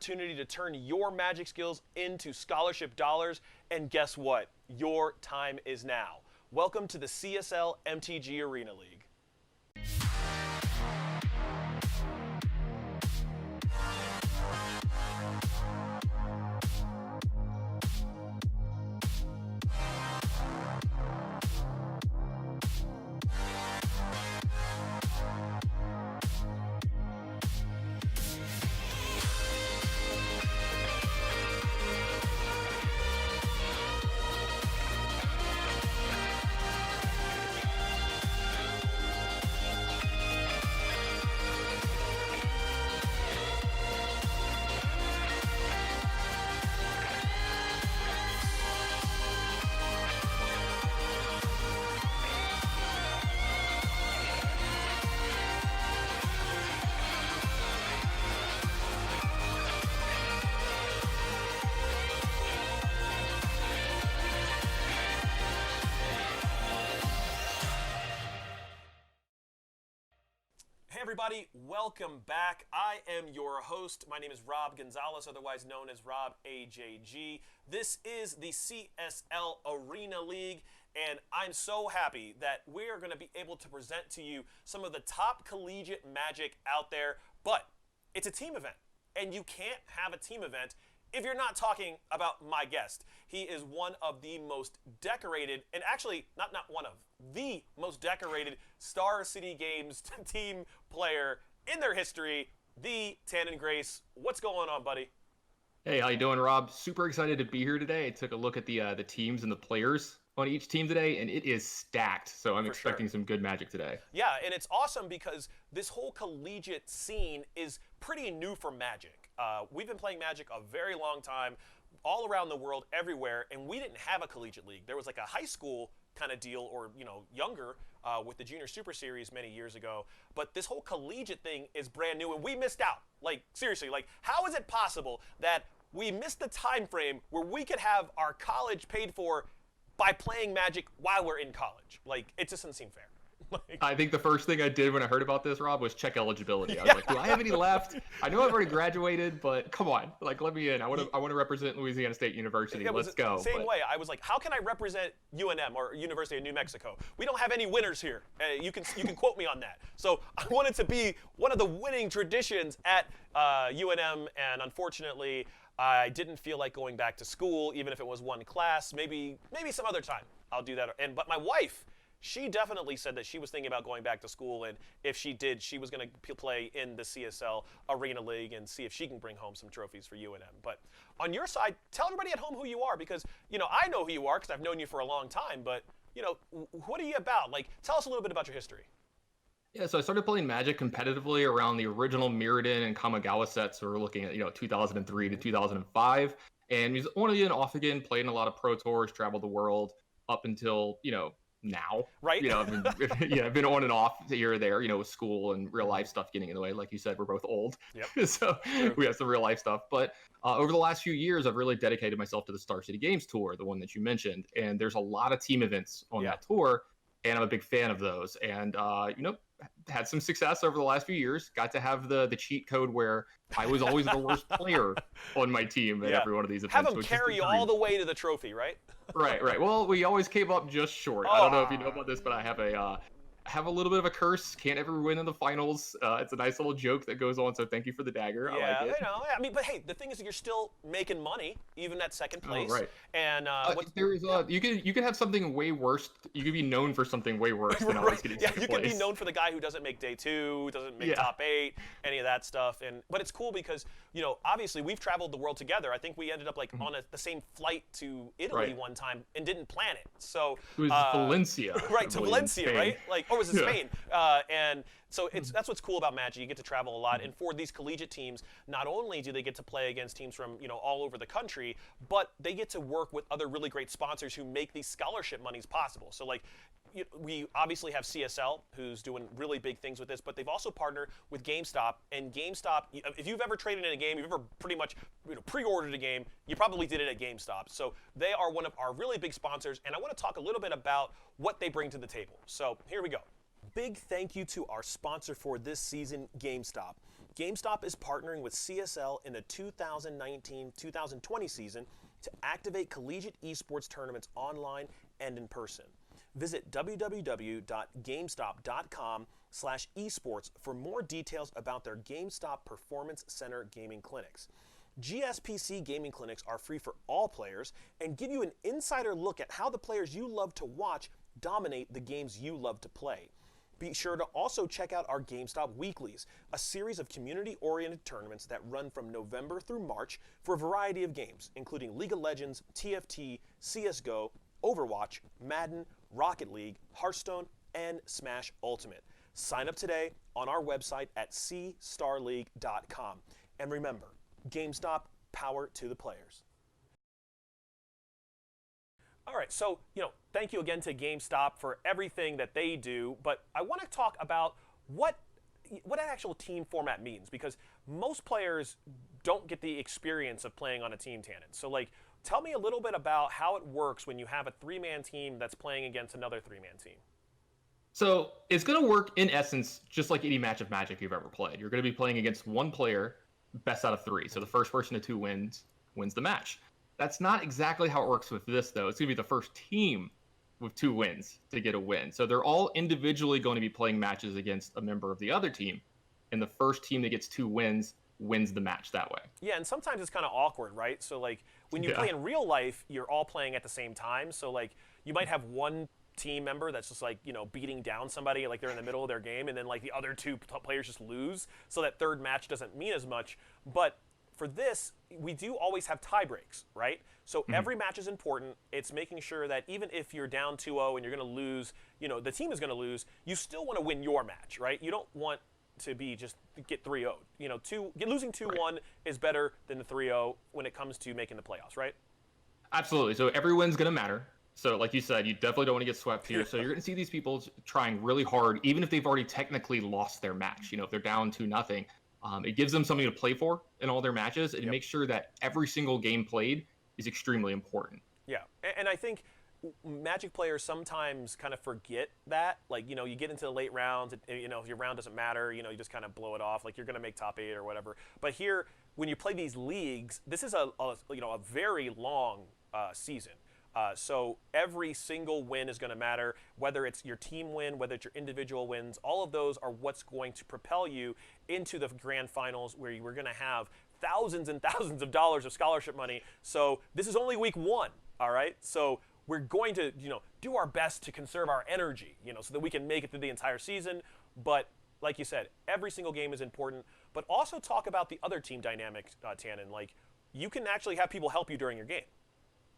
opportunity to turn your Magic skills into scholarship dollars, and guess what? Your time is now. Welcome to the CSL MTG Arena League. Hey everybody, welcome back. I am your host. My name is Rob Gonzalez, otherwise known as Rob AJG. This is the CSL Arena League, and I'm so happy that we are going to be able to present to you some of the top collegiate Magic out there, but it's a team event, and you can't have a team event if you're not talking about my guest. He is one of the most decorated, and actually, not one of, the most decorated Star City Games team player in their history, the Tannen Grace. What's going on, buddy? Hey, how you doing, Rob? Super excited to be here today. I took a look at the teams and the players on each team today, and it is stacked. So I'm expecting some good Magic today. Yeah, and it's awesome because this whole collegiate scene is pretty new for Magic. We've been playing Magic a very long time, all around the world, everywhere, and we didn't have a collegiate league. There was like a high school kind of deal, or younger, with the Junior Super Series many years ago. But this whole collegiate thing is brand new, and we missed out. Like, seriously, like, how is it possible that we missed the time frame where we could have our college paid for by playing Magic while we're in college? Like, it just doesn't seem fair. I think the first thing I did when I heard about this, Rob, was check eligibility. I was like, do I have any left? I know I've already graduated, but come on, like, let me in. I want to represent Louisiana State University. Let's go. Same way. I was like, how can I represent UNM, or University of New Mexico? We don't have any winners here. You can quote me on that. So I wanted to be one of the winning traditions at UNM, and unfortunately, I didn't feel like going back to school, even if it was one class. Maybe some other time I'll do that. But my wife, she definitely said that she was thinking about going back to school, and if she did, she was going to play in the CSL Arena League and see if she can bring home some trophies for UNM. But on your side, tell everybody at home who you are, because, I know who you are because I've known you for a long time, but, what are you about? Like, tell us a little bit about your history. Yeah, so I started playing Magic competitively around the original Mirrodin and Kamigawa sets. So we're looking at, 2003 to 2005. And he's on again, off again, played in a lot of Pro Tours, traveled the world up until, now. Right. I've been on and off here or there, with school and real life stuff getting in the way. Like you said, we're both old. Yep. So we have some real life stuff. But over the last few years, I've really dedicated myself to the Star City Games Tour, the one that you mentioned. And there's a lot of team events on that tour, and I'm a big fan of those. And, had some success over the last few years. Got to have the cheat code where I was always the worst player on my team at every one of these events. Have them carry you all the way to the trophy, right? Right. Well, we always came up just short. I don't know if you know about this, but I have a little bit of a curse. Can't ever win in the finals. It's a nice little joke that goes on, so thank you for the dagger. Yeah, I like it. I mean, but hey, the thing is that you're still making money, even at second place. Oh, right. And you can have something way worse. You could be known for something way worse than always getting second place. You could be known for the guy who doesn't make day 2, doesn't make top 8, any of that stuff. But it's cool because, obviously we've traveled the world together. I think we ended up on the same flight to Italy one time and didn't plan it. So it was Valencia. Right, to Valencia, right? Or was it Spain? And so that's what's cool about Magic. You get to travel a lot, and for these collegiate teams, not only do they get to play against teams from all over the country, but they get to work with other really great sponsors who make these scholarship monies possible. So like, we obviously have CSL, who's doing really big things with this, but they've also partnered with GameStop. And GameStop, if you've ever traded in a game, you've ever pretty much pre-ordered a game, you probably did it at GameStop. So they are one of our really big sponsors, and I want to talk a little bit about what they bring to the table. So here we go. Big thank you to our sponsor for this season, GameStop. GameStop is partnering with CSL in the 2019-2020 season to activate collegiate esports tournaments online and in person. Visit www.gamestop.com/esports for more details about their GameStop Performance Center gaming clinics. GSPC gaming clinics are free for all players and give you an insider look at how the players you love to watch dominate the games you love to play. Be sure to also check out our GameStop Weeklies, a series of community-oriented tournaments that run from November through March for a variety of games, including League of Legends, TFT, CSGO, Overwatch, Madden, Rocket League, Hearthstone, and Smash Ultimate. Sign up today on our website at cstarleague.com. And remember, GameStop, power to the players. All right, so, thank you again to GameStop for everything that they do, but I want to talk about what an actual team format means, because most players don't get the experience of playing on a team, Tannen. So, tell me a little bit about how it works when you have a three-man team that's playing against another three-man team. So it's going to work in essence just like any match of Magic you've ever played. You're going to be playing against one player, best out of three. So the first person to 2 wins the match. That's not exactly how it works with this, though. It's going to be the first team with 2 wins to get a win. So they're all individually going to be playing matches against a member of the other team. And the first team that gets 2 wins the match that way. Yeah, and sometimes it's kind of awkward, right? So, when you play in real life, you're all playing at the same time. So, you might have one team member that's just beating down somebody, they're in the middle of their game, and then the other 2 players just lose, so that third match doesn't mean as much. But for this, we do always have tie breaks, right? So every match is important. It's making sure that even if you're down 2-0 and you're going to lose, the team is going to lose, you still want to win your match, right? You don't want to be just get 3-0. Losing 2-1 is better than the 3-0 when it comes to making the playoffs, right? Absolutely. So every win's going to matter. So like you said, you definitely don't want to get swept here. So you're going to see these people trying really hard, even if they've already technically lost their match. If they're down 2-0, it gives them something to play for in all their matches, and makes sure that every single game played is extremely important. Yeah, and I think Magic players sometimes kind of forget that. You get into the late rounds, if your round doesn't matter, you just kind of blow it off. You're going to make top 8 or whatever. But here, when you play these leagues, this is a very long season. So every single win is going to matter, whether it's your team win, whether it's your individual wins. All of those are what's going to propel you into the grand finals, where you were going to have thousands and thousands of dollars of scholarship money. So this is only week 1, all right? So we're going to, do our best to conserve our energy, so that we can make it through the entire season. But like you said, every single game is important. But also talk about the other team dynamic, Tannen. You can actually have people help you during your game.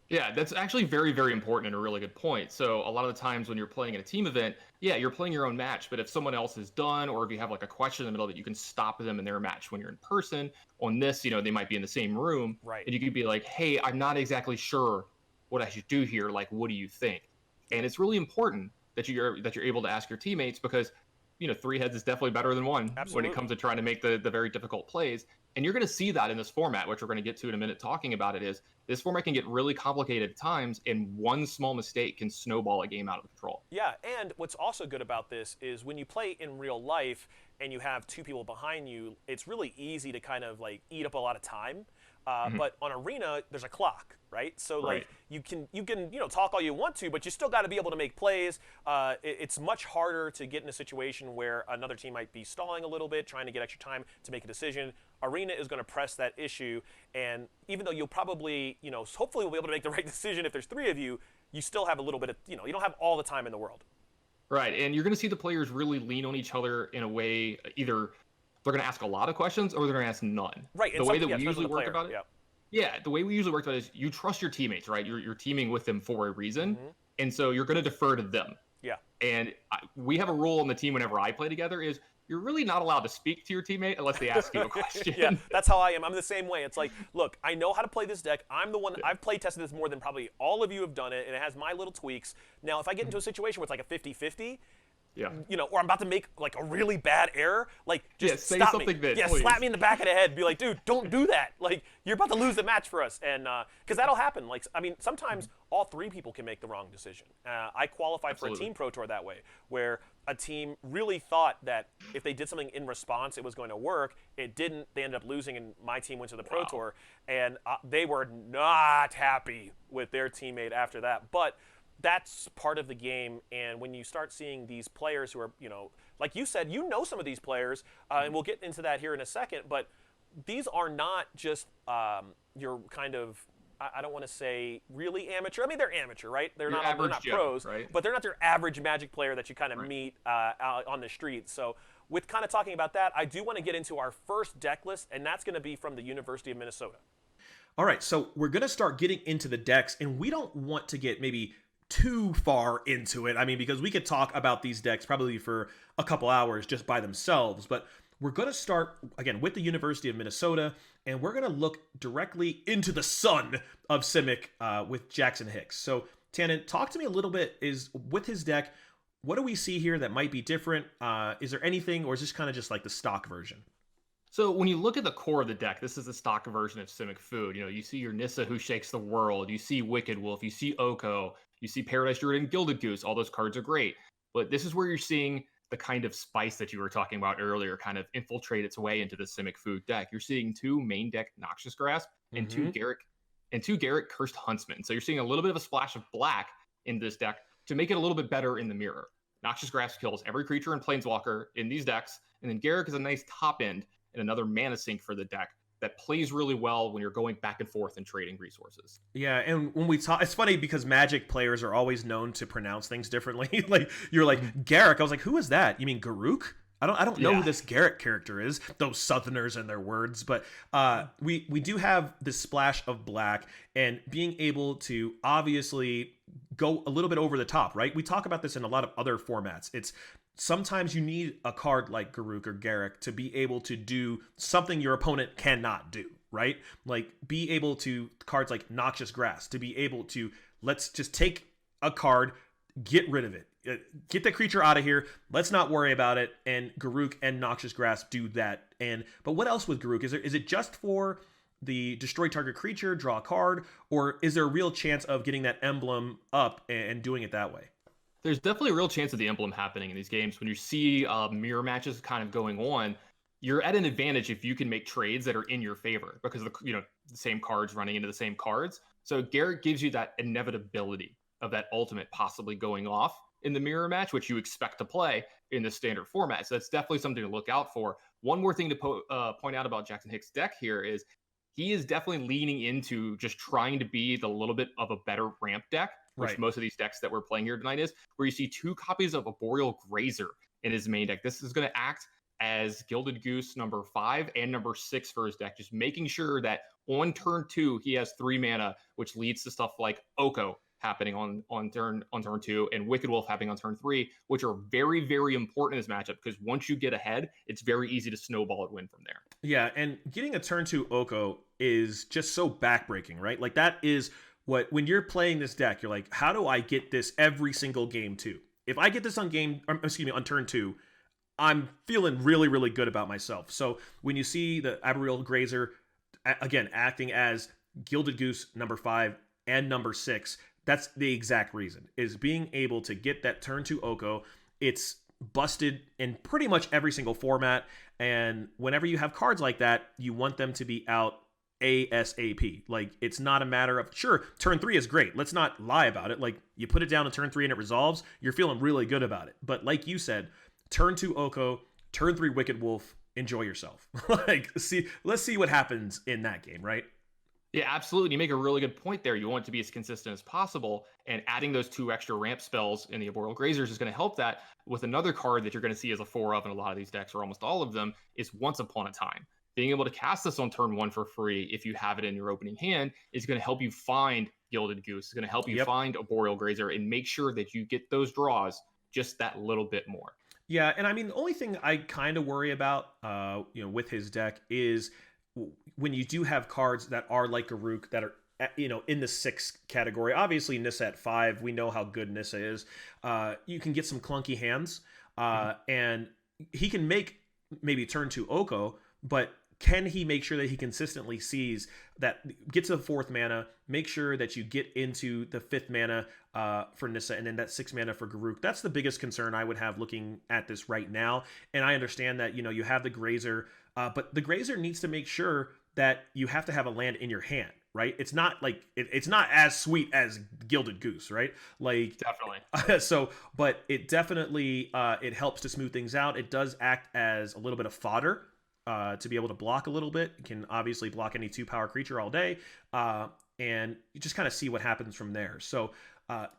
Yeah, that's actually very, very important and a really good point. So a lot of the times when you're playing in a team event, you're playing your own match, but if someone else is done, or if you have a question in the middle of it, you can stop them in their match. When you're in person, on this, they might be in the same room, right? And you could be like, hey, I'm not exactly sure what I should do here. What do you think? And it's really important that you're able to ask your teammates, because 3 heads is definitely better than 1. Absolutely. When it comes to trying to make the very difficult plays. And you're going to see that in this format, which we're going to get to in a minute talking about it. Is this format can get really complicated at times, and one small mistake can snowball a game out of control. Yeah, and what's also good about this is when you play in real life and you have 2 people behind you, it's really easy to kind of eat up a lot of time. But on Arena, there's a clock, right? So right. you can talk all you want to, but you still got to be able to make plays. It's much harder to get in a situation where another team might be stalling a little bit, trying to get extra time to make a decision. Arena is going to press that issue, and even though you'll probably, hopefully we'll be able to make the right decision if there's 3 of you, you still have a little bit of, you don't have all the time in the world. Right, and you're going to see the players really lean on each other in a way, either they're going to ask a lot of questions or they're going to ask none. Right. The way that we usually work about it. Yeah, the way we usually work about it is you trust your teammates, right? You're teaming with them for a reason, and so you're going to defer to them. Yeah. And we have a rule on the team whenever I play together is you're really not allowed to speak to your teammate unless they ask you a question. Yeah, that's how I am. I'm the same way. It's look, I know how to play this deck. I'm the one, I've play tested this more than probably all of you have done it, and it has my little tweaks. Now, if I get into a situation where it's a 50-50, Yeah. or I'm about to make like a really bad error, like just say stop something me. then, Yeah, please. slap me in the back of the head. Be like, dude, don't do that. Like you're about to lose the match for us, and because that'll happen. Like I mean, sometimes all three people can make the wrong decision. I qualified for a team pro tour that way, where a team really thought that if they did something in response, it was going to work. It didn't. They ended up losing, and my team went to the pro tour, and they were not happy with their teammate after that. But that's part of the game, and when you start seeing these players who are, like you said, some of these players, and we'll get into that here in a second, but these are not just your kind of, I don't want to say really amateur. I mean, they're amateur, right? They're not pros, right? But they're not your average Magic player that you kind of meet out on the street. So with kind of talking about that, I do want to get into our first deck list, and that's going to be from the University of Minnesota. All right, so we're going to start getting into the decks, and we don't want to get maybe too far into it. I mean, because we could talk about these decks probably for a couple hours just by themselves, but we're going to start, again, with the University of Minnesota, and we're going to look directly into the sun of Simic with Jackson Hicks. So, Tannen, talk to me a little bit, is with his deck, what do we see here that might be different? Is there anything, or is this kind of just like the stock version? So when you look at the core of the deck, this is the stock version of Simic Food. You see your Nissa who shakes the world, you see Wicked Wolf, you see Oko, you see Paradise Druid and Gilded Goose. All those cards are great. But this is where you're seeing the kind of spice that you were talking about earlier kind of infiltrate its way into the Simic Food deck. You're seeing two main deck Noxious Grasp and two Garrett Cursed Huntsman. So you're seeing a little bit of a splash of black in this deck to make it a little bit better in the mirror. Noxious Grasp kills every creature and planeswalker in these decks, and then Garrett is a nice top end and another mana sink for the deck that plays really well when you're going back and forth and trading resources. Yeah, and when we talk, it's funny because Magic players are always known to pronounce things differently. Like you're like Garrick, I was like, who is that? You mean Garuk? I don't know who this Garrett character is. Those Southerners and their words, but we do have this splash of black and being able to obviously go a little bit over the top, right? We talk about this in a lot of other formats. It's sometimes you need a card like Garuk or Garrick to be able to do something your opponent cannot do, right? Like be able to, cards like Noxious Grass, to be able to, let's just take a card, get rid of it. Get the creature out of here. Let's not worry about it. And Garuk and Noxious Grass do that. But what else with Garuk? Is it just for the destroy target creature, draw a card, or is there a real chance of getting that emblem up and doing it that way? There's definitely a real chance of the emblem happening in these games. When you see mirror matches kind of going on, you're at an advantage if you can make trades that are in your favor because of the same cards running into the same cards. So Garrett gives you that inevitability of that ultimate possibly going off in the mirror match, which you expect to play in the standard format. So that's definitely something to look out for. One more thing to point out about Jackson Hicks' deck here is he is definitely leaning into just trying to be the little bit of a better ramp deck, which most of these decks that we're playing here tonight is, where you see 2 copies of Arboreal Grazer in his main deck. This is going to act as Gilded Goose number 5 and number 6 for his deck, just making sure that on turn 2, he has 3 mana, which leads to stuff like Oko happening on turn 2 and Wicked Wolf happening on turn 3, which are very, very important in this matchup because once you get ahead, it's very easy to snowball and win from there. Yeah, and getting a turn 2 Oko is just so backbreaking, right? Like that is when you're playing this deck, you're like, how do I get this every single game too? If I get this on turn 2, I'm feeling really, really good about myself. So when you see the Arboreal Grazer, again, acting as Gilded Goose number 5 and number 6, that's the exact reason, is being able to get that turn 2 Oko. It's busted in pretty much every single format. And whenever you have cards like that, you want them to be out ASAP. Like it's not a matter of, sure, turn 3 is great. Let's not lie about it. Like you put it down in turn 3 and it resolves, you're feeling really good about it. But like you said, turn 2 Oko, turn 3 Wicked Wolf, enjoy yourself. Let's see what happens in that game, right? Yeah, absolutely. You make a really good point there. You want it to be as consistent as possible, and adding those 2 extra ramp spells in the Arboreal Grazers is going to help that. With another card that you're going to see as a 4 of in a lot of these decks, or almost all of them, is Once Upon a Time. Being able to cast this on turn 1 for free, if you have it in your opening hand, is going to help you find Gilded Goose. It's going to help you find Arboreal Grazer and make sure that you get those draws just that little bit more. Yeah, and I mean, the only thing I kind of worry about, with his deck is when you do have cards that are like Garuk that are, in the 6 category. Obviously, Nissa at 5, we know how good Nissa is. You can get some clunky hands. and he can make maybe turn 2 Oko, but can he make sure that he consistently sees that, get to the 4th mana, make sure that you get into the 5th mana for Nissa, and then that 6th mana for Garruk? That's the biggest concern I would have looking at this right now. And I understand that, you have the Grazer, but the Grazer needs to make sure that you have to have a land in your hand, right? It's not like it's not as sweet as Gilded Goose, right? Like, definitely. But it definitely it helps to smooth things out. It does act as a little bit of fodder to be able to block a little bit. It can obviously block any 2-power creature all day, and you just kind of see what happens from there. So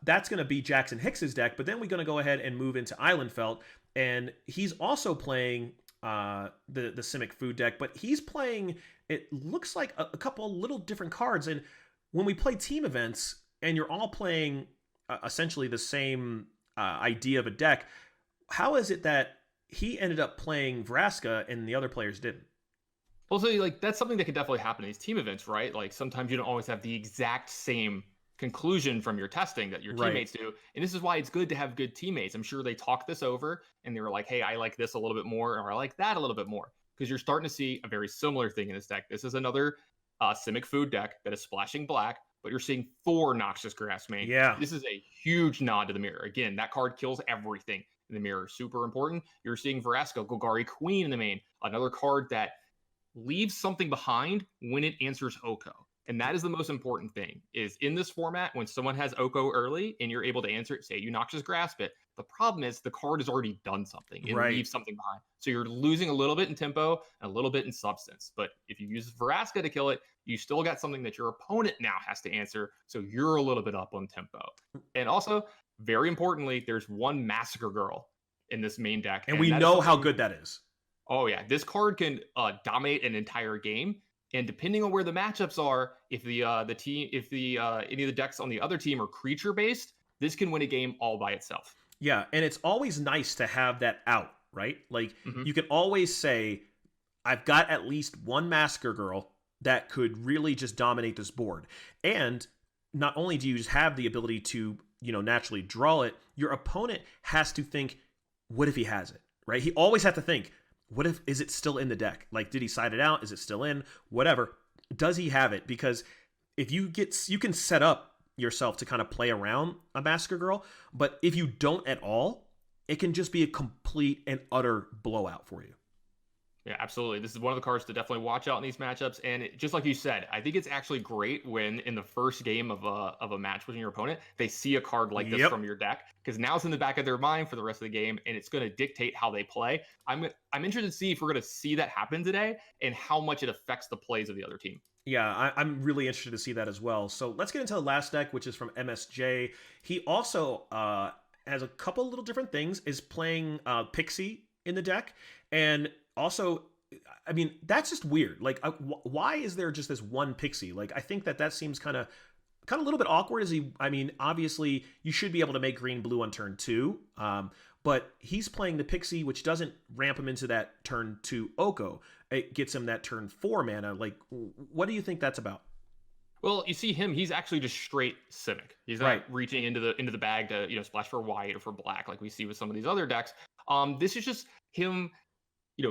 that's going to be Jackson Hicks's deck, but then we're going to go ahead and move into Islandfelt, and he's also playing the Simic Food deck, but he's playing, it looks like a couple little different cards. And when we play team events and you're all playing essentially the same idea of a deck, how is it that he ended up playing Vraska and the other players didn't? Well, so like that's something that could definitely happen in these team events, right? Like sometimes you don't always have the exact same conclusion from your testing that your teammates do. And this is why it's good to have good teammates. I'm sure they talked this over and they were like, hey, I like this a little bit more, or I like that a little bit more. Because you're starting to see a very similar thing in this deck. This is another Simic Food deck that is splashing black, but you're seeing 4 Noxious Grassmane. Yeah. This is a huge nod to the mirror. Again, that card kills everything in the mirror. Super important. You're seeing Vraska, Golgari Queen in the main. Another card that leaves something behind when it answers Oko. And that is the most important thing, is in this format, when someone has Oko early and you're able to answer it, say you Noxious Grasp it, the problem is the card has already done something. It leaves something behind. So you're losing a little bit in tempo and a little bit in substance. But if you use Vraska to kill it, you still got something that your opponent now has to answer. So you're a little bit up on tempo. And also, very importantly, there's one Massacre Girl in this main deck. And we know how good that is. Oh, yeah. This card can dominate an entire game. And depending on where the matchups are, if any of the decks on the other team are creature based, this can win a game all by itself. Yeah, and it's always nice to have that out, right? Like you can always say, I've got at least one Massacre Girl that could really just dominate this board. And not only do you just have the ability to, naturally draw it, your opponent has to think, what if he has it, right? He always has to think, what if, is it still in the deck? Like, did he side it out? Is it still in? Whatever. Does he have it? Because if you can set up yourself to kind of play around a Massacre Girl, but if you don't at all, it can just be a complete and utter blowout for you. Yeah, absolutely. This is one of the cards to definitely watch out in these matchups. And just like you said, I think it's actually great when in the first game of a match with your opponent, they see a card like this from your deck, because now it's in the back of their mind for the rest of the game, and it's going to dictate how they play. I'm interested to see if we're going to see that happen today and how much it affects the plays of the other team. Yeah, I'm really interested to see that as well. So let's get into the last deck, which is from MSJ. He also has a couple little different things, is playing Pixie in the deck, and also, I mean, that's just weird. Like, why is there just this one Pixie? Like, I think that seems kind of a little bit awkward. I mean, obviously, you should be able to make green blue on turn 2, but he's playing the Pixie, which doesn't ramp him into that turn 2 Oko. It gets him that turn 4 mana. Like, what do you think that's about? Well, you see him, he's actually just straight Simic. He's not reaching into the bag to, splash for white or for black like we see with some of these other decks. This is just him,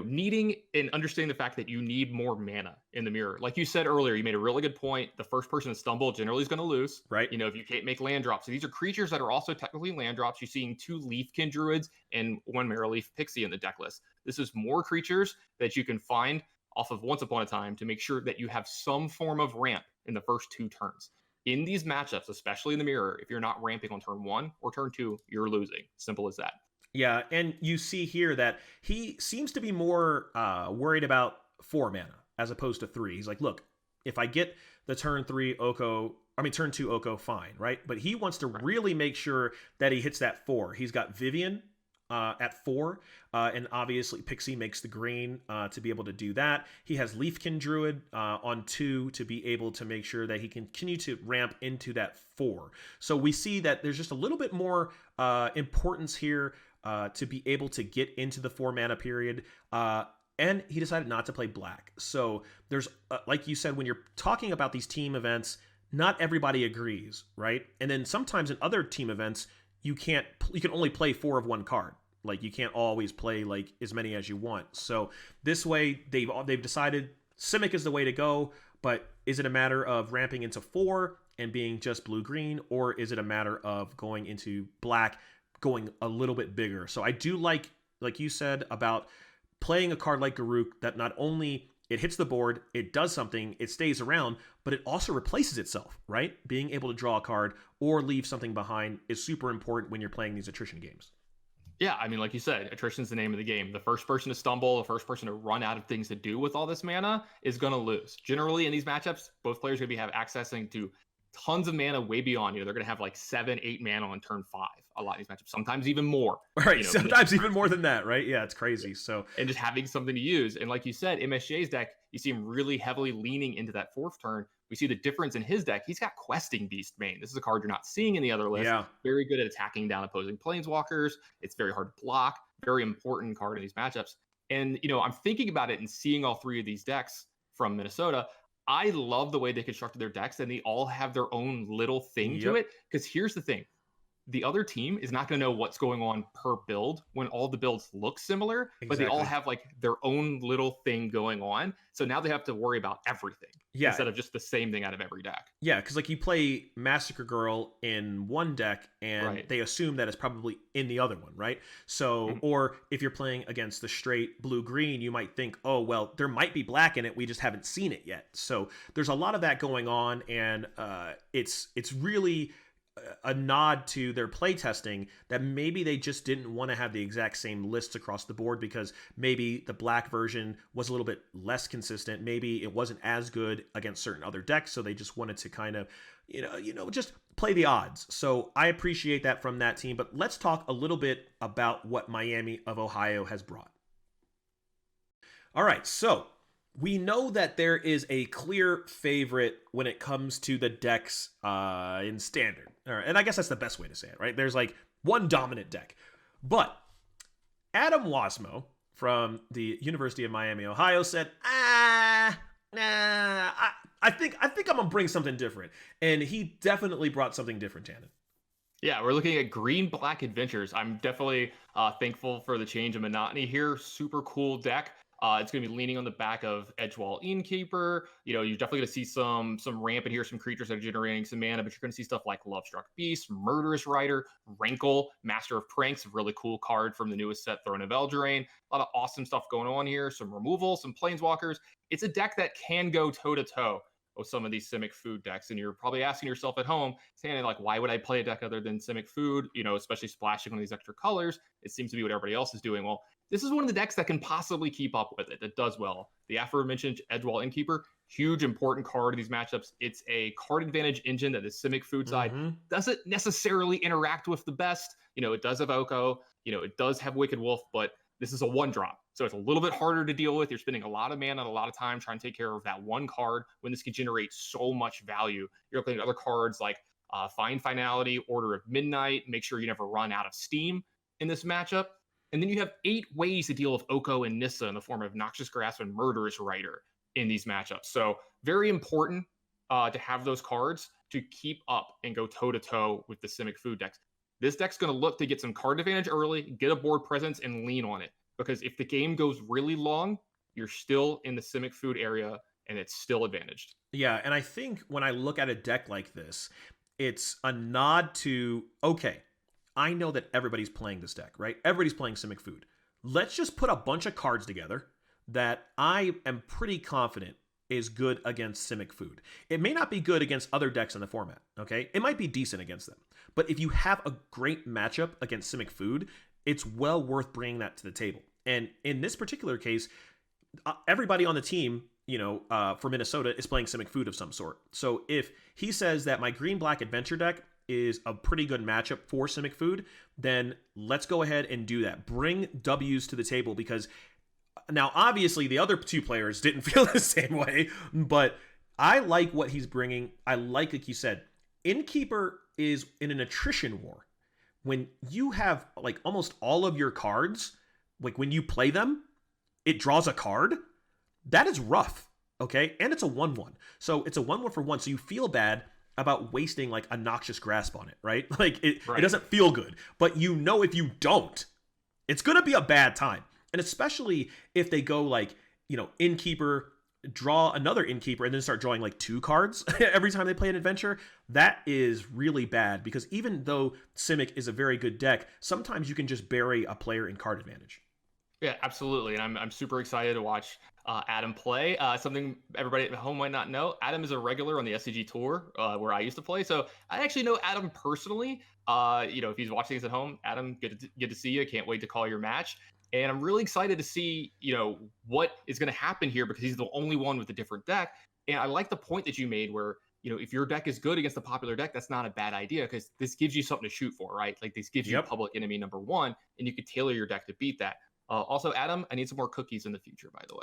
needing and understanding the fact that you need more mana in the mirror. Like you said earlier, you made a really good point. The first person to stumble generally is going to lose. Right. If you can't make land drops. So these are creatures that are also technically land drops. You're seeing 2 Leafkin Druids and 1 Marrowleaf Pixie in the deck list. This is more creatures that you can find off of Once Upon a Time to make sure that you have some form of ramp in the first 2 turns. In these matchups, especially in the mirror, if you're not ramping on turn 1 or turn 2, you're losing. Simple as that. Yeah, and you see here that he seems to be more worried about 4 mana as opposed to 3. He's like, look, if I get the turn 2 Oko, fine, right? But he wants to really make sure that he hits that 4. He's got Vivian at 4, and obviously Pixie makes the green to be able to do that. He has Leafkin Druid on 2 to be able to make sure that he can continue to ramp into that 4. So we see that there's just a little bit more importance here to be able to get into the 4 mana period. And he decided not to play black. So there's, like you said, when you're talking about these team events, not everybody agrees, right? And then sometimes in other team events, you can only play 4 of one card. Like, you can't always play like as many as you want. So this way, they've decided Simic is the way to go. But is it a matter of ramping into 4 and being just blue-green, or is it a matter of going into black, going a little bit bigger? So I do like you said, about playing a card like Garruk that not only it hits the board, it does something, it stays around, but it also replaces itself, right? Being able to draw a card or leave something behind is super important when you're playing these attrition games. Yeah, I mean, like you said, attrition's the name of the game. The first person to stumble, the first person to run out of things to do with all this mana is going to lose. Generally, in these matchups, both players are going to have accessing to tons of mana way beyond you. They're going to have like 7, 8 mana on turn 5. A lot of these matchups, sometimes even more. Right, sometimes even more than that, right? Yeah, it's crazy. So, and just having something to use. And like you said, MSJ's deck, you see him really heavily leaning into that 4th turn. We see the difference in his deck. He's got Questing Beast main. This is a card you're not seeing in the other list. Yeah. Very good at attacking down opposing planeswalkers. It's very hard to block. Very important card in these matchups. And, I'm thinking about it and seeing all 3 of these decks from Minnesota. I love the way they constructed their decks, and they all have their own little thing to it. Because here's the thing. The other team is not going to know what's going on per build when all the builds look similar, but they all have like their own little thing going on. So now they have to worry about everything instead of just the same thing out of every deck. Yeah, because like you play Massacre Girl in one deck and they assume that it's probably in the other one, right? So, or if you're playing against the straight blue-green, you might think, oh, well, there might be black in it. We just haven't seen it yet. So there's a lot of that going on, and it's really a nod to their playtesting that maybe they just didn't want to have the exact same lists across the board because maybe the black version was a little bit less consistent. Maybe it wasn't as good against certain other decks, so they just wanted to kind of, just play the odds. So I appreciate that from that team, but let's talk a little bit about what Miami of Ohio has brought. All right, so we know that there is a clear favorite when it comes to the decks in Standard. All right, and I guess that's the best way to say it, right? There's like one dominant deck. But Adam Wasmo from the University of Miami, Ohio said, I think I'm going to bring something different. And he definitely brought something different, Tannen. Yeah, we're looking at green-black adventures. I'm definitely thankful for the change of monotony here. Super cool deck. It's going to be leaning on the back of Edgewall Innkeeper. You're definitely going to see some ramp in here, some creatures that are generating some mana, but you're going to see stuff like Lovestruck Beast, Murderous Rider, Rankle, Master of Pranks, a really cool card from the newest set, Throne of Eldraine. A lot of awesome stuff going on here. Some removal, some planeswalkers. It's a deck that can go toe-to-toe with some of these Simic Food decks, and you're probably asking yourself at home, saying like, why would I play a deck other than Simic Food? Especially splashing on these extra colors. It seems to be what everybody else is doing. Well, this is one of the decks that can possibly keep up with it. That does well. The aforementioned Edgewall Innkeeper, huge important card in these matchups. It's a card advantage engine that the Simic Food side doesn't necessarily interact with the best. It does have Oko. It does have Wicked Wolf, but this is a 1-drop. So it's a little bit harder to deal with. You're spending a lot of mana and a lot of time trying to take care of that one card when this can generate so much value. You're looking at other cards like Find Finality, Order of Midnight. Make sure you never run out of steam in this matchup. And then you have 8 ways to deal with Oko and Nissa in the form of Noxious Grasp and Murderous Rider in these matchups. So very important to have those cards to keep up and go toe-to-toe with the Simic Food decks. This deck's going to look to get some card advantage early, get a board presence, and lean on it. Because if the game goes really long, you're still in the Simic Food area, and it's still advantaged. Yeah, and I think when I look at a deck like this, it's a nod to, okay, I know that everybody's playing this deck, right? Everybody's playing Simic Food. Let's just put a bunch of cards together that I am pretty confident is good against Simic Food. It may not be good against other decks in the format, okay? It might be decent against them. But if you have a great matchup against Simic Food, it's well worth bringing that to the table. And in this particular case, everybody on the team, for Minnesota is playing Simic Food of some sort. So if he says that my green-black adventure deck is a pretty good matchup for Simic Food, then let's go ahead and do that. Bring W's to the table, because now obviously the other 2 players didn't feel the same way, but I like what he's bringing. I like you said, Innkeeper is in an attrition war. When you have like almost all of your cards, like when you play them, it draws a card. That is rough, okay? And it's a 1/1. So it's a 1/1 for 1, so you feel bad about wasting like a Noxious Grasp on it, right? Like it doesn't feel good. But if you don't, It's going to be a bad time. And especially if they go like, innkeeper, draw another innkeeper, and then start drawing like 2 cards every time they play an adventure. That is really bad, because even though Simic is a very good deck, sometimes you can just bury a player in card advantage. Yeah, absolutely. And I'm super excited to watch Adam play. Something everybody at home might not know, Adam is a regular on the SCG tour where I used to play. So I actually know Adam personally. If he's watching this at home, Adam, good to see you. Can't wait to call your match. And I'm really excited to see, what is going to happen here, because he's the only one with a different deck. And I like the point that you made where, if your deck is good against the popular deck, that's not a bad idea, because this gives you something to shoot for, right? Like this gives you public enemy number 1, and you could tailor your deck to beat that. Also, Adam, I need some more cookies in the future, by the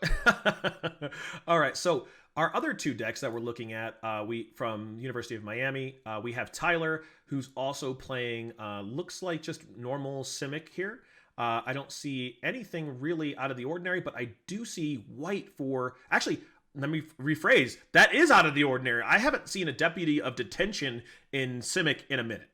way. All right. So our other 2 decks that we're looking at, we from University of Miami, we have Tyler, who's also playing, looks like just normal Simic here. I don't see anything really out of the ordinary, but I do see white for... Actually, let me rephrase. That is out of the ordinary. I haven't seen a Deputy of Detention in Simic in a minute.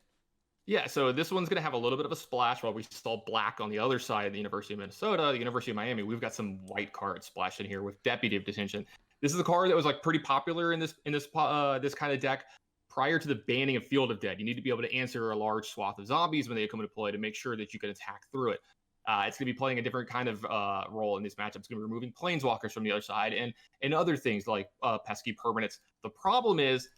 Yeah, so this one's going to have a little bit of a splash while we saw black on the other side of the University of Minnesota, the University of Miami. We've got some white cards splashed in here with Deputy of Detention. This is a card that was like pretty popular in this kind of deck prior to the banning of Field of Dead. You need to be able to answer a large swath of zombies when they come into play to make sure that you can attack through it. It's going to be playing a different kind of role in this matchup. It's going to be removing planeswalkers from the other side and other things like pesky permanents. The problem is,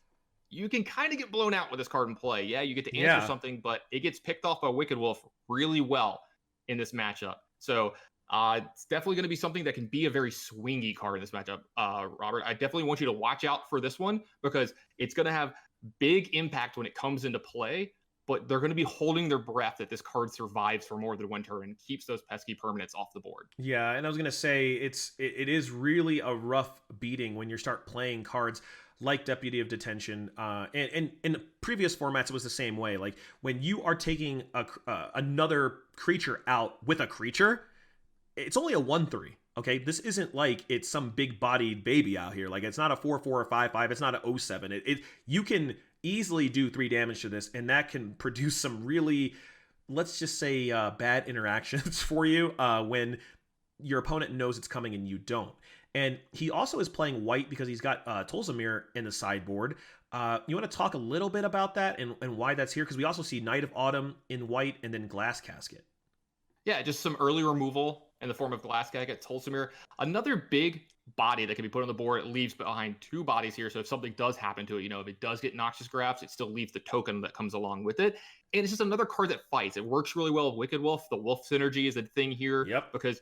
you can kind of get blown out with this card in play. Yeah, you get to answer something, but it gets picked off by Wicked Wolf really well in this matchup. So it's definitely going to be something that can be a very swingy card in this matchup. Robert, I definitely want you to watch out for this one, because it's going to have big impact when it comes into play, but they're going to be holding their breath that this card survives for more than one turn and keeps those pesky permanents off the board. Yeah, and I was going to say, it is really a rough beating when you start playing cards like Deputy of Detention, and in previous formats it was the same way. Like when you are taking another creature out with a creature, it's only a 1/3. Okay, this isn't like it's some big bodied baby out here. Like it's not a 4/4 or 5/5. It's not a 0/7. It you can easily do 3 damage to this, and that can produce some really, let's just say, bad interactions for you when your opponent knows it's coming and you don't. And he also is playing white because he's got Tolzamir in the sideboard. You want to talk a little bit about that and why that's here? Because we also see Knight of Autumn in white and then Glass Casket. Yeah, just some early removal in the form of Glass Casket, Tolzamir. Another big body that can be put on the board. It leaves behind 2 bodies here. So if something does happen to it, if it does get Noxious Grasp, it still leaves the token that comes along with it. And it's just another card that fights. It works really well with Wicked Wolf. The Wolf synergy is a thing here. Yep. Because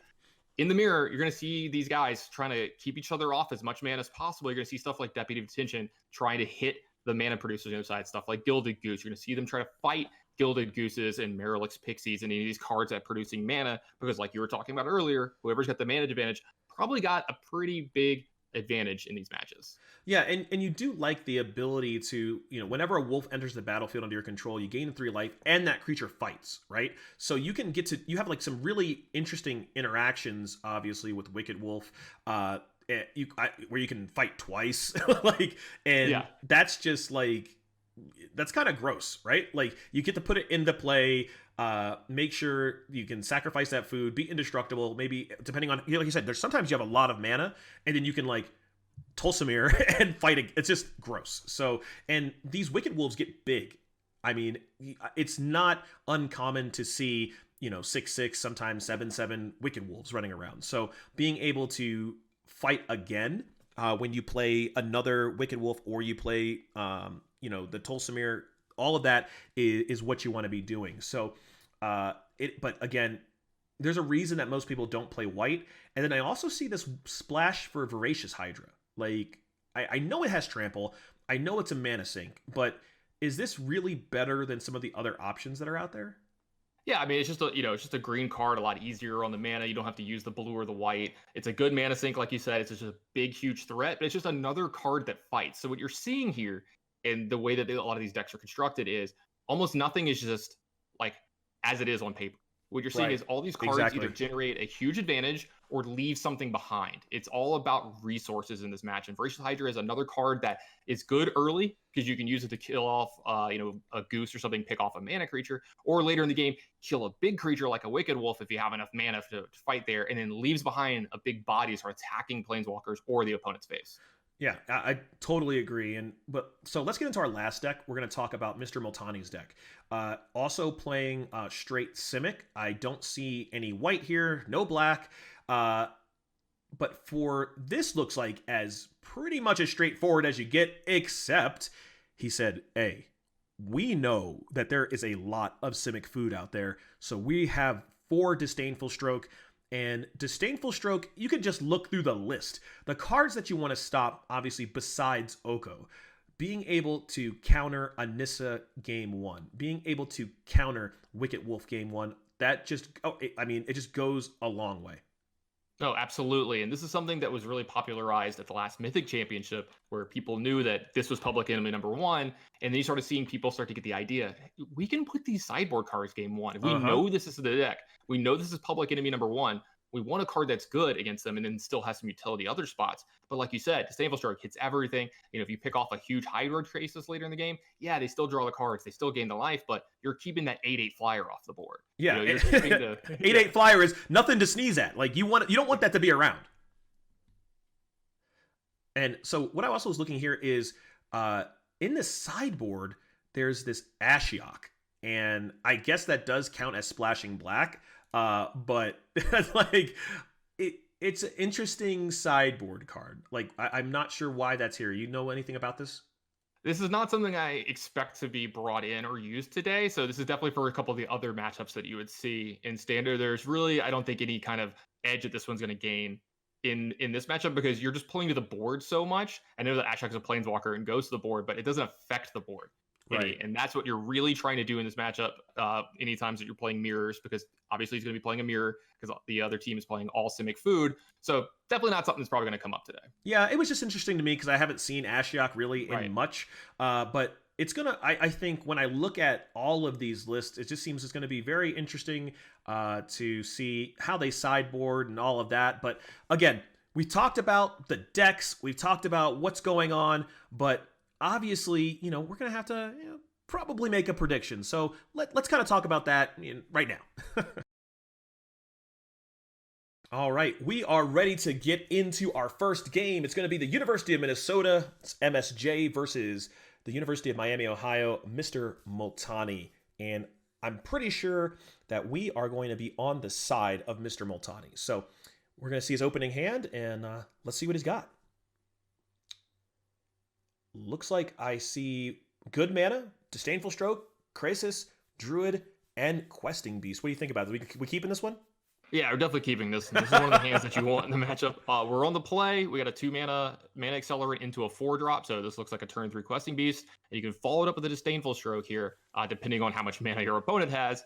in the mirror, you're going to see these guys trying to keep each other off as much mana as possible. You're going to see stuff like Deputy of Detention trying to hit the mana producers on the other side, stuff like Gilded Goose. You're going to see them try to fight Gilded Gooses and Marilix Pixies and any of these cards that are producing mana, because like you were talking about earlier, whoever's got the mana advantage probably got a pretty big advantage in these matches. Yeah, and you do like the ability to, whenever a wolf enters the battlefield under your control, you gain 3 life and that creature fights, right? So you can you have like some really interesting interactions, obviously, with Wicked Wolf, where you can fight twice, that's just like, that's kind of gross, right? Like you get to put it into play, make sure you can sacrifice that food, be indestructible, maybe depending on, like you said, there's sometimes you have a lot of mana and then you can like Tolzamir and fight. It's just gross. So, and these Wicked Wolves get big. I mean, it's not uncommon to see, 6/6, sometimes 7/7 Wicked Wolves running around. So being able to fight again when you play another Wicked Wolf or you play, the Tolzamir, all of that is what you want to be doing. So, but again, there's a reason that most people don't play white. And then I also see this splash for Voracious Hydra. Like, I know it has trample. I know it's a mana sink, but is this really better than some of the other options that are out there? Yeah, I mean, it's just a green card, a lot easier on the mana. You don't have to use the blue or the white. It's a good mana sink, like you said. It's just a big, huge threat, but it's just another card that fights. So what you're seeing here, and the way that a lot of these decks are constructed, is almost nothing is just like as it is on paper. What you're seeing is all these cards either generate a huge advantage or leave something behind. It's all about resources in this match. And Voracious Hydra is another card that is good early because you can use it to kill off, a goose or something, pick off a mana creature, or later in the game, kill a big creature like a Wicked Wolf if you have enough mana to fight there, and then leaves behind a big body to start attacking planeswalkers or the opponent's face. Yeah, I totally agree. So let's get into our last deck. We're going to talk about Mr. Multani's deck. Also playing straight Simic. I don't see any white here, no black. But for this looks like as pretty much as straightforward as you get, except he said, hey, we know that there is a lot of Simic food out there. So we have 4 Disdainful Stroke. And Disdainful Stroke, you can just look through the list. The cards that you want to stop, obviously, besides Oko, being able to counter Anissa game 1, being able to counter Wicked Wolf game 1, that just, it just goes a long way. Oh, absolutely. And this is something that was really popularized at the last Mythic Championship, where people knew that this was public enemy number 1. And then you started seeing people start to get the idea, we can put these sideboard cards game 1. If we know this is the deck, we know this is public enemy number 1, we want a card that's good against them and then still has some utility other spots. But like you said, Disdainful Stroke hits everything. If you pick off a huge Hydro Traces later in the game, yeah, they still draw the cards, they still gain the life, but you're keeping that 8/8 flyer off the board. Yeah, you're keeping the 8/8 flyer is nothing to sneeze at. Like you don't want that to be around. And so what I also was looking here is in the sideboard, there's this Ashiok, and I guess that does count as splashing black. But like it's an interesting sideboard card. Like I'm not sure why that's here. You know anything about this? This is not something I expect to be brought in or used today. So this is definitely for a couple of the other matchups that you would see in Standard. There's really, I don't think, any kind of edge that this one's going to gain in this matchup because you're just pulling to the board so much. I know that Ashiok is a Planeswalker and goes to the board, but it doesn't affect the board. Right. And that's what you're really trying to do in this matchup any times that you're playing mirrors, because obviously he's going to be playing a mirror because the other team is playing all Simic food. So definitely not something that's probably going to come up today. Yeah, it was just interesting to me because I haven't seen Ashiok really in much. But it's going to, I think when I look at all of these lists, it just seems it's going to be very interesting to see how they sideboard and all of that. But again, we talked about the decks, we've talked about what's going on, but obviously, we're going to have to probably make a prediction. So let's kind of talk about that right now. All right, we are ready to get into our first game. It's going to be the University of Minnesota, MSJ, versus the University of Miami, Ohio, Mr. Multani. And I'm pretty sure that we are going to be on the side of Mr. Multani. So we're going to see his opening hand, and let's see what he's got. Looks like I see good mana, Disdainful Stroke, Krasis, Druid, and Questing Beast. What do you think about it? We keeping this one? Yeah, we're definitely keeping this. This is one of the hands that you want in the matchup. We're on the play. We got a 2 mana accelerant into a 4-drop, so this looks like a turn 3 Questing Beast. And you can follow it up with a Disdainful Stroke here, depending on how much mana your opponent has.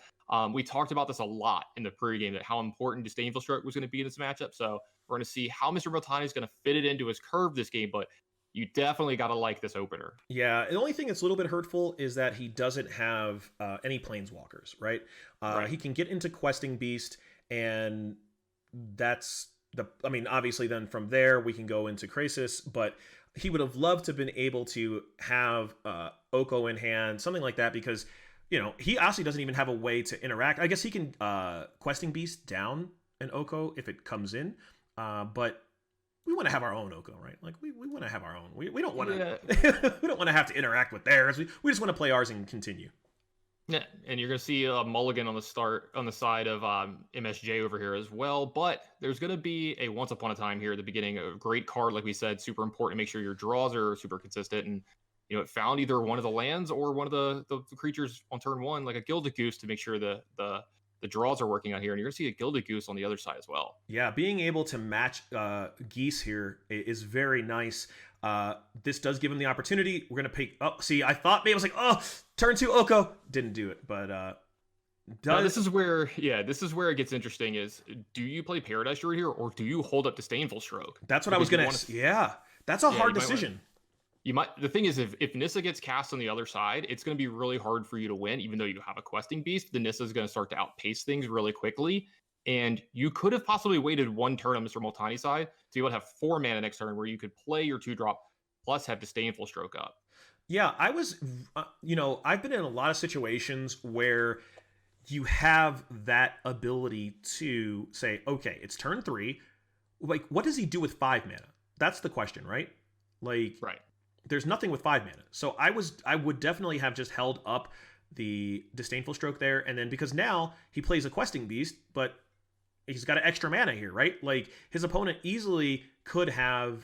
We talked about this a lot in the pregame, that how important Disdainful Stroke was going to be in this matchup. So we're going to see how Mr. Multani is going to fit it into his curve this game, but you definitely got to like this opener. Yeah, the only thing that's a little bit hurtful is that he doesn't have any Planeswalkers, right? He can get into Questing Beast, and that's obviously then from there we can go into Krasis, but he would have loved to have been able to have Oko in hand, something like that, because, he honestly doesn't even have a way to interact. I guess he can Questing Beast down an Oko if it comes in, but we want to have our own Oko, right? Like we want to have our own. We don't want to we don't want to have to interact with theirs. We just want to play ours and continue. Yeah, and you're going to see a mulligan on the side of MSJ over here as well. But there's going to be a once upon a time here at the beginning. A great card, like we said, super important to make sure your draws are super consistent. And it found either one of the lands or one of the creatures on turn 1, like a Gilded Goose, to make sure the draws are working out here. And you're going to see a Gilded Goose on the other side as well. Yeah, being able to match Geese here is very nice. This does give him the opportunity. We're going to pick up. See, I thought maybe I was like, turn 2 Oko. Didn't do it, but this is where it gets interesting is, do you play Paradise Druid here, or do you hold up Disdainful Stroke? That's what I was going to. Yeah, that's a hard decision. The thing is, if Nissa gets cast on the other side, it's going to be really hard for you to win, even though you have a Questing Beast. The Nissa is going to start to outpace things really quickly. And you could have possibly waited one turn on Mr. Multani's side to be able to have 4 mana next turn where you could play your 2-drop plus have Disdainful Stroke up. Yeah, I was, I've been in a lot of situations where you have that ability to say, okay, it's turn 3. Like, what does he do with 5 mana? That's the question, right? Like, right. There's nothing with 5 mana. So I would definitely have just held up the Disdainful Stroke there, and then because now he plays a Questing Beast, but he's got an extra mana here, right? Like, his opponent easily could have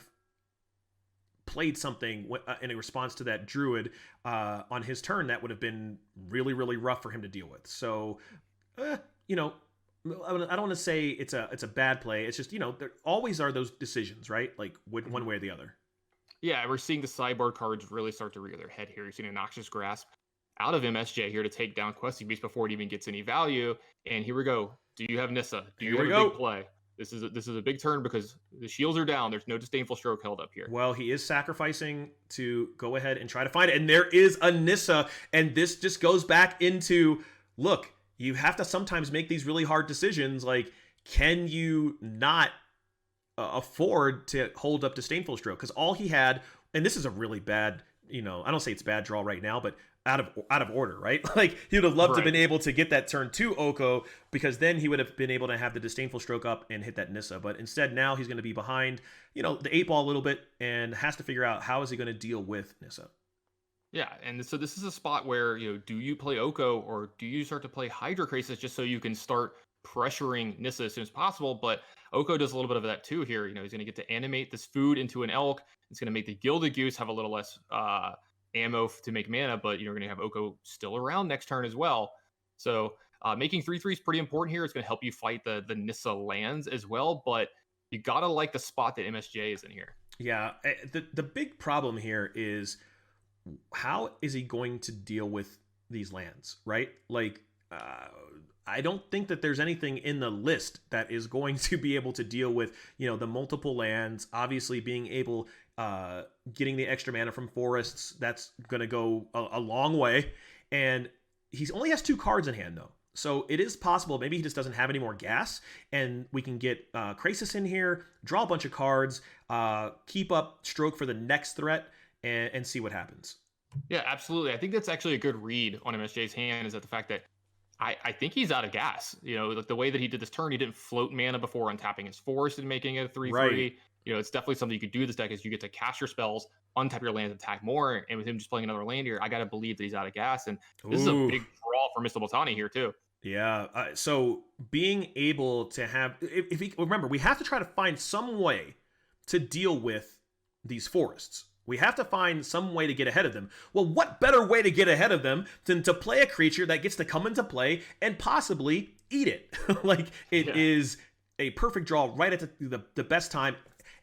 played something in a response to that Druid on his turn that would have been really, really rough for him to deal with. So, I don't want to say it's a bad play. It's just, there always are those decisions, right? Like, one way or the other. Yeah, we're seeing the sideboard cards really start to rear their head here. You're seeing a Noxious Grasp out of MSJ here to take down Questing Beast before it even gets any value. And here we go. Do you have Nissa? Do you have a big play? This is a big turn because the shields are down. There's no Disdainful Stroke held up here. Well, he is sacrificing to go ahead and try to find it. And there is a Nissa. And this just goes back into, look, you have to sometimes make these really hard decisions. Like, can you not afford to hold up Disdainful Stroke? Because all he had, and this is a really bad, I don't say it's bad draw right now, but out of order, right? Like, he would have loved to have been able to get that turn 2 Oko, because then he would have been able to have the Disdainful Stroke up and hit that Nissa. But instead, now he's going to be behind, the 8-ball a little bit, and has to figure out how is he going to deal with Nissa. Yeah, and so this is a spot where, do you play Oko or do you start to play Hydra Krasis just so you can start pressuring Nissa as soon as possible? But Oko does a little bit of that too here. He's going to get to animate this food into an elk. It's going to make the Gilded Goose have a little less ammo to make mana, but you're going to have Oko still around next turn as well. So making 3/3 is pretty important here. It's going to help you fight the Nissa lands as well, but you got to like the spot that MSJ is in here. Yeah, the big problem here is, how is he going to deal with these lands, right? Like, I don't think that there's anything in the list that is going to be able to deal with, the multiple lands. Obviously, being able, getting the extra mana from forests, that's going to go a long way. And he only has 2 cards in hand, though. So it is possible maybe he just doesn't have any more gas, and we can get Krasis in here, draw a bunch of cards, keep up Stroke for the next threat, and see what happens. Yeah, absolutely. I think that's actually a good read on MSJ's hand, is that the fact that I think he's out of gas. Like the way that he did this turn, he didn't float mana before untapping his forest and making it a 3/3. Right. It's definitely something you could do this deck, is you get to cast your spells, untap your lands, attack more. And with him just playing another land here, I got to believe that he's out of gas. And this is a big draw for Mr. Multani here too. Yeah. So being able to have, if he, remember, we have to try to find some way to deal with these forests. We have to find some way to get ahead of them. Well, what better way to get ahead of them than to play a creature that gets to come into play and possibly eat it? Like, it is a perfect draw right at the best time.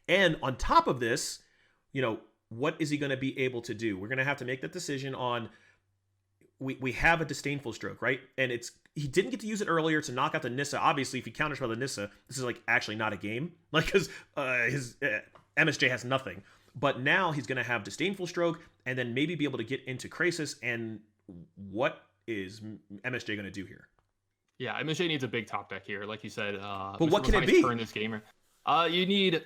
And on top of this, what is he going to be able to do? We're going to have to make that decision on, we have a Disdainful Stroke, right? And he didn't get to use it earlier to knock out the Nissa. Obviously, if he counterspell the Nissa, this is like actually not a game. Like, because his MSJ has nothing. But now he's going to have Disdainful Stroke, and then maybe be able to get into Krasis. And what is MSJ going to do here? Yeah, MSJ needs a big top deck here, like you said. But what can it be? In this game, you need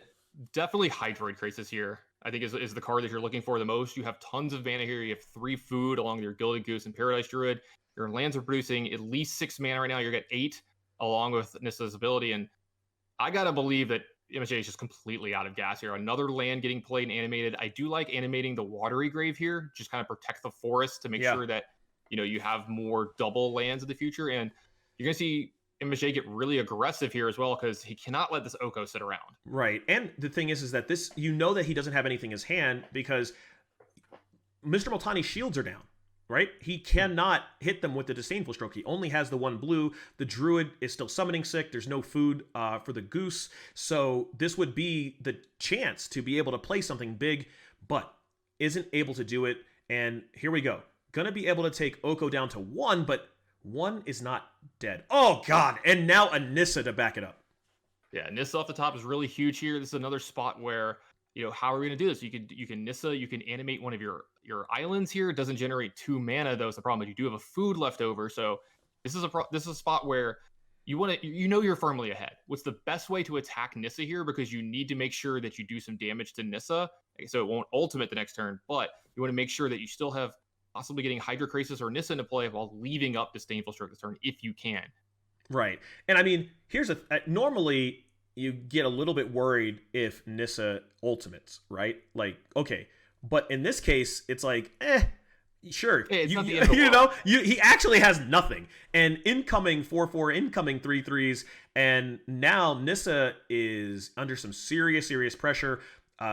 definitely Hydroid Krasis here. I think is the card that you're looking for the most. You have tons of mana here. You have 3 food along with your Gilded Goose and Paradise Druid. Your lands are producing at least 6 mana right now. You're getting 8 along with Nissa's ability, and I gotta believe that MSJ is just completely out of gas here. Another land getting played and animated. I do like animating the Watery Grave here, just kind of protect the forest to make sure that you have more double lands in the future. And you're gonna see MSJ get really aggressive here as well, because he cannot let this Oko sit around. Right. And the thing is that this, that he doesn't have anything in his hand because Mr. Multani's shields are down. Right? He cannot hit them with the Disdainful Stroke. He only has the 1 blue. The Druid is still summoning sick. There's no food for the Goose. So this would be the chance to be able to play something big, but isn't able to do it. And here we go. Gonna be able to take Oko down to 1, but 1 is not dead. Oh, God. And now a Nissa to back it up. Yeah, Nissa off the top is really huge here. This is another spot where, how are we going to do this? You can Nissa, you can animate one of your islands here. It doesn't generate 2 mana, though. It's the problem. But you do have a food left over. So this is a spot where you're firmly ahead. What's the best way to attack Nissa here? Because you need to make sure that you do some damage to Nissa, so it won't ultimate the next turn, but you want to make sure that you still have possibly getting Hydra Krasis or Nissa into play while leaving up Disdainful Stroke this turn if you can. Right. And I mean, normally you get a little bit worried if Nissa ultimates, right? Like, okay. But in this case, it's like, sure. Yeah, it's not the end of the you world. know, he actually has nothing. And incoming 4/4, incoming 3/3s, and now Nissa is under some serious pressure.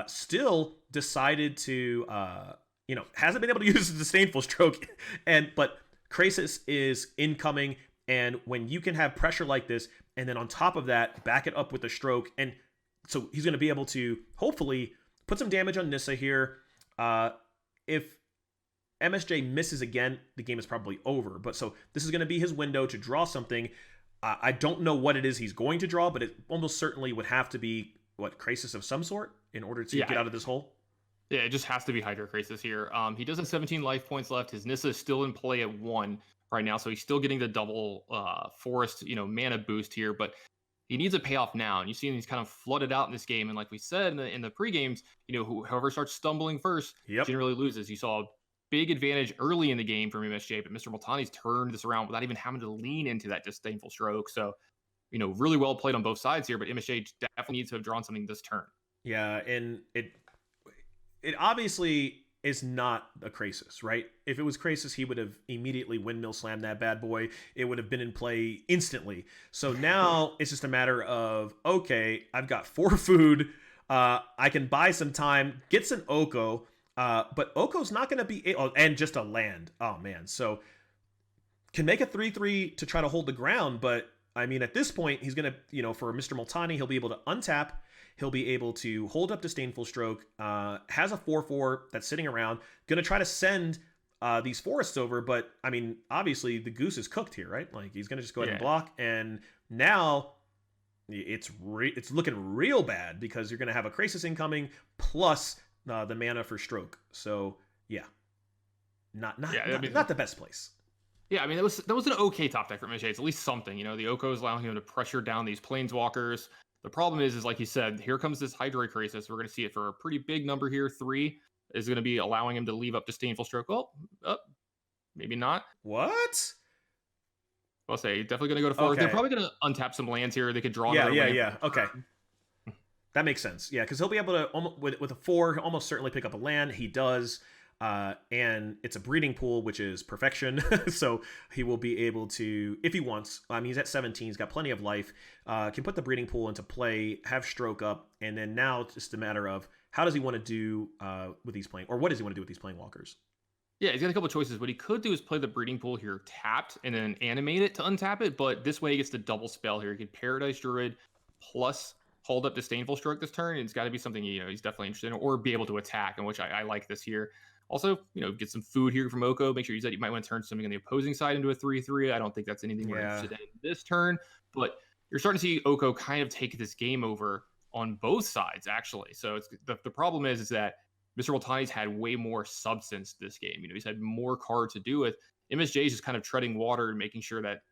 Still decided to, hasn't been able to use the Disdainful Stroke, but Krasis is incoming. And when you can have pressure like this, and then on top of that, back it up with the stroke, and so he's going to be able to hopefully put some damage on Nissa here. If MSJ misses again, the game is probably over. But so this is going to be his window to draw something. I don't know what it is he's going to draw, but it almost certainly would have to be, Krasis of some sort in order to get out of this hole? Yeah, it just has to be Hydra Krasis here. He does have 17 life points left. His Nissa is still in play at 1 right now, so he's still getting the double forest, mana boost here, but he needs a payoff now. And you see he's kind of flooded out in this game, and like we said in the pre-games, whoever starts stumbling first generally loses. You saw a big advantage early in the game from MSJ, but Mr. Multani's turned this around without even having to lean into that Disdainful Stroke. So, really well played on both sides here, but MSJ definitely needs to have drawn something this turn. Yeah, and it obviously is not a Krasis, right? If it was Krasis, he would have immediately windmill slammed that bad boy. It would have been in play instantly. So now it's just a matter of, okay, I've got 4 food. I can buy some time, get some Oko, but Oko's not going to be... and just a land. Oh, man. So can make a 3/3 to try to hold the ground, but I mean, at this point, he's going to, for Mr. Multani, he'll be able to untap. He'll be able to hold up Disdainful Stroke, has a 4/4 that's sitting around, going to try to send these forests over, but, I mean, obviously, the goose is cooked here, right? Like, he's going to just go ahead and block, and now it's looking real bad, because you're going to have a Krasis incoming, plus the mana for Stroke. So, yeah. Not the best place. Yeah, I mean, that was an okay top deck for MSJ. It's at least something, the Oko is allowing him to pressure down these Planeswalkers. The problem is like you said, here comes this Hydra Krasis. We're going to see it for a pretty big number here. 3 is going to be allowing him to leave up Disdainful Stroke. Maybe not. What? I'll say definitely going to go to 4. Okay. They're probably going to untap some lands here. They could draw. Yeah. Okay. That makes sense. Yeah, because he'll be able to, with a 4, almost certainly pick up a land. He does. And it's a breeding pool, which is perfection. So he will be able to, if he wants, he's at 17, he's got plenty of life, can put the breeding pool into play, have Stroke up, and then now it's just a matter of how does he want to do with these playing, or what does he want to do with these Planewalkers? Yeah, he's got a couple of choices. What he could do is play the breeding pool here tapped and then animate it to untap it, but this way he gets the double spell here. He could Paradise Druid plus hold up Disdainful Stroke this turn. It's got to be something he's definitely interested in, or be able to attack, in which I like this here. Also, get some food here from Oko. Make sure you might want to turn something on the opposing side into a 3/3. I don't think that's anything we're interested in this turn, but you're starting to see Oko kind of take this game over on both sides, actually. So it's the problem is that Mr. Multani's had way more substance this game. He's had more cards to do with. MSJ is just kind of treading water and making sure that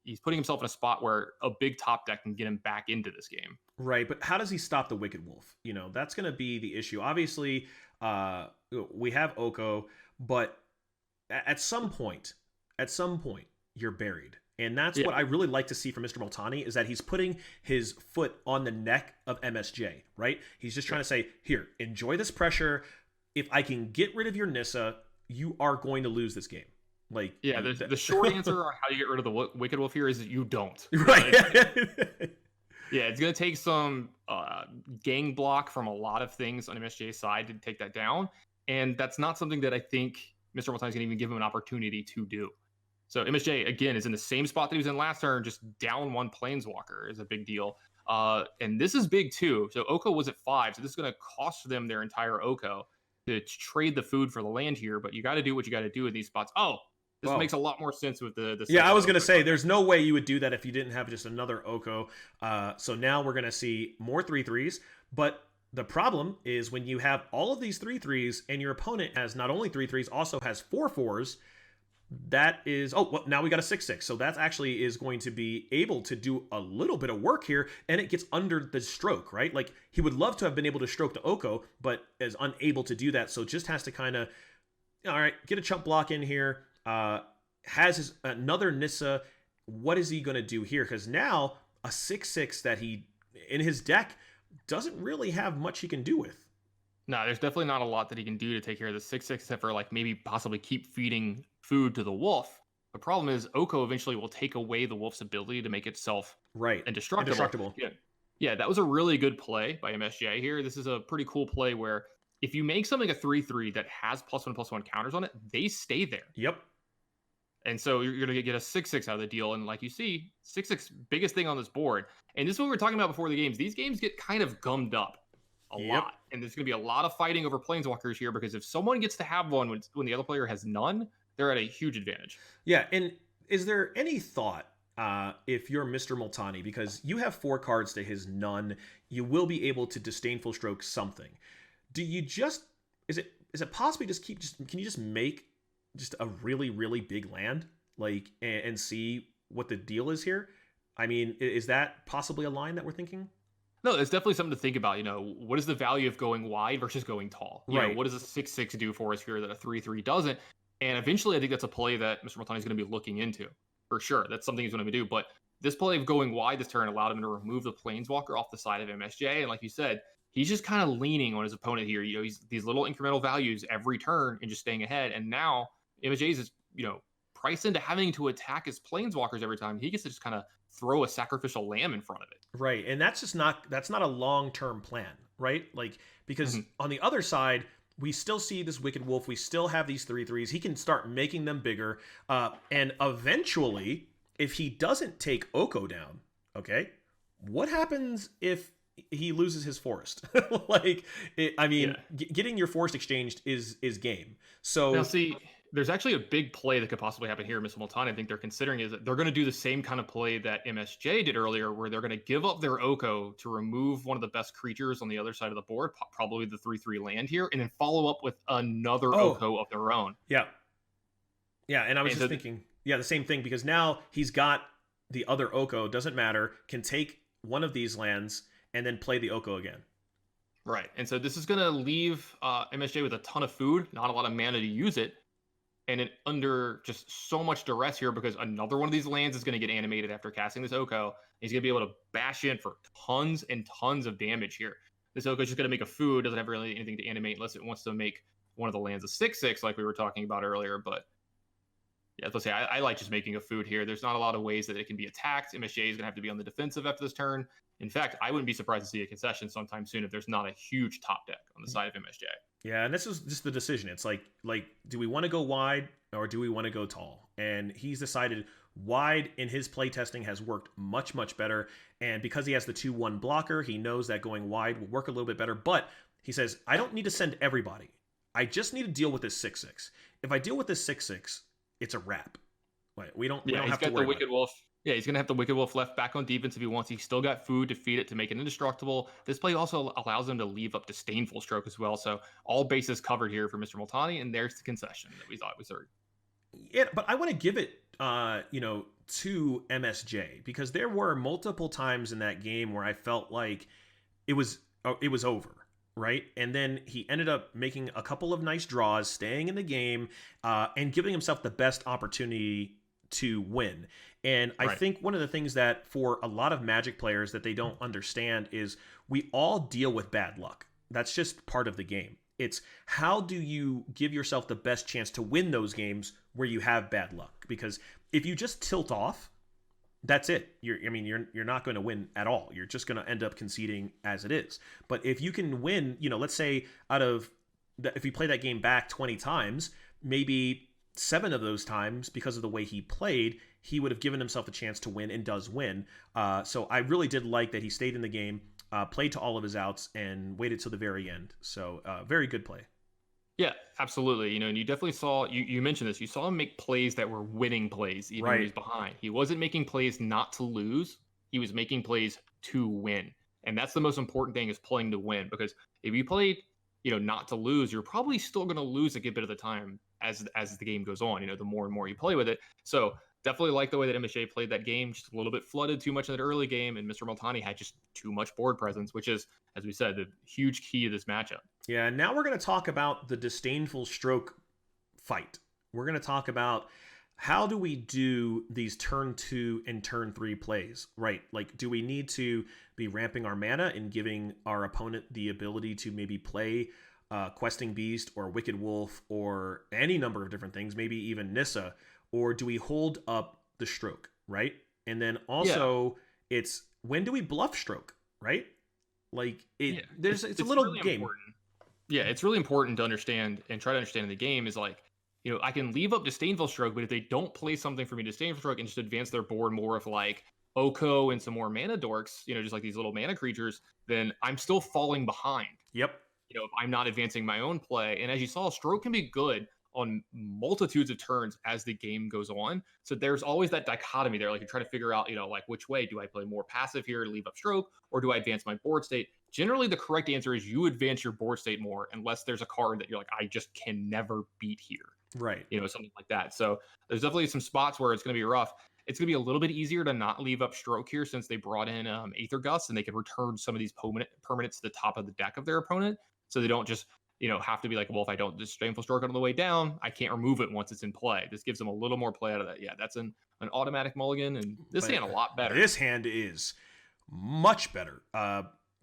he's putting himself in a spot where a big top deck can get him back into this game. Right, but how does he stop the Wicked Wolf? That's going to be the issue. Obviously, we have Oko, but at some point, you're buried. And that's what I really like to see from Mr. Multani, is that he's putting his foot on the neck of MSJ, right? He's just trying to say, here, enjoy this pressure. If I can get rid of your Nissa, you are going to lose this game. Like, yeah, the short answer on how you get rid of the Wicked Wolf here is that you don't. Right. Yeah, it's going to take some gang block from a lot of things on MSJ's side to take that down. And that's not something that I think Mr. Multani is going to even give him an opportunity to do. So MSJ, again, is in the same spot that he was in last turn, just down 1 Planeswalker is a big deal. And this is big, too. So Oko was at 5, so this is going to cost them their entire Oko to trade the food for the land here. But you got to do what you got to do in these spots. Oh, this makes a lot more sense with the yeah, I was going to say, there's no way you would do that if you didn't have just another Oko. So now we're going to see more 3/3s. But the problem is when you have all of these 3/3s and your opponent has not only 3/3s, also has 4/4s, that is, oh, well, now we got a 6/6. So that actually is going to be able to do a little bit of work here, and it gets under the stroke, right? Like, he would love to have been able to stroke the Oko, but is unable to do that. So just has to kind of, all right, get a chump block in here. Has his another Nissa. What is he going to do here? Because now a 6/6 that he, in his deck, doesn't really have much he can do with. No, there's definitely not a lot that he can do to take care of the 6/6, except for like maybe possibly keep feeding food to the wolf. The problem is Oko eventually will take away the wolf's ability to make itself indestructible. Yeah, that was a really good play by MSJ here. This is a pretty cool play where if you make something a 3/3 that has +1/+1 counters on it, they stay there. Yep. And so you're going to get a 6/6 out of the deal. And like you see, 6/6, biggest thing on this board. And this is what we were talking about before the games. These games get kind of gummed up a lot. And there's going to be a lot of fighting over planeswalkers here because if someone gets to have one when the other player has none, they're at a huge advantage. Yeah, and is there any thought, if you're Mr. Multani, because you have 4 cards to his none, you will be able to disdainful stroke something. Do you just, is it possibly can you just make just a really, really big land, like, and see what the deal is here? I mean, is that possibly a line that we're thinking? No, it's definitely something to think about. What is the value of going wide versus going tall? What does a 6/6 do for us here that a 3/3 doesn't? And eventually, I think that's a play that Mr. Multani is going to be looking into for sure. That's something he's going to do. But this play of going wide this turn allowed him to remove the Planeswalker off the side of MSJ. And like you said, he's just kind of leaning on his opponent here. He's these little incremental values every turn and just staying ahead. And now MSJ is, priced into having to attack his Planeswalkers every time. He gets to just kind of throw a sacrificial lamb in front of it. Right. And that's not a long-term plan, right? Like, because on the other side, we still see this Wicked Wolf. We still have these 3/3s. He can start making them bigger. And eventually, if he doesn't take Oko down, okay, what happens if he loses his forest? Getting your forest exchanged is game. So now see, there's actually a big play that could possibly happen here, Mr. Multani. I think they're considering is that they're going to do the same kind of play that MSJ did earlier, where they're going to give up their Oko to remove one of the best creatures on the other side of the board, probably the 3/3 land here, and then follow up with another Oko of their own. Yeah. Yeah, and I was just thinking, the same thing, because now he's got the other Oko, doesn't matter, can take one of these lands and then play the Oko again. Right, and so this is going to leave MSJ with a ton of food, not a lot of mana to use it, and under just so much duress here because another one of these lands is going to get animated after casting this Oko. He's going to be able to bash in for tons and tons of damage here. This Oko is just going to make a food, doesn't have really anything to animate unless it wants to make one of the lands a 6/6 like we were talking about earlier. But yeah, let's say I like just making a food here. There's not a lot of ways that it can be attacked. MSJ is going to have to be on the defensive after this turn. In fact, I wouldn't be surprised to see a concession sometime soon if there's not a huge top deck on the side of MSJ. Yeah, and this is just the decision. It's like, do we want to go wide or do we want to go tall? And he's decided wide in his playtesting has worked much, much better. And because he has the 2/1 blocker, he knows that going wide will work a little bit better. But he says, I don't need to send everybody. I just need to deal with this 6/6. If I deal with this 6/6, it's a wrap. We don't have to worry about it. Wolf. Yeah, he's going to have the Wicked Wolf left back on defense if he wants. He's still got food to feed it to make it indestructible. This play also allows him to leave up Disdainful Stroke as well. So all bases covered here for Mr. Multani, and there's the concession that we thought was heard. Yeah, but I want to give it, to MSJ, because there were multiple times in that game where I felt like it was over, right? And then he ended up making a couple of nice draws, staying in the game, and giving himself the best opportunity to win. And I think one of the things that for a lot of Magic players that they don't understand is we all deal with bad luck. That's just part of the game. It's how do you give yourself the best chance to win those games where you have bad luck? Because if you just tilt off, that's it. You're not going to win at all. You're just going to end up conceding as it is. But if you can win, let's say if you play that game back 20 times, maybe 7 of those times, because of the way he played, he would have given himself a chance to win and does win. So I really did like that he stayed in the game, played to all of his outs, and waited till the very end. So very good play. Yeah, absolutely. And you definitely saw, you mentioned this, you saw him make plays that were winning plays, even when he was behind. He wasn't making plays not to lose. He was making plays to win. And that's the most important thing, is playing to win. Because if you played, not to lose, you're probably still going to lose a good bit of the time as the game goes on. You know, the more and more you play with it. So definitely like the way that MSJ played that game, just a little bit flooded too much in that early game, and Mr. Multani had just too much board presence, which is, as we said, the huge key to this matchup. Yeah, now we're going to talk about the disdainful stroke fight. We're going to talk about how do we do these turn 2 and turn 3 plays, right? Like, do we need to be ramping our mana and giving our opponent the ability to maybe play Questing Beast or Wicked Wolf or any number of different things, maybe even Nissa, or do we hold up the stroke, right? And then also, it's when do we bluff stroke, right? Like it's a little really game. Important. Yeah, it's really important to understand and try to understand in the game is like, you know, I can leave up Disdainful Stroke, but if they don't play something for me Disdainful Stroke and just advance their board more of like Oko and some more mana dorks, you know, just like these little mana creatures, then I'm still falling behind. Yep. You know, if I'm not advancing my own play. And as you saw, Stroke can be good on multitudes of turns as the game goes on. So there's always that dichotomy there. Like you're trying to figure out, you know, like which way do I play more passive here to leave up Stroke, or do I advance my board state? Generally, the correct answer is you advance your board state more unless there's a card that you're like, I just can never beat here. Right. You know, something like that. So there's definitely some spots where it's going to be rough. It's going to be a little bit easier to not leave up Stroke here since they brought in Aether Gust and they can return some of these permanents to the top of the deck of their opponent. So they don't just, you know, have to be like, well, if I don't Disdainful Stroke on the way down, I can't remove it once it's in play. This gives them a little more play out of that. Yeah, that's an automatic mulligan, and this hand a lot better. This hand is much better.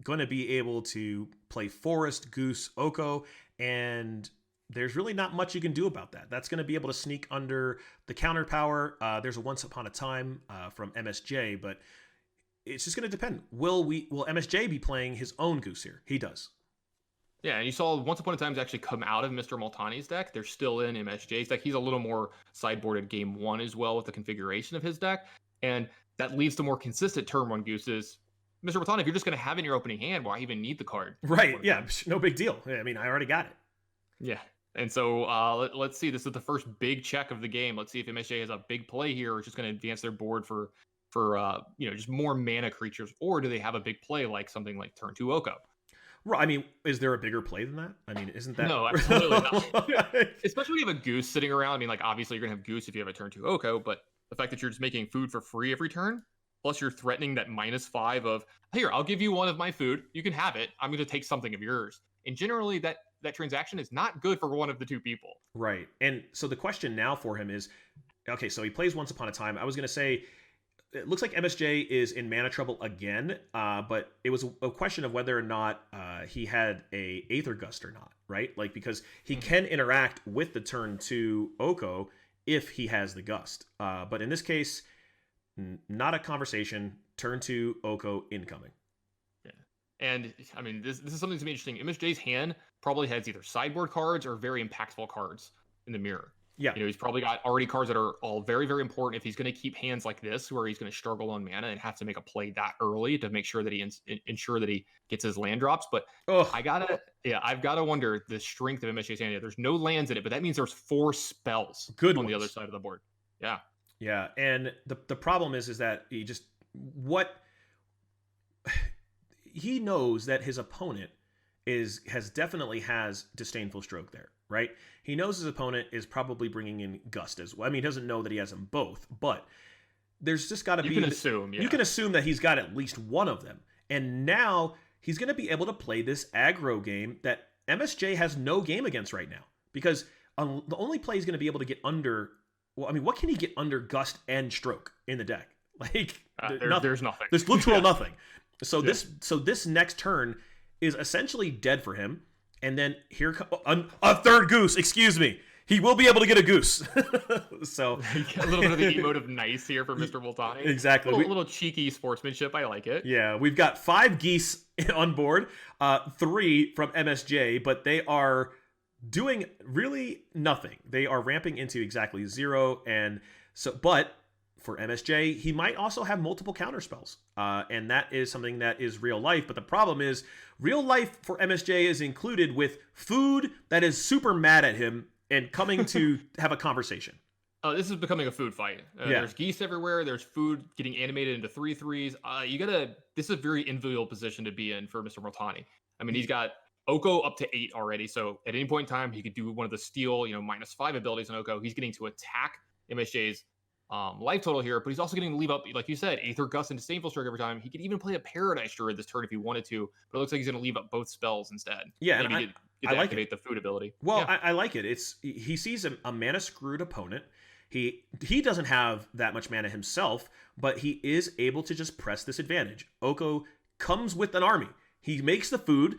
Going to be able to play Forest, Goose, Oko, and there's really not much you can do about that. That's going to be able to sneak under the counter power. There's a Once Upon a Time from MSJ, but it's just going to depend. Will MSJ be playing his own Goose here? He does. Yeah, and you saw Once Upon a Time's actually come out of Mr. Multani's deck. They're still in MSJ's deck. He's a little more sideboarded game 1 as well with the configuration of his deck, and that leads to more consistent turn 1 Gooses. Mr. Multani, if you're just going to have it in your opening hand, why even need the card? Right, yeah, no big deal. I mean, I already got it. Yeah, and so let's see. This is the first big check of the game. Let's see if MSJ has a big play here or is just going to advance their board for you know, just more mana creatures, or do they have a big play like something like turn 2 Oko? Right. I mean, is there a bigger play than that? I mean, isn't that... No, absolutely not. Especially when you have a Goose sitting around. I mean, like, obviously you're going to have Goose if you have a turn 2 Oko, but the fact that you're just making food for free every turn, plus you're threatening that -5 of, here, I'll give you one of my food. You can have it. I'm going to take something of yours. And generally that transaction is not good for one of the two people. Right. And so the question now for him is, okay, so he plays Once Upon a Time. I was going to say, it looks like MSJ is in mana trouble again, but it was a question of whether or not he had a Aether Gust or not, right? Like, because he can interact with the turn 2 Oko if he has the Gust. But in this case, not a conversation. Turn 2 Oko incoming. Yeah. And, I mean, this is something that's interesting. MSJ's hand probably has either sideboard cards or very impactful cards in the mirror. Yeah. You know, he's probably got already cards that are all very, very important if he's going to keep hands like this, where he's going to struggle on mana and have to make a play that early to make sure that he ensure that he gets his land drops. But I've got to wonder the strength of MSJ's hand. There's no lands in it, but that means there's 4 spells on the other side of the board. Yeah. Yeah. And the problem is that he knows that his opponent definitely has Disdainful Stroke there, right? He knows his opponent is probably bringing in Gust as well. I mean, he doesn't know that he has them both, but there's just got to be... You can assume, yeah. You can assume that he's got at least one of them. And now he's going to be able to play this aggro game that MSJ has no game against right now. Because the only play he's going to be able to get under... Well, I mean, what can he get under Gust and Stroke in the deck? Like, there's nothing. There's literal nothing. So this next turn is essentially dead for him. And then here comes a third Goose. Excuse me. He will be able to get a Goose. So a little bit of the emotive nice here for Mr. Multani. Exactly. A little cheeky sportsmanship. I like it. Yeah, we've got 5 geese on board, 3 from MSJ, but they are doing really nothing. They are ramping into exactly 0, and so, but for MSJ, he might also have multiple counter spells, and that is something that is real life. But the problem is, real life for MSJ is included with food that is super mad at him and coming to have a conversation. This is becoming a food fight. There's geese everywhere. There's food getting animated into 3/3s. This is a very enviable position to be in for Mr. Multani. I mean, he's got Oko up to 8 already. So at any point in time, he could do one of the steal, -5 abilities on Oko. He's getting to attack MSJ's life total here, but he's also getting to leave up, like you said, Aether Gust and Disdainful Stroke every time. He could even play a Paradise Druid this turn if he wanted to, but it looks like he's going to leave up both spells instead. Yeah, maybe and get to activate the food ability. Well, yeah. I like it. He sees a mana screwed opponent. He doesn't have that much mana himself, but he is able to just press this advantage. Oko comes with an army. He makes the food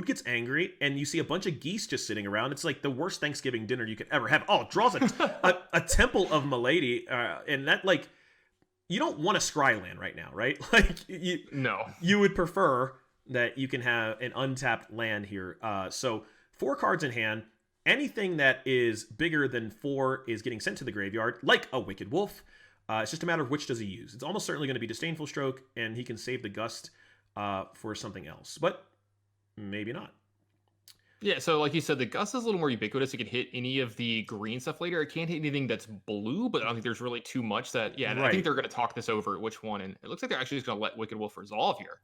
gets angry, and you see a bunch of geese just sitting around. It's like the worst Thanksgiving dinner you could ever have. Oh, it draws a Temple of Milady, and that, like, you don't want a scry land right now, right? Like, you would prefer that you can have an untapped land here. So 4 cards in hand. Anything that is bigger than 4 is getting sent to the graveyard, like a Wicked Wolf. It's just a matter of which does he use. It's almost certainly going to be Disdainful Stroke, and he can save the Gust for something else, but maybe not. Yeah, so like you said, the Gust is a little more ubiquitous. It can hit any of the green stuff later. It can't hit anything that's blue, but I don't think there's really too much that, right. I think they're going to talk this over which one, and it looks like they're actually just going to let Wicked Wolf resolve here.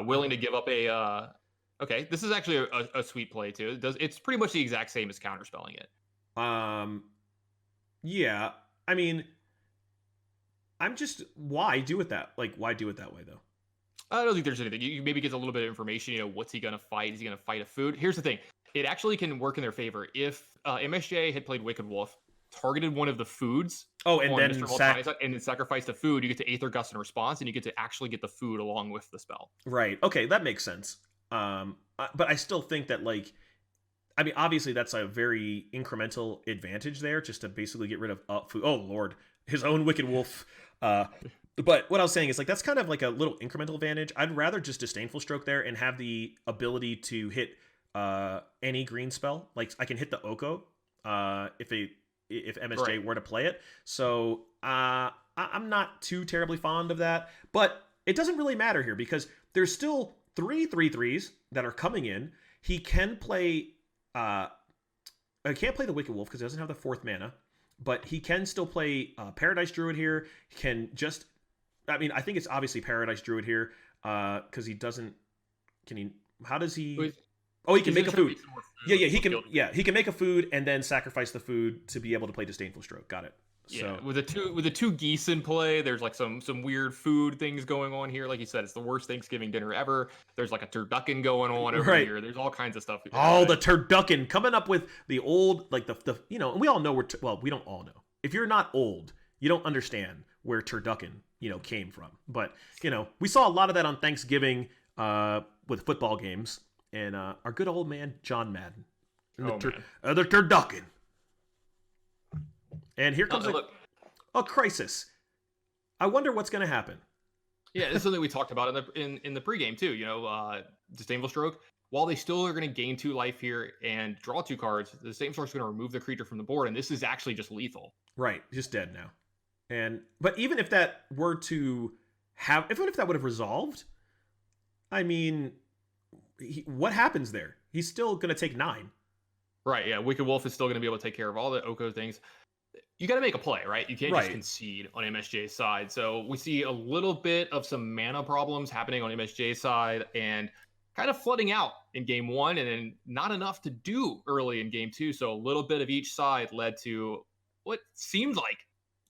Willing to give up a... Okay, this is actually a sweet play, too. It's pretty much the exact same as counterspelling it. Yeah, I mean... why do it that way, though? I don't think there's anything. You maybe get a little bit of information. What's he going to fight? Is he going to fight a food? Here's the thing. It actually can work in their favor. If MSJ had played Wicked Wolf, targeted one of the foods, and then sacrificed the food, you get to Aether Gust in response, and you get to actually get the food along with the spell. Right. Okay, that makes sense. But I still think that, like, I mean, obviously that's a very incremental advantage there, just to basically get rid of food. Oh, Lord. His own Wicked Wolf. But what I was saying is, like, that's kind of like a little incremental advantage. I'd rather just Disdainful Stroke there and have the ability to hit any green spell. Like, I can hit the Oko if MSJ were to play it. So I'm not too terribly fond of that. But it doesn't really matter here because there's still 3 3/3s that are coming in. He can play... I can't play the Wicked Wolf because he doesn't have the 4th mana. But he can still play Paradise Druid here. He can just... I mean, I think it's obviously Paradise Druid here, because he doesn't... Can he... How does he... Oh, he can make a food. Yeah, he can. Yeah, he can make a food and then sacrifice the food to be able to play Disdainful Stroke. Got it. Yeah, so, with the two geese in play, there's like some weird food things going on here. Like you said, it's the worst Thanksgiving dinner ever. There's like a turducken going on over here. There's all kinds of stuff. The turducken coming up with the old, like the and we all know we don't all know. If you're not old, you don't understand where turducken came from. But we saw a lot of that on Thanksgiving with football games, and our good old man John Madden, the turducken. And here comes a crisis. I wonder what's going to happen. Yeah, this is something we talked about in the pregame too. Disdainful Stroke. While they still are going to gain 2 life here and draw 2 cards, the Disdainful Stroke is going to remove the creature from the board, and this is actually just lethal. Right, just dead now. But even if that were to even if that would have resolved, I mean, what happens there? He's still going to take 9. Right. Yeah, Wicked Wolf is still going to be able to take care of all the Oko things. You got to make a play, right? You can't just concede on MSJ's side. So we see a little bit of some mana problems happening on MSJ's side and kind of flooding out in game 1 and then not enough to do early in game 2. So a little bit of each side led to what seemed like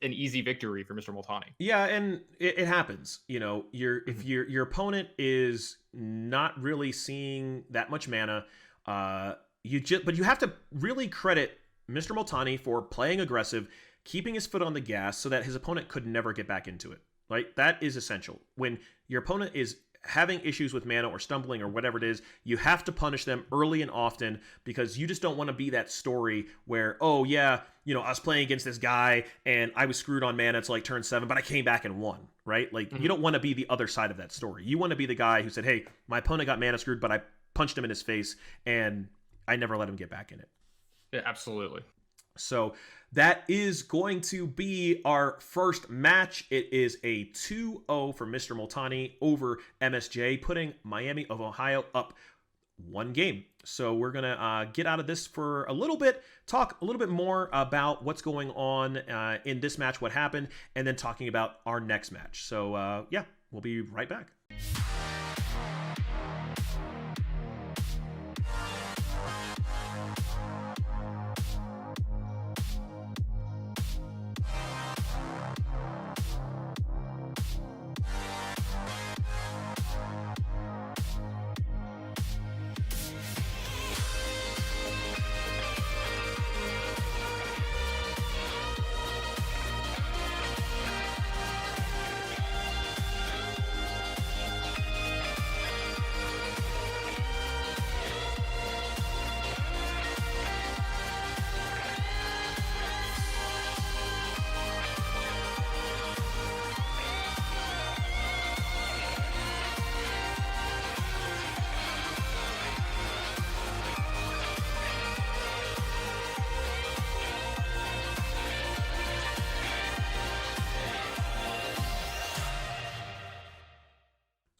an easy victory for Mr. Multani. Yeah, and it happens. If your opponent is not really seeing that much mana, but you have to really credit Mr. Multani for playing aggressive, keeping his foot on the gas so that his opponent could never get back into it. Right? That is essential. When your opponent is having issues with mana or stumbling or whatever it is, you have to punish them early and often because you just don't want to be that story where, oh yeah, I was playing against this guy and I was screwed on mana until like turn 7, but I came back and won, right? Like you don't want to be the other side of that story. You want to be the guy who said, hey, my opponent got mana screwed, but I punched him in his face and I never let him get back in it. Yeah, absolutely. So that is going to be our first match. It is a 2-0 for Mr. Multani over MSJ, putting Miami of Ohio up 1 game. So we're going to get out of this for a little bit, talk a little bit more about what's going on in this match, what happened, and then talking about our next match. So yeah, we'll be right back.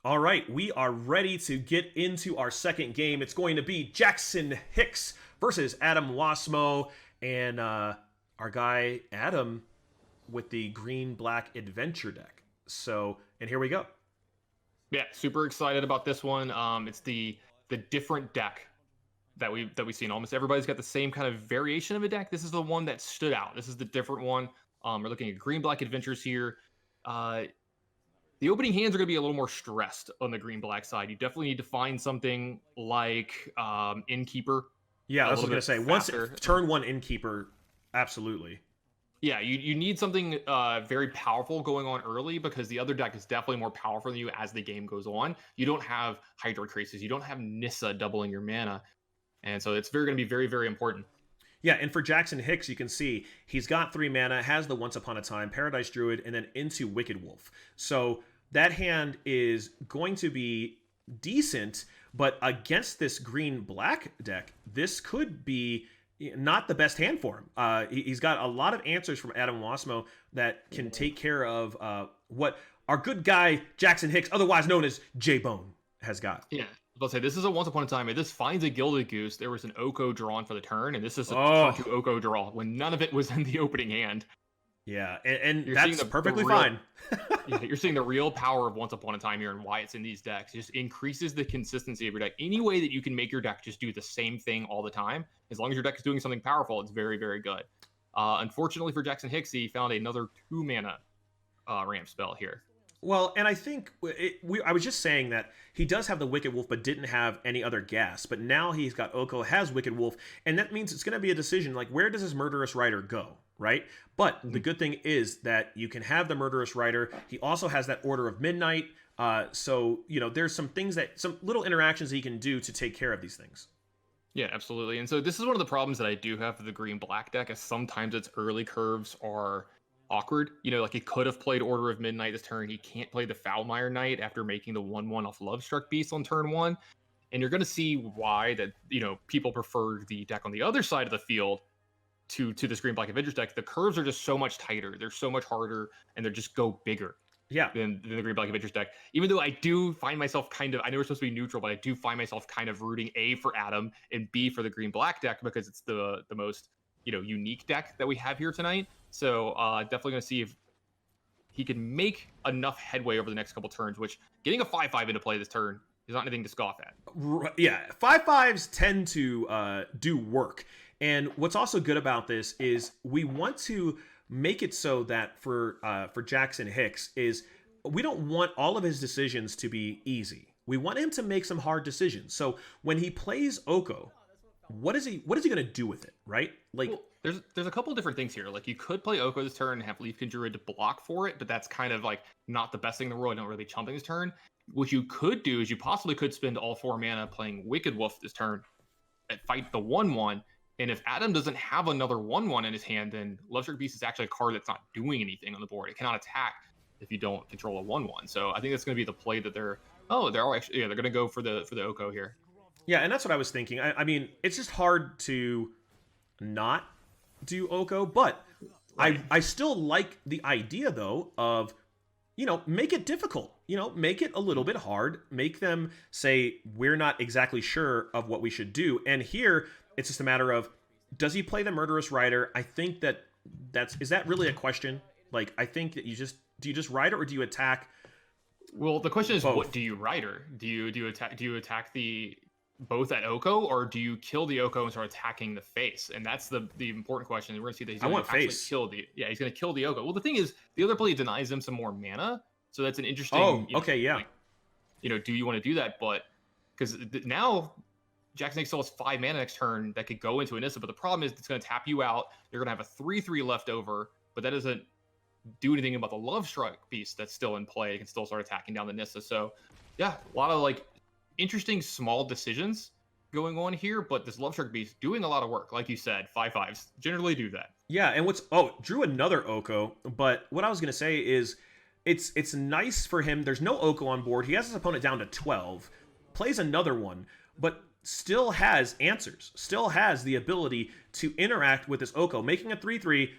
All right, we are ready to get into our second game. It's going to be Jackson Hicks versus Adam Wasmo, and our guy Adam with the green-black adventure deck. So, and here we go. Yeah, super excited about this one. It's the different deck that we've seen. Almost everybody's got the same kind of variation of a deck. This is the one that stood out. This is the different one. We're looking at green-black adventures here. The opening hands are going to be a little more stressed on the green-black side. You definitely need to find something like Innkeeper. Yeah, I was going to say, once turn one Innkeeper, absolutely. Yeah, you need something very powerful going on early, because the other deck is definitely more powerful than you as the game goes on. You don't have Hydro Traces. You don't have Nissa doubling your mana. And so it's going to be very, very important. Yeah, and for Jackson Hicks, you can see he's got 3 mana, has the Once Upon a Time, Paradise Druid, and then into Wicked Wolf. So that hand is going to be decent, but against this green-black deck, this could be not the best hand for him. He's got a lot of answers from Adam Wasmo that can take care of what our good guy Jackson Hicks, otherwise known as J-Bone, has got. Yeah. I'll say this is a Once Upon a Time. This finds a Gilded Goose. There was an Oko drawn for the turn, and this is a turn 2 Oko draw when none of it was in the opening hand. Yeah, and that's perfectly fine. Yeah, you're seeing the real power of Once Upon a Time here and why it's in these decks. It just increases the consistency of your deck. Any way that you can make your deck just do the same thing all the time, as long as your deck is doing something powerful, it's very, very good. Unfortunately for Jackson Hicks, he found another 2 mana ramp spell here. Well, and I think I was just saying that he does have the Wicked Wolf, but didn't have any other gas. But now he's got Oko, has Wicked Wolf, and that means it's going to be a decision, like, where does his Murderous Rider go, right? But the good thing is that you can have the Murderous Rider. He also has that Order of Midnight. So, there's some little interactions he can do to take care of these things. Yeah, absolutely. And so this is one of the problems that I do have with the green-black deck, is sometimes its early curves are awkward. Like he could have played Order of Midnight this turn. He can't play the Foulmire Knight after making the 1/1 off Lovestruck Beast on turn 1. And you're going to see why that, people prefer the deck on the other side of the field to this green-black Avengers deck. The curves are just so much tighter. They're so much harder, and they just go bigger. Yeah. Than the green-black Avengers deck. Even though I do find myself I know we're supposed to be neutral, but I do find myself kind of rooting A for Adam and B for the green-black deck, because it's the most, unique deck that we have here tonight. So definitely going to see if he can make enough headway over the next couple turns, which getting a 5/5 into play this turn is not anything to scoff at. Yeah, 5/5s tend to do work. And what's also good about this is we want to make it so that for Jackson Hicks is we don't want all of his decisions to be easy. We want him to make some hard decisions. So when he plays Oko, what is he going to do with it, right? Like, well, there's a couple of different things here. Like, you could play Oko this turn and have Leafkin Druid to block for it, but that's kind of like not the best thing in the world. I don't really be chumping this turn. What you could do is you possibly could spend all 4 mana playing Wicked Wolf this turn and fight the 1/1. And if Adam doesn't have another 1/1 in his hand, then Lovestruck Beast is actually a card that's not doing anything on the board. It cannot attack if you don't control a 1/1. So I think that's going to be the play that they're going to go for the Oko here. Yeah, and that's what I was thinking. I mean, it's just hard to not do Oko, but right. I still like the idea, though, of, make it difficult. Make it a little bit hard. Make them say, we're not exactly sure of what we should do. And here, it's just a matter of, does he play the Murderous Rider? I think is that really a question? Like, I think that do you just ride it, or do you attack? Well, the question is, both? What do you rider? Do you attack the both at Oko, or do you kill the Oko and start attacking the face? And that's the important question. We're going to see that he's going to actually kill he's going to kill the Oko. Well, the thing is, the other play denies him some more mana, so that's an interesting. Oh, okay, yeah. Like, do you want to do that? But because now Jackson Hicks still has 5 mana next turn that could go into Anissa, but the problem is it's going to tap you out. You're going to have a 3/3 left over, but that doesn't do anything about the Lovestruck Beast that's still in play. It can still start attacking down the Nissa. So, yeah, a lot of interesting small decisions going on here, but this Lovestruck Beast doing a lot of work. Like you said, 5/5s generally do that. Yeah, and drew another Oko, but what I was going to say is it's nice for him. There's no Oko on board. He has his opponent down to 12, plays another one, but still has answers, still has the ability to interact with this Oko, making a 3/3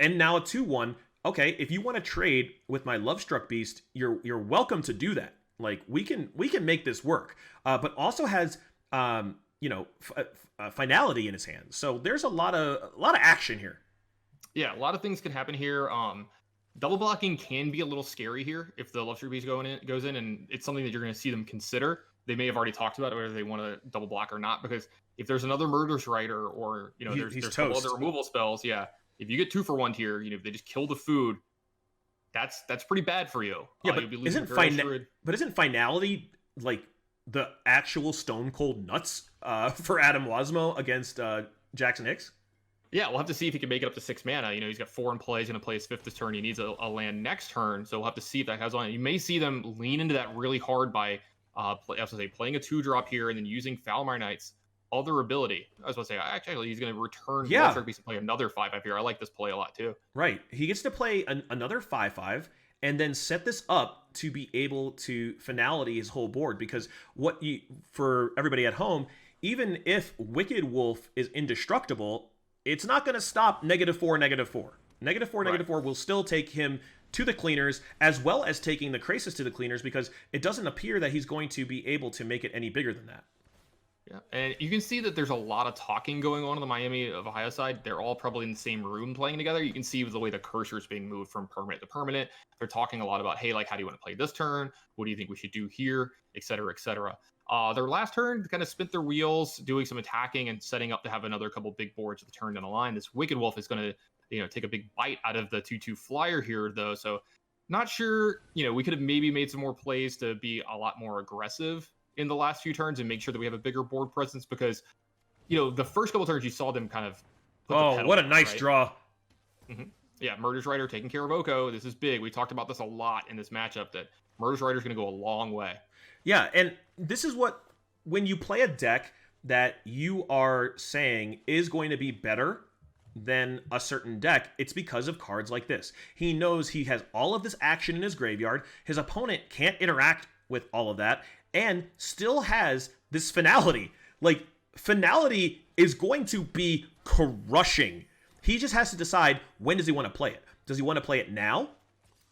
and now a 2/1. Okay, if you want to trade with my Lovestruck Beast, you're welcome to do that. Like we can make this work. But also has finality in his hands. So there's a lot of action here. Yeah, a lot of things can happen here. Double blocking can be a little scary here if the Luxury Beast goes in, and it's something that you're going to see them consider. They may have already talked about whether they want to double block or not, because if there's another Murderous Rider or there's other removal spells, yeah. If you get 2 for 1 here, if they just kill the food, that's pretty bad for you. Yeah, but isn't finality like the actual stone cold nuts for Adam Wasmo against Jackson Hicks? Yeah, we'll have to see if he can make it up to 6 mana. He's got 4 in play. He's going to play his 5th this turn. He needs a land next turn, so we'll have to see if that has on. You may see them lean into that really hard by playing a 2-drop here and then using Falmar Knight's other ability. I was going to say, actually, he's going to return Luxury Beast and play another 5/5 here. I like this play a lot, too. Right. He gets to play another 5/5 and then set this up to be able to finality his whole board, because for everybody at home, even if Wicked Wolf is indestructible, it's not going to stop -4, -4. -4 will still take him to the cleaners, as well as taking the Krasis to the cleaners, because it doesn't appear that he's going to be able to make it any bigger than that. Yeah, and you can see that there's a lot of talking going on the Miami of Ohio side. They're all probably in the same room playing together. You can see the way the cursor is being moved from permanent to permanent. They're talking a lot about, hey, like, how do you want to play this turn? What do you think we should do here? Et cetera, et cetera. Their last turn kind of spent their wheels doing some attacking and setting up to have another couple big boards at the turn down the line. This Wicked Wolf is going to take a big bite out of the 2/2 flyer here, though. So not sure, we could have maybe made some more plays to be a lot more aggressive in the last few turns and make sure that we have a bigger board presence, because the first couple turns you saw them kind of what a nice draw. Mm-hmm. Yeah, Murderous Rider taking care of Oko. This is big. We talked about this a lot in this matchup, that Murderous Rider is going to go a long way. Yeah, and this is when you play a deck that you are saying is going to be better than a certain deck, it's because of cards like this. He knows he has all of this action in his graveyard. His opponent can't interact with all of that, and still has this finality. Like, finality is going to be crushing. He just has to decide, when does he want to play it? Does he want to play it now?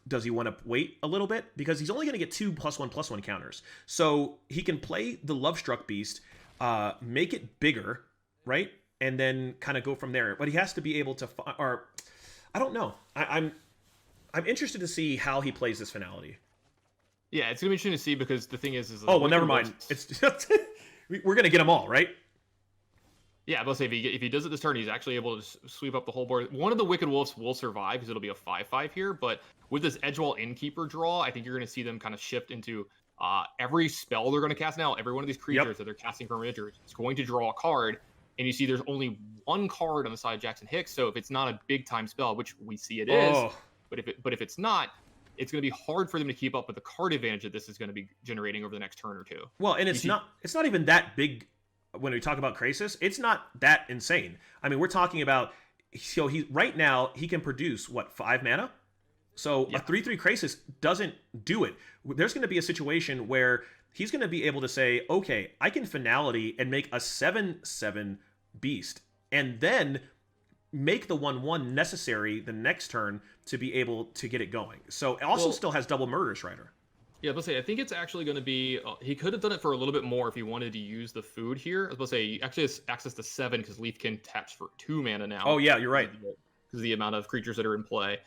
Does he want to wait a little bit? Because he's only going to get 2 +1/+1 counters. So he can play the Lovestruck Beast, make it bigger, right? And then kind of go from there. But he has to be able to, I don't know. I'm interested to see how he plays this finality. Yeah, it's gonna be interesting to see, because the thing is never mind. It's we're gonna get them all, right? Yeah, let's say if he does it this turn, he's actually able to sweep up the whole board. One of the Wicked Wolves will survive because it'll be a 5/5 here, but with this Edgewall Innkeeper draw, I think you're going to see them kind of shift into every spell they're going to cast now. Every one of these creatures that they're casting from miniatures is going to draw a card, and you see there's only 1 card on the side of Jackson Hicks. So if it's not a big time spell, which we see it is, but if it's not, it's going to be hard for them to keep up with the card advantage that this is going to be generating over the next turn or two. Well, and it's not even that big. When we talk about Krasis, it's not that insane. I mean, we're talking about, so right now he can produce 5 mana? So a 3/3 Krasis doesn't do it. There's going to be a situation where he's going to be able to say, okay, I can finality and make a 7/7 beast, and then make the 1/1 necessary the next turn to be able to get it going. So it also still has double Murderous Rider. Yeah, let's say I think it's actually going to be. He could have done it for a little bit more if he wanted to use the food here. I was going to say he actually has access to 7 because Leafkin taps for 2 mana now. Oh yeah, you're right. Because of the amount of creatures that are in play.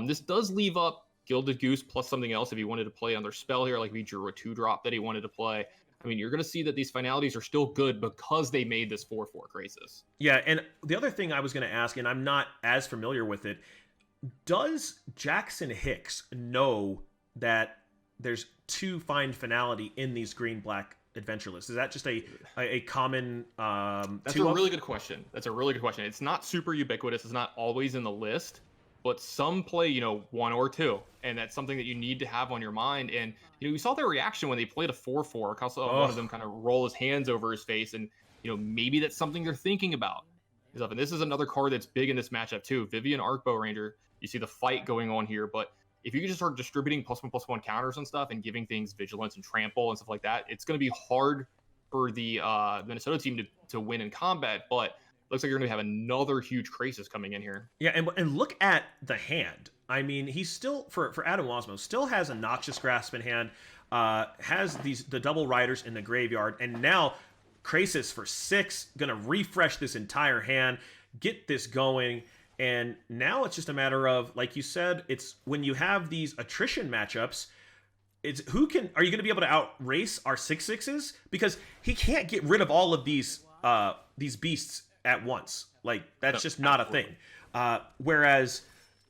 This does leave up Gilded Goose plus something else if he wanted to play another spell here, like if he drew a 2-drop that he wanted to play. I mean, you're going to see that these finalities are still good because they made this 4/4 Krasis. Yeah, and the other thing I was going to ask, and I'm not as familiar with it, does Jackson Hicks know that there's 2 find finality in these green-black adventure lists? Is that just a common That's a really good question. It's not super ubiquitous. It's not always in the list, but some play 1 or 2, and that's something that you need to have on your mind. And we saw their reaction when they played a 4/4. I saw one of them kind of roll his hands over his face, and maybe that's something they're thinking about. And this is another card that's big in this matchup too. Vivian Arcbow Ranger. You see the fight going on here, but if you could just start distributing +1/+1 counters and stuff and giving things vigilance and trample and stuff like that, it's going to be hard for the Minnesota team to win in combat, but looks like you're going to have another huge Krasis coming in here. Yeah, and look at the hand. I mean, he's still, for Adam Wasmo, still has a Noxious Grasp in hand. has the double riders in the graveyard, and now Krasis for 6, gonna refresh this entire hand, get this going, and now it's just a matter of, like you said, it's when you have these attrition matchups, it's are you gonna be able to outrace our 6/6s? Because he can't get rid of all of these beasts at once. Like, that's just not a thing. Whereas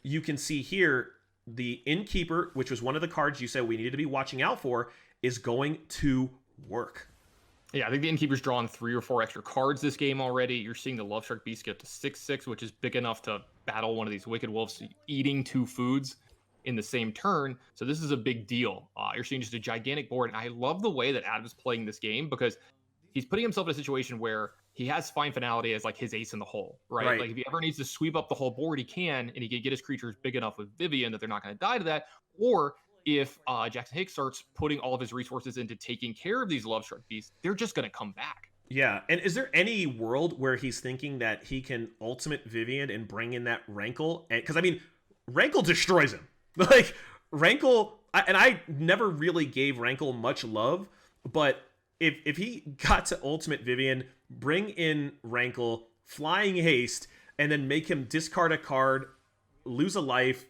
you can see here, the Innkeeper, which was one of the cards you said we needed to be watching out for, is going to work. Yeah, I think the Innkeeper's drawn 3 or 4 extra cards this game already. You're seeing the Lovestruck Beast get to 6/6, which is big enough to battle one of these Wicked Wolves eating 2 foods in the same turn. So this is a big deal. You're seeing just a gigantic board. And I love the way that Adam's playing this game, because he's putting himself in a situation where he has Find Finality as like his ace in the hole, right? Like if he ever needs to sweep up the whole board, he can, and he can get his creatures big enough with Vivian that they're not going to die to that. Or if Jackson Hicks starts putting all of his resources into taking care of these Lovestruck Beasts, they're just going to come back. Yeah, and is there any world where he's thinking that he can ultimate Vivian and bring in that Rankle? Because, I mean, Rankle destroys him. Like, Rankle, and I never really gave Rankle much love, but if he got to ultimate Vivian, bring in Rankle, Flying Haste, and then make him discard a card, lose a life,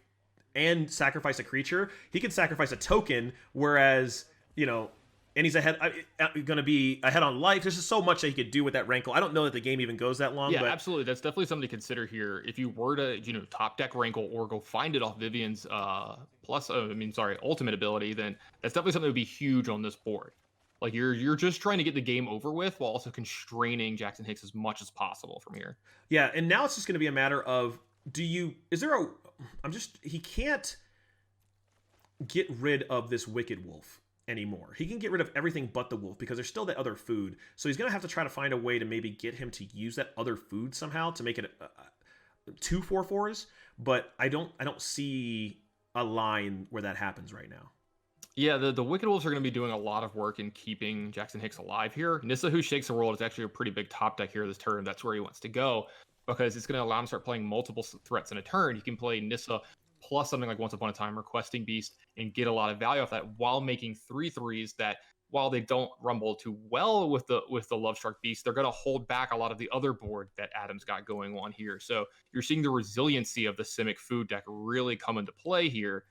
and sacrifice a creature, he can sacrifice a token, whereas, you know, and he's going to be ahead on life. There's just so much that he could do with that Rankle. I don't know that the game even goes that long. Yeah, but absolutely. That's definitely something to consider here. If you were to, top deck Rankle or go find it off Vivian's ultimate ability, then that's definitely something that would be huge on this board. Like, you're just trying to get the game over with while also constraining Jackson Hicks as much as possible from here. Yeah, and now it's just going to be a matter of, he can't get rid of this Wicked Wolf anymore. He can get rid of everything but the wolf, because there's still that other food. So he's going to have to try to find a way to maybe get him to use that other food somehow to make it 2 4/4s, but I don't see a line where that happens right now. Yeah, the Wicked Wolves are going to be doing a lot of work in keeping Jackson Hicks alive here. Nissa, who shakes the world, is actually a pretty big top deck here this turn. That's where he wants to go, because it's going to allow him to start playing multiple threats in a turn. He can play Nissa plus something like Once Upon a Time, Requesting Beast, and get a lot of value off that while making 3/3s that, while they don't rumble too well with the Lovestruck Beast, they're going to hold back a lot of the other board that Adam's got going on here. So you're seeing the resiliency of the Simic food deck really come into play here.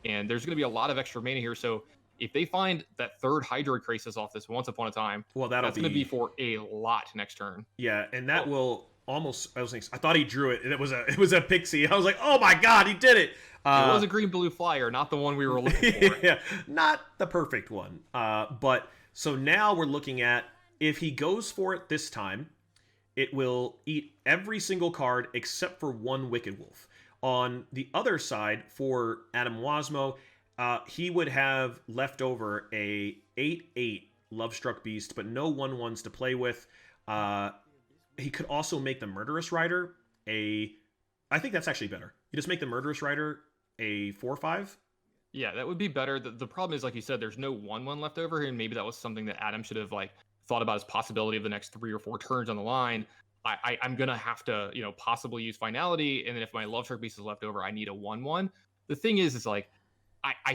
And there's going to be a lot of extra mana here. So if they find that 3rd Hydroid Krasis off this Once Upon a Time, that's going to be for a lot next turn. Yeah, and that will almost, I thought he drew it, and it was a pixie. I was like, oh my god, he did it! It was a green-blue flyer, not the one we were looking for. Yeah, not the perfect one. But so now we're looking at, if he goes for it this time, it will eat every single card except for 1 Wicked Wolf. On the other side, for Adam Wasmo, he would have left over a 8/8 Lovestruck Beast, but no 1/1s to play with. He could also make the Murderous Rider I think that's actually better. You just make the Murderous Rider a 4/5. Yeah, that would be better. The problem is, like you said, there's no 1/1 left over here, and maybe that was something that Adam should have thought about as possibility of the next 3 or 4 turns on the line. I'm going to have to, possibly use Finality, and then if my Lovestruck Beast is left over, I need a 1/1. The thing is I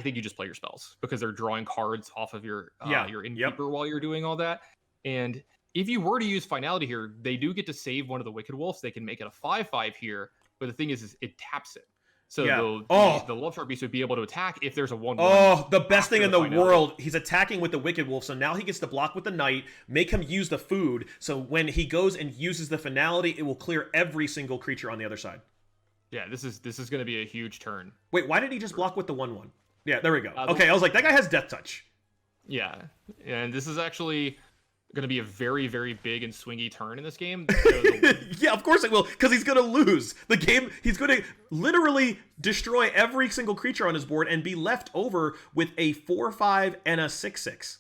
think you just play your spells, because they're drawing cards off of your Innkeeper while you're doing all that. And if you were to use Finality here, they do get to save one of the Wicked Wolves. They can make it a 5/5 here, but the thing is it taps it. So the Lovestruck Beast would be able to attack if there's a 1/1. Oh, the best thing in the world. He's attacking with the Wicked Wolf, so now he gets to block with the Knight, make him use the food, so when he goes and uses the Finality, it will clear every single creature on the other side. Yeah, this is going to be a huge turn. Wait, why did he just block with the 1/1? Yeah, there we go. Okay, I was like, that guy has Death Touch. Yeah, and this is actually going to be a very, very big and swingy turn in this game. Yeah, of course it will, because he's going to lose the game. He's going to literally destroy every single creature on his board and be left over with a 4/5 and a 6/6.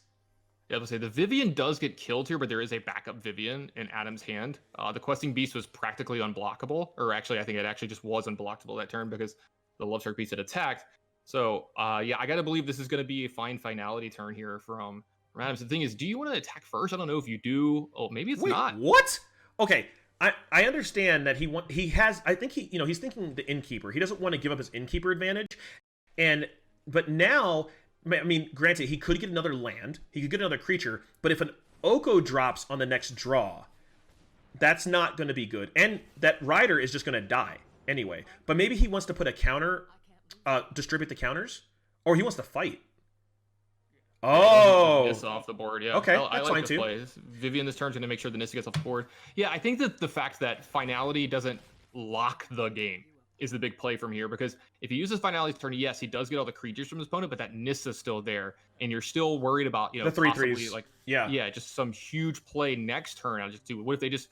Yeah, I would say the Vivian does get killed here, but there is a backup Vivian in Adam's hand. The Questing Beast was practically unblockable, or actually, I think it actually just was unblockable that turn because the Lovestruck Beast had attacked. So, yeah, I got to believe this is going to be a fine Finality turn here from Adam. So the thing is, do you want to attack first? I don't know if you do. Oh, maybe it's not. What? Okay, I understand that I think he's thinking the Innkeeper. He doesn't want to give up his Innkeeper advantage, but now I mean, granted, he could get another land, he could get another creature, but if an Oko drops on the next draw, that's not going to be good. And that rider is just going to die anyway. But maybe he wants to put a counter, distribute the counters, or he wants to fight. Oh, Nissa off the board. Yeah. Okay, I that's like fine this too. play. Vivian this turn's going to make sure the Nissa gets off the board. Yeah, I think that the fact that finality doesn't lock the game is the big play from here, because if he uses finality's turn, yes, he does get all the creatures from his opponent, but that Nissa's still there, and you're still worried about, you know, The 3/3s. possibly like Yeah, just some huge play next turn. I'll just do. What if they just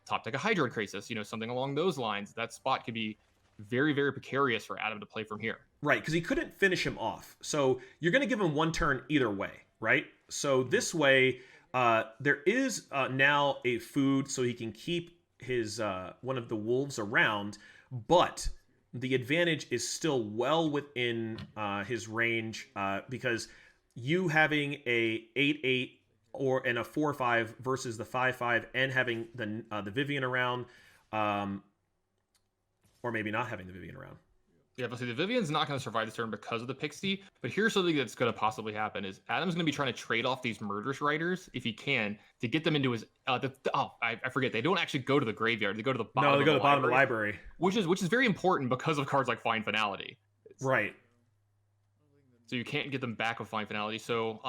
top deck a Hydroid Crisis? You know, something along those lines. That spot could be very, very precarious for Adam to play from here. right, because he couldn't finish him off. So you're going to give him one turn either way, right? So this way, there is now a food so he can keep his one of the wolves around, but the advantage is still well within his range, because you having a 8/8 and a 4/5 versus the 5/5, and having the Vivian around, or maybe not having the Vivian around. Yeah, but see, the Vivian's not going to survive this turn because of the Pixie. But here's something that's going to possibly happen: is Adam's going to be trying to trade off these Murderous Riders if he can to get them into his. I forget. They don't actually go to the graveyard. They go to the bottom. No, they go to the bottom of the library, library, which is very important because of cards like Fine Finality. right? So you can't get them back with Fine Finality. So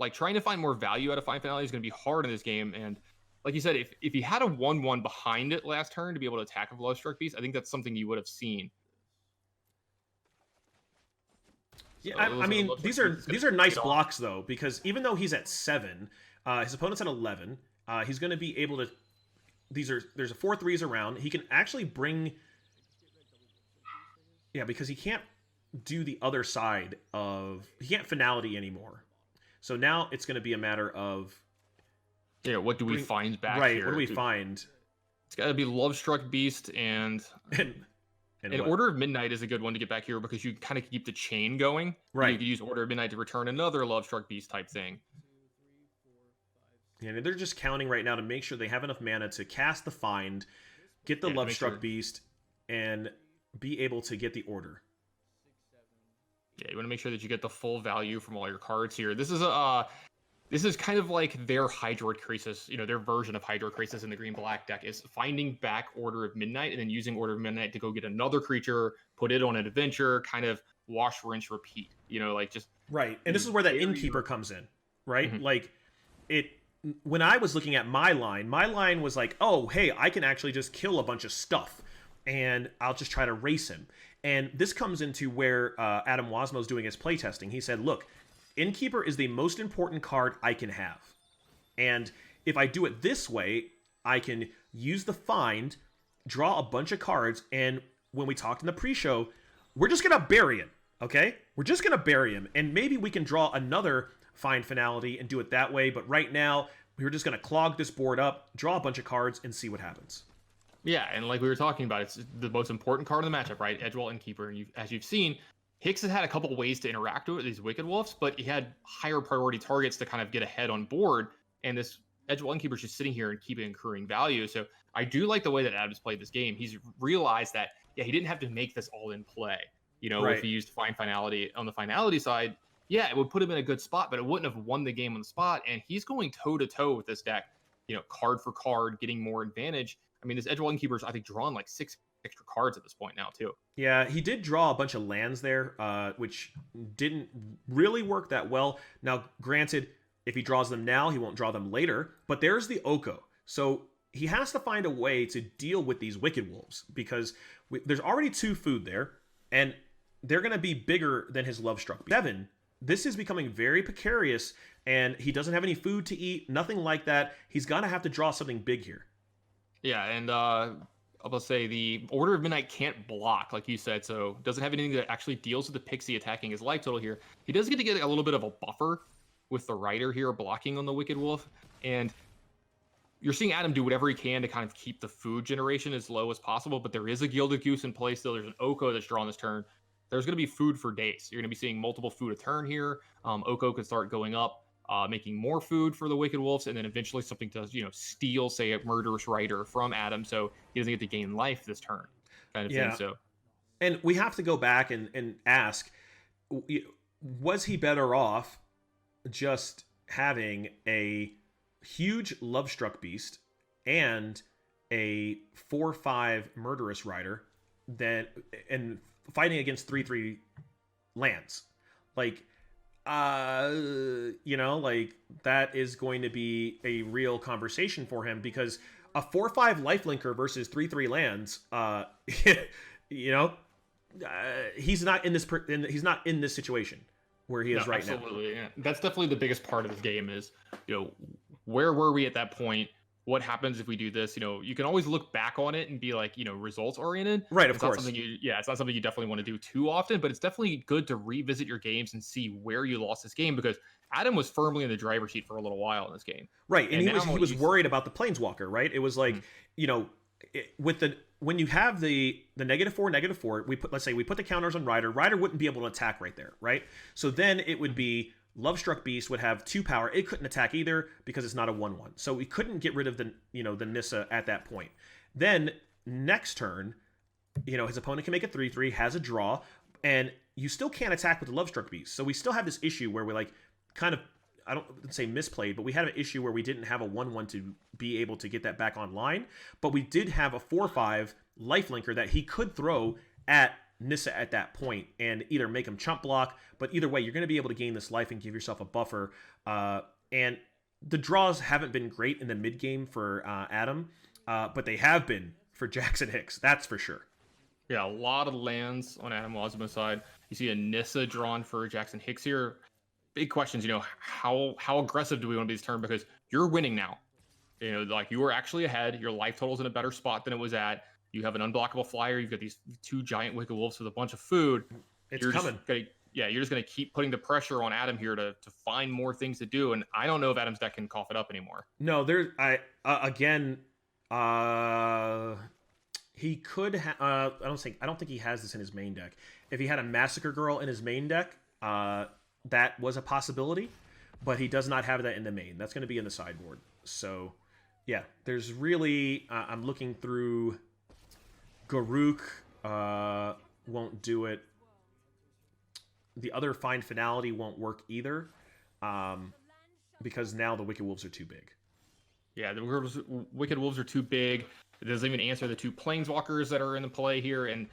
like trying to find more value out of Fine Finality is going to be hard in this game. And like you said, if he had a 1/1 behind it last turn to be able to attack with Lovestruck Beast, I think that's something you would have seen. Yeah, I mean, these are nice blocks though, because even though he's at 7, his opponent's at 11. He's going to be able to. There's a 4/3s around. He can actually bring. Yeah, because he can't do the other side of. He can't finality anymore. So now it's going to be a matter of. Yeah, what do we find back right, here? what do we find? It's got to be Lovestruck Beast and Order of Midnight is a good one to get back here because you kind of keep the chain going. Right. You could use Order of Midnight to return another Lovestruck Beast type thing. Yeah, they're just counting right now to make sure they have enough mana to cast the Find, get the Lovestruck Beast, and be able to get the Order. Yeah, you want to make sure that you get the full value from all your cards here. This is kind of like their Hydroid Crisis, you know, their version of Hydroid Crisis in the green-black deck is finding back Order of Midnight and then using Order of Midnight to go get another creature, put it on an adventure, kind of wash, rinse, repeat. You know, like just... Right, and this is where that Innkeeper comes in, right? Mm-hmm. Like, when I was looking at my line was like, oh, hey, I can actually just kill a bunch of stuff, and I'll just try to race him. And this comes into where Adam Wasmo's doing his playtesting. He said, look, Innkeeper is the most important card I can have. And if I do it this way, I can use the Find, draw a bunch of cards, and when we talked in the pre-show, we're just going to bury him, okay? We're just going to bury him, and maybe we can draw another Find Finality and do it that way, but right now, we're just going to clog this board up, draw a bunch of cards, and see what happens. Yeah, and like we were talking about, it's the most important card in the matchup, right? Edgewall Innkeeper, and as you've seen, Hicks has had a couple of ways to interact with these Wicked Wolves, but he had higher priority targets to kind of get ahead on board, and this Edgewall Innkeeper is just sitting here and keeping accruing value. So I do like the way that Adam's played this game. He's realized that, yeah, he didn't have to make this all in play. You know, right. If he used Fine Finality on the Finality side, yeah, it would put him in a good spot, but it wouldn't have won the game on the spot, and he's going toe-to-toe with this deck, you know, card for card, getting more advantage. I mean, this Edgewall Innkeeper's, I think, drawn like 6 extra cards at this point now, too. Yeah, he did draw a bunch of lands there, which didn't really work that well. Now, granted, if he draws them now, he won't draw them later, but there's the Oko. So he has to find a way to deal with these Wicked Wolves, because there's already 2 food there, and they're going to be bigger than his Lovestruck. 7, this is becoming very precarious, and he doesn't have any food to eat, nothing like that. He's going to have to draw something big here. Yeah, and I'll say the Order of Midnight can't block, like you said, so doesn't have anything that actually deals with the Pixie attacking his life total here. He does get to get a little bit of a buffer with the Rider here blocking on the Wicked Wolf, and you're seeing Adam do whatever he can to kind of keep the food generation as low as possible, but there is a Gilded Goose in play still. There's an Oko that's drawn this turn. There's going to be food for days. You're going to be seeing multiple food a turn here. Oko could start going up, making more food for the Wicked Wolves, and then eventually something to, you know, steal, say, a Murderous Rider from Adam, so he doesn't get to gain life this turn, kind of thing. So, and we have to go back and ask, was he better off just having a huge Lovestruck Beast and a 4/5 Murderous Rider and fighting against 3/3 lands? Like, like that is going to be a real conversation for him, because a 4/5 lifelinker versus 3/3 lands, he's not in this situation where he is right now. Absolutely, yeah. That's definitely the biggest part of this game is, where were we at that point? What happens if we do this? You can always look back on it and be like, results oriented. Right, of course. It's not something you definitely want to do too often, but it's definitely good to revisit your games and see where you lost this game, because Adam was firmly in the driver's seat for a little while in this game. Right, and he was worried about the Planeswalker, right? It was like, when you have the -4, let's say we put the counters on Rider wouldn't be able to attack right there, right? So then it would be Lovestruck Beast would have 2 power. It couldn't attack either because it's not a 1/1. So we couldn't get rid of the Nissa at that point. Then next turn, his opponent can make a 3/3, has a draw, and you still can't attack with the Lovestruck Beast. So we still have this issue where we're like kind of, I don't say misplayed, but we had an issue where we didn't have a 1/1 to be able to get that back online. But we did have a 4/5 lifelinker that he could throw at Nissa at that point and either make him chump block, but either way, you're going to be able to gain this life and give yourself a buffer. And the draws haven't been great in the mid game for Adam, but they have been for Jackson Hicks, that's for sure. Yeah, a lot of lands on Adam Wazima's side. You see a Nissa drawn for Jackson Hicks here. Big questions, how aggressive do we want to be this turn? Because you're winning now. Like you were actually ahead. Your life total's in a better spot than it was at. You have an unblockable flyer. You've got these 2 giant Wicked Wolves with a bunch of food. You're coming. You're just going to keep putting the pressure on Adam here to find more things to do. And I don't know if Adam's deck can cough it up anymore. No, he could I don't think he has this in his main deck. If he had a Massacre Girl in his main deck, that was a possibility, but he does not have that in the main. That's going to be in the sideboard. So, yeah, there's really I'm looking through. Garruk won't do it. The other Find Finality won't work either, because now the Wicked Wolves are too big. Yeah, the Wicked Wolves are too big. It doesn't even answer the 2 Planeswalkers that are in the play here. And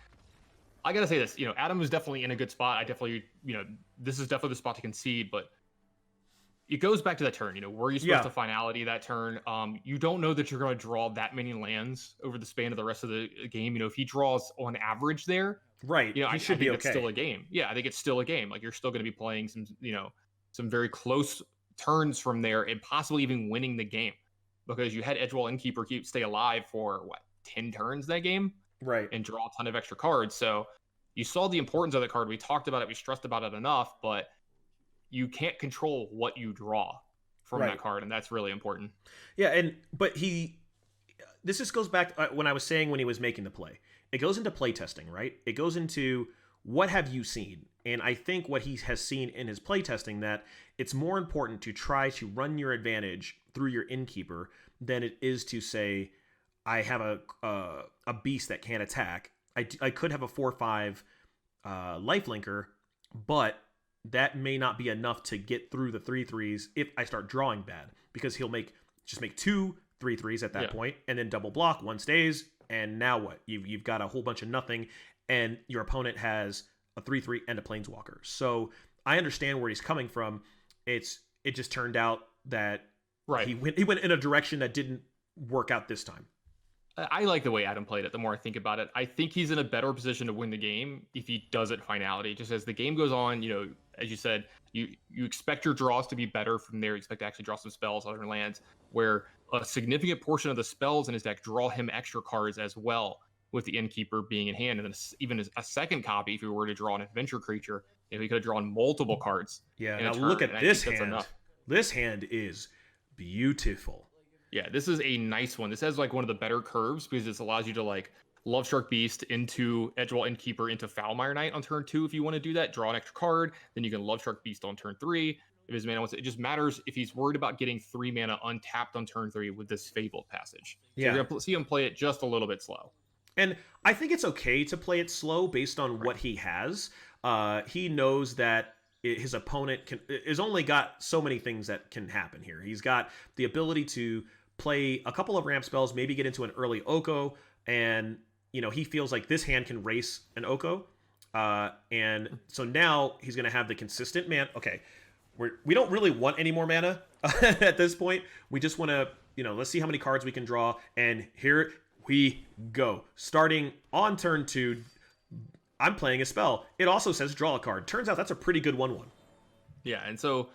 I gotta say this, Adam is definitely in a good spot. I definitely, this is definitely the spot to concede, but it goes back to that turn. Were you supposed to finality that turn? You don't know that you're going to draw that many lands over the span of the rest of the game. If he draws on average there, right? I think it's still a game. Yeah, I think it's still a game. Like you're still going to be playing some very close turns from there, and possibly even winning the game, because you had Edgewall Innkeeper stay alive for 10 turns that game, right? And draw a ton of extra cards. So you saw the importance of the card. We talked about it. We stressed about it enough, but you can't control what you draw from that card, and that's really important. Yeah, but this just goes back to when I was saying when he was making the play. It goes into play testing, right? It goes into what have you seen? And I think what he has seen in his play testing, that it's more important to try to run your advantage through your Innkeeper than it is to say, I have a beast that can't attack. I could have a 4/5 lifelinker, but that may not be enough to get through the 3/3s if I start drawing bad, because he'll just make 2 3/3s at that point, and then double block, 1 stays, and now what? You've got a whole bunch of nothing, and your opponent has a 3/3 and a Planeswalker. So I understand where he's coming from. It just turned out that he went in a direction that didn't work out this time. I like the way Adam played it. The more I think about it, I think he's in a better position to win the game if he does it finality. Just as the game goes on, as you said, you expect your draws to be better from there. You expect to actually draw some spells, other lands, where a significant portion of the spells in his deck draw him extra cards as well, with the Innkeeper being in hand. And then even a second copy, if he were to draw an adventure creature, he could have drawn multiple cards. Yeah, now look at this hand. This hand is beautiful. Yeah, this is a nice one. This has one of the better curves, because this allows you to Lovestruck Beast into Edgewall Innkeeper into Foulmire Knight on turn 2 if you want to do that. Draw an extra card, then you can Lovestruck Beast on turn 3. If his mana wants it just matters if he's worried about getting 3 mana untapped on turn 3 with this Fabled Passage. So you're going to see him play it just a little bit slow. And I think it's okay to play it slow based on what he has. He knows that his opponent is only got so many things that can happen here. He's got the ability to play a couple of ramp spells, maybe get into an early Oko, and he feels like this hand can race an Oko. And so now he's going to have the consistent mana. Okay, we don't really want any more mana at this point. We just want to, let's see how many cards we can draw. And here we go. Starting on turn 2, I'm playing a spell. It also says draw a card. Turns out that's a pretty good 1/1. Yeah, and so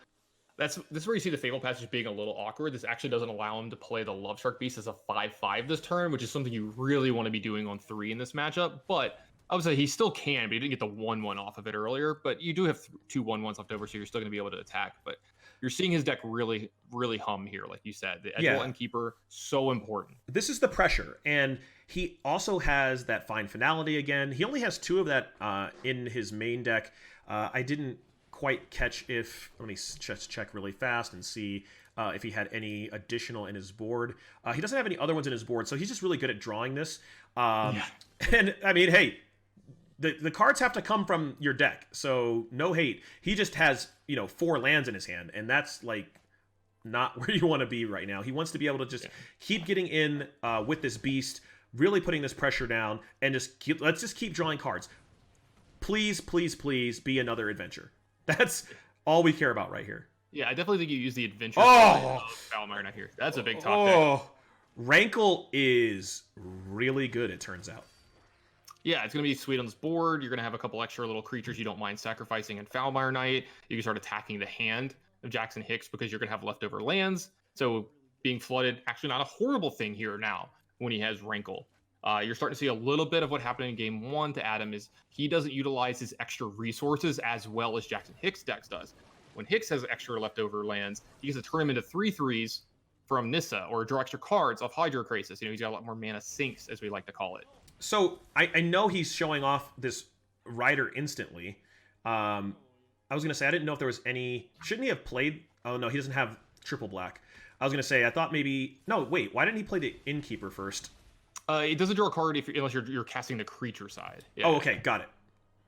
this is where you see the Fatal Passage being a little awkward. This actually doesn't allow him to play the Love Shark Beast as a 5/5 this turn, which is something you really want to be doing on 3 in this matchup. But I would say he still can, but he didn't get the 1/1 off of it earlier. But you do have 2 1/1s left over, so you're still going to be able to attack. But you're seeing his deck really, really hum here, like you said. The Edgewall Innkeeper, so important. This is the pressure, and he also has that Fine Finality again. He only has 2 of that in his main deck. I didn't quite catch if... Let me just check really fast and see if he had any additional in his board. He doesn't have any other ones in his board, so he's just really good at drawing this. And, I mean, hey... The cards have to come from your deck, so no hate. He just has, 4 lands in his hand, and that's, like, not where you want to be right now. He wants to be able to just keep getting in with this beast, really putting this pressure down, and let's just keep drawing cards. Please, please, please be another adventure. That's all we care about right here. Yeah, I definitely think you use the adventure of Foulmire Knight here. That's a big top deck. Rankle is really good, it turns out. Yeah, it's going to be sweet on this board. You're going to have a couple extra little creatures you don't mind sacrificing in Foulmire Knight. You can start attacking the hand of Jackson Hicks because you're going to have leftover lands. So being flooded, actually not a horrible thing here now when he has Rankle. You're starting to see a little bit of what happened in game 1 to Adam is he doesn't utilize his extra resources as well as Jackson Hicks' decks does. When Hicks has extra leftover lands, he gets to turn them into 3/3s from Nissa or draw extra cards off Hydrocrisis. He's got a lot more mana sinks, as we like to call it. So I know he's showing off this rider instantly. I was going to say, I didn't know if there was any... Shouldn't he have played... Oh, no, he doesn't have triple black. I was going to say, I thought maybe... No, wait, why didn't he play the Innkeeper first? It doesn't draw a card unless you're casting the creature side. Yeah. Oh, okay, got it.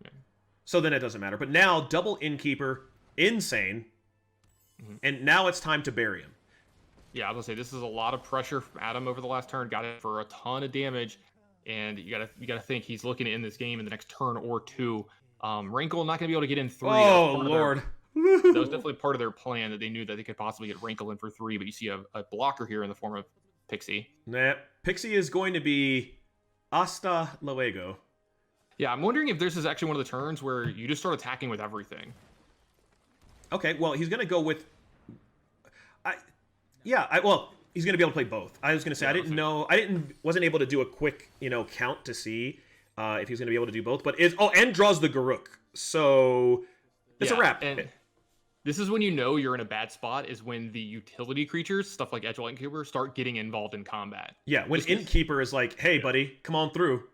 Yeah. So then it doesn't matter. But now, double Innkeeper, insane. And now it's time to bury him. Yeah, I was going to say, this is a lot of pressure from Adam over the last turn. Got it for a ton of damage. And you gotta think he's looking to end this game in the next turn or 2. Rankle not gonna be able to get in 3. Oh Lord! That was definitely part of their plan that they knew that they could possibly get Rankle in for 3. But you see a blocker here in the form of Pixie. Nah, Pixie is going to be hasta luego. Yeah, I'm wondering if this is actually one of the turns where you just start attacking with everything. Okay, well he's gonna go with. He's going to be able to play both. I was going to say, wasn't able to do a quick, count to see if he was going to be able to do both. But and draws the Garruk. So it's a wrap. And this is when you're in a bad spot, is when the utility creatures, stuff like Edgewall Innkeeper, start getting involved in combat. Yeah, when Innkeeper is like, hey, buddy, come on through.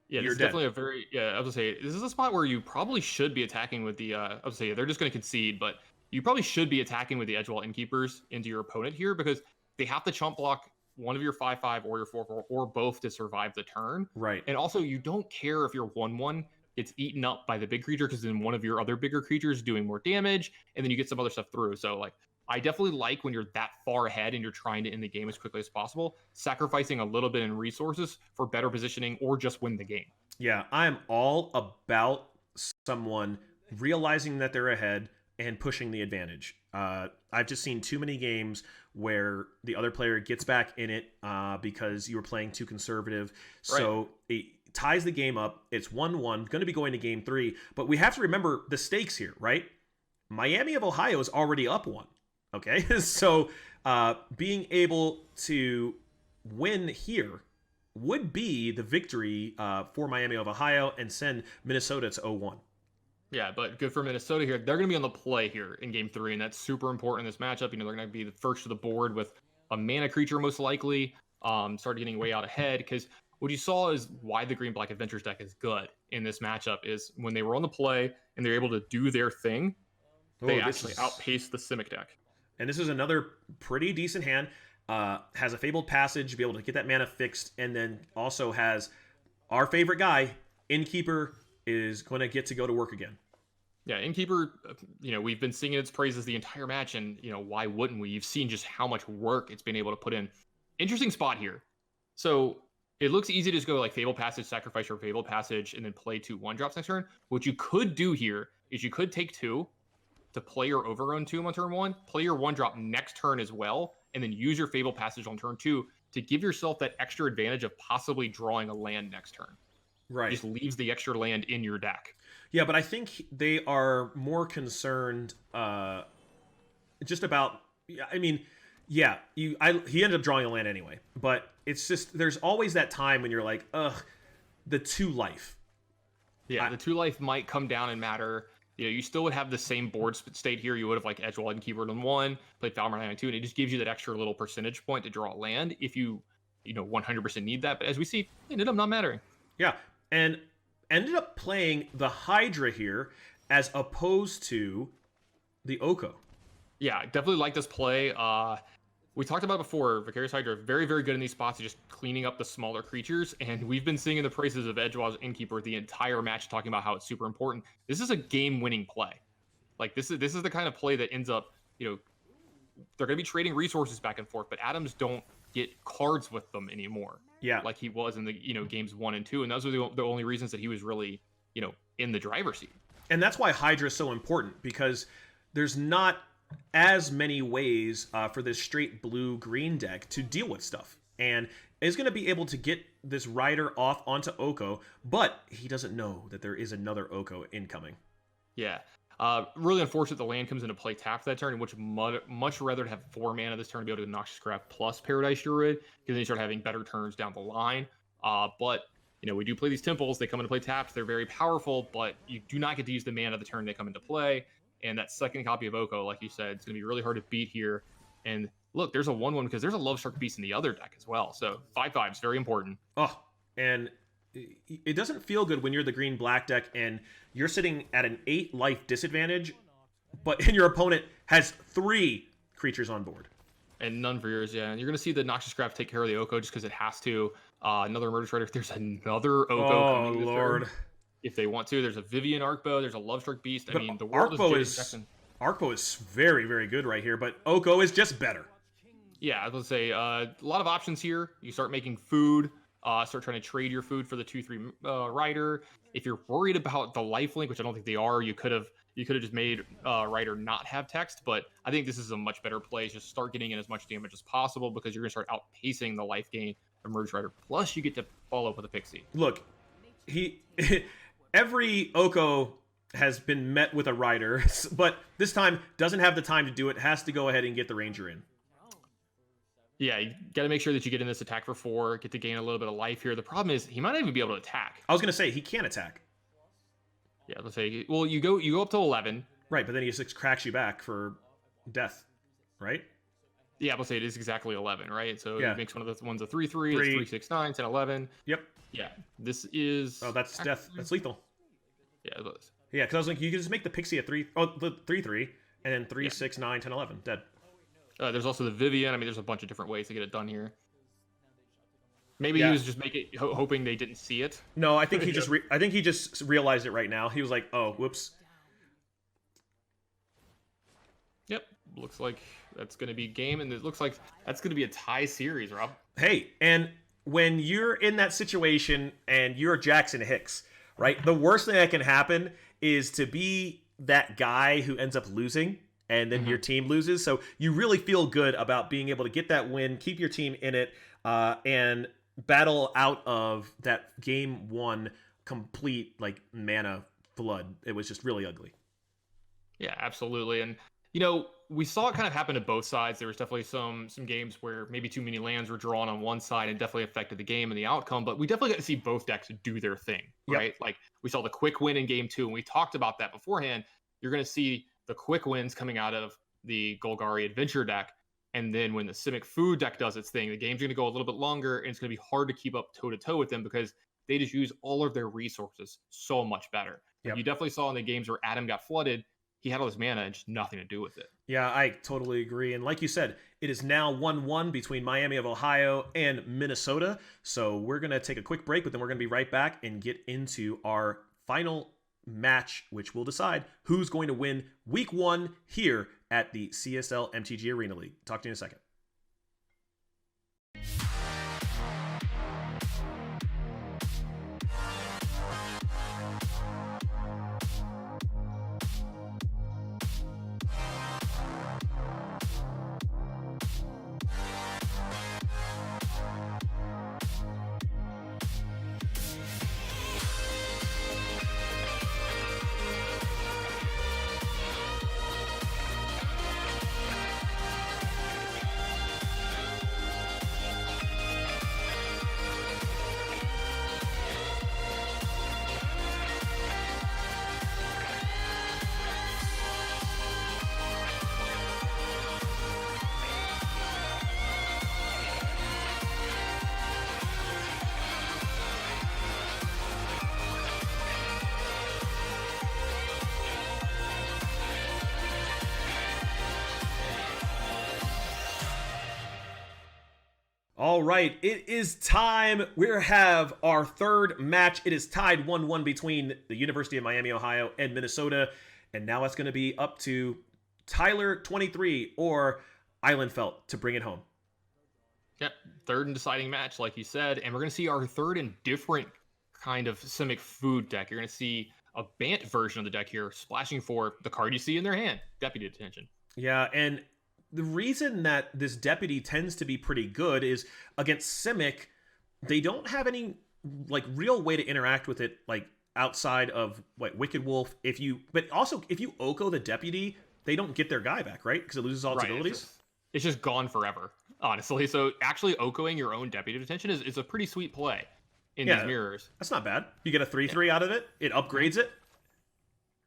Yeah, this is definitely I was going to say, this is a spot where you probably should be attacking with the, they're just going to concede, but you probably should be attacking with the Edgewall Innkeepers into your opponent here because they have to chump block one of your 5/5 or your 4/4 or both to survive the turn. Right. And also, you don't care if your 1/1 gets eaten up by the big creature because then one of your other bigger creatures doing more damage, and then you get some other stuff through. So, I definitely like when you're that far ahead and you're trying to end the game as quickly as possible, sacrificing a little bit in resources for better positioning or just win the game. Yeah, I am all about someone realizing that they're ahead and pushing the advantage. I've just seen too many games where the other player gets back in it because you were playing too conservative. So it ties the game up. It's 1-1, going to be going to game 3. But we have to remember the stakes here, right? Miami of Ohio is already up 1. Okay? So being able to win here would be the victory for Miami of Ohio and send Minnesota to 0-1. Yeah, but good for Minnesota here. They're going to be on the play here in game 3, and that's super important in this matchup. They're going to be the first to the board with a mana creature most likely, start getting way out ahead, because what you saw is why the Green-Black Adventures deck is good in this matchup is when they were on the play and they're able to do their thing, they actually outpaced the Simic deck. And this is another pretty decent hand. Has a Fabled Passage, be able to get that mana fixed, and then also has our favorite guy, Innkeeper, is going to get to go to work again. Yeah, Innkeeper, we've been singing its praises the entire match, and, why wouldn't we? You've seen just how much work it's been able to put in. Interesting spot here. So it looks easy to just go like Fable Passage, sacrifice your Fable Passage, and then play 2 1-drops next turn. What you could do here is you could take 2 to play your Overgrown Tomb on turn 1, play your 1-drop next turn as well, and then use your Fable Passage on turn 2 to give yourself that extra advantage of possibly drawing a land next turn. Right. It just leaves the extra land in your deck. Yeah, but I think they are more concerned just about. I mean, yeah, he ended up drawing a land anyway, but it's just there's always that time when you're like, ugh, the 2 life. Yeah, the 2 life might come down and matter. You still would have the same board state here. You would have like Edgewall and Keyboard on 1, played Falmer 9 on 2, and it just gives you that extra little percentage point to draw a land if you 100% need that. But as we see, it ended up not mattering. Yeah, and ended up playing the Hydra here as opposed to the Oko. Yeah, definitely like this play. We talked about before, Vicarious Hydra, very, very good in these spots of just cleaning up the smaller creatures, and we've been singing the praises of Edgewall's Innkeeper the entire match, talking about how it's super important. This is a game-winning play. Like, this is the kind of play that ends up, they're going to be trading resources back and forth, but Adams don't get cards with them anymore. Yeah. Like he was in the, games 1 and 2, and those were the only reasons that he was really, in the driver's seat. And that's why Hydra is so important, because there's not as many ways for this straight blue-green deck to deal with stuff. And is going to be able to get this rider off onto Oko, but he doesn't know that there is another Oko incoming. Yeah. Really unfortunate the land comes into play tapped that turn, in which much rather to have 4 mana this turn to be able to Noxious Craft plus Paradise Druid, because then you start having better turns down the line. But we do play these temples. They come into play tapped. They're very powerful, but you do not get to use the mana the turn they come into play. And that second copy of Oko, like you said, it's going to be really hard to beat here. And look, there's a 1/1 because there's a Love Struck Beast in the other deck as well. So 5/5 is very important. Oh, and it doesn't feel good when you're the green-black deck and you're sitting at an 8 life disadvantage, but your opponent has 3 creatures on board. And none for yours, yeah. And you're going to see the Noxious Craft take care of the Oko just because it has to. Another Murder Trader. There's another Oko coming to Lord. Third, if they want to. There's a Vivian Arkbow. There's a Love Struck Beast. But I mean, the world Arkbow is very, very good right here, but Oko is just better. Yeah, I was going to say, a lot of options here. You start making food. Start trying to trade your food for the 2/3 rider. If you're worried about the lifelink, which I don't think they are, you could have just made rider not have text. But I think this is a much better play. Just start getting in as much damage as possible because you're going to start outpacing the life gain of Merge Rider. Plus, you get to follow up with a Pixie. Look, every Oko has been met with a rider, but this time doesn't have the time to do it. Has to go ahead and get the Ranger in. Yeah, you got to make sure that you get in this attack for 4, get to gain a little bit of life here. The problem is he might not even be able to attack. I was going to say, he can't attack. Yeah, let's say, well, you go up to 11. Right, but then he just cracks you back for death, right? Yeah, let's say it is exactly 11, right? So yeah. It makes one of the ones a 3/3, it's 3, 6, 9, 10, 11. Yep. Yeah, this is... Oh, that's death. That's lethal. Yeah, it was. Yeah, because I was like, you can just make the Pixie a 3/3, and then 3, 6, 9, 10, 11. Dead. There's also the Vivian. I mean, there's a bunch of different ways to get it done here. Maybe he was just hoping they didn't see it. No, I think he just realized it right now. He was like, "Oh, whoops." Yep, looks like that's going to be game, and it looks like that's going to be a tie series, Rob. Hey, and when you're in that situation and you're Jackson Hicks, right? The worst thing that can happen is to be that guy who ends up losing. And then your team loses. So you really feel good about being able to get that win, keep your team in it, and battle out of that game 1 complete mana flood. It was just really ugly. Yeah, absolutely. And we saw it kind of happen to both sides. There was definitely some games where maybe too many lands were drawn on one side and definitely affected the game and the outcome. But we definitely got to see both decks do their thing, right? Like we saw the quick win in game 2, and we talked about that beforehand. You're going to see the quick wins coming out of the Golgari Adventure deck, and then when the Simic Food deck does its thing, the game's going to go a little bit longer, and it's going to be hard to keep up toe-to-toe with them because they just use all of their resources so much better. You definitely saw in the games where Adam got flooded, he had all his mana and just nothing to do with it. Yeah, I totally agree. And like you said, it is now 1-1 between Miami of Ohio and Minnesota. So we're going to take a quick break, but then we're going to be right back and get into our final match, which will decide who's going to win week 1 here at the CSL MTG Arena League. Talk to you in a second. All right, it is time. We have our third match. It is tied 1-1 between the University of Miami, Ohio and Minnesota. And now it's going to be up to Tyler 23 or Islandfelt to bring it home. Yep, third and deciding match, like you said. And we're going to see our third and different kind of Simic food deck. You're going to see a Bant version of the deck here, splashing for the card you see in their hand, Deputy Detention. Yeah, and the reason that this Deputy tends to be pretty good is against Simic, they don't have any like real way to interact with it, like outside of like Wicked Wolf. But also if you Oko the Deputy, they don't get their guy back, right? Because it loses all its abilities. It's just gone forever, honestly. So actually Okoing your own Deputy Detention is a pretty sweet play in these mirrors. That's not bad. You get a 3/3 out of it. It upgrades it.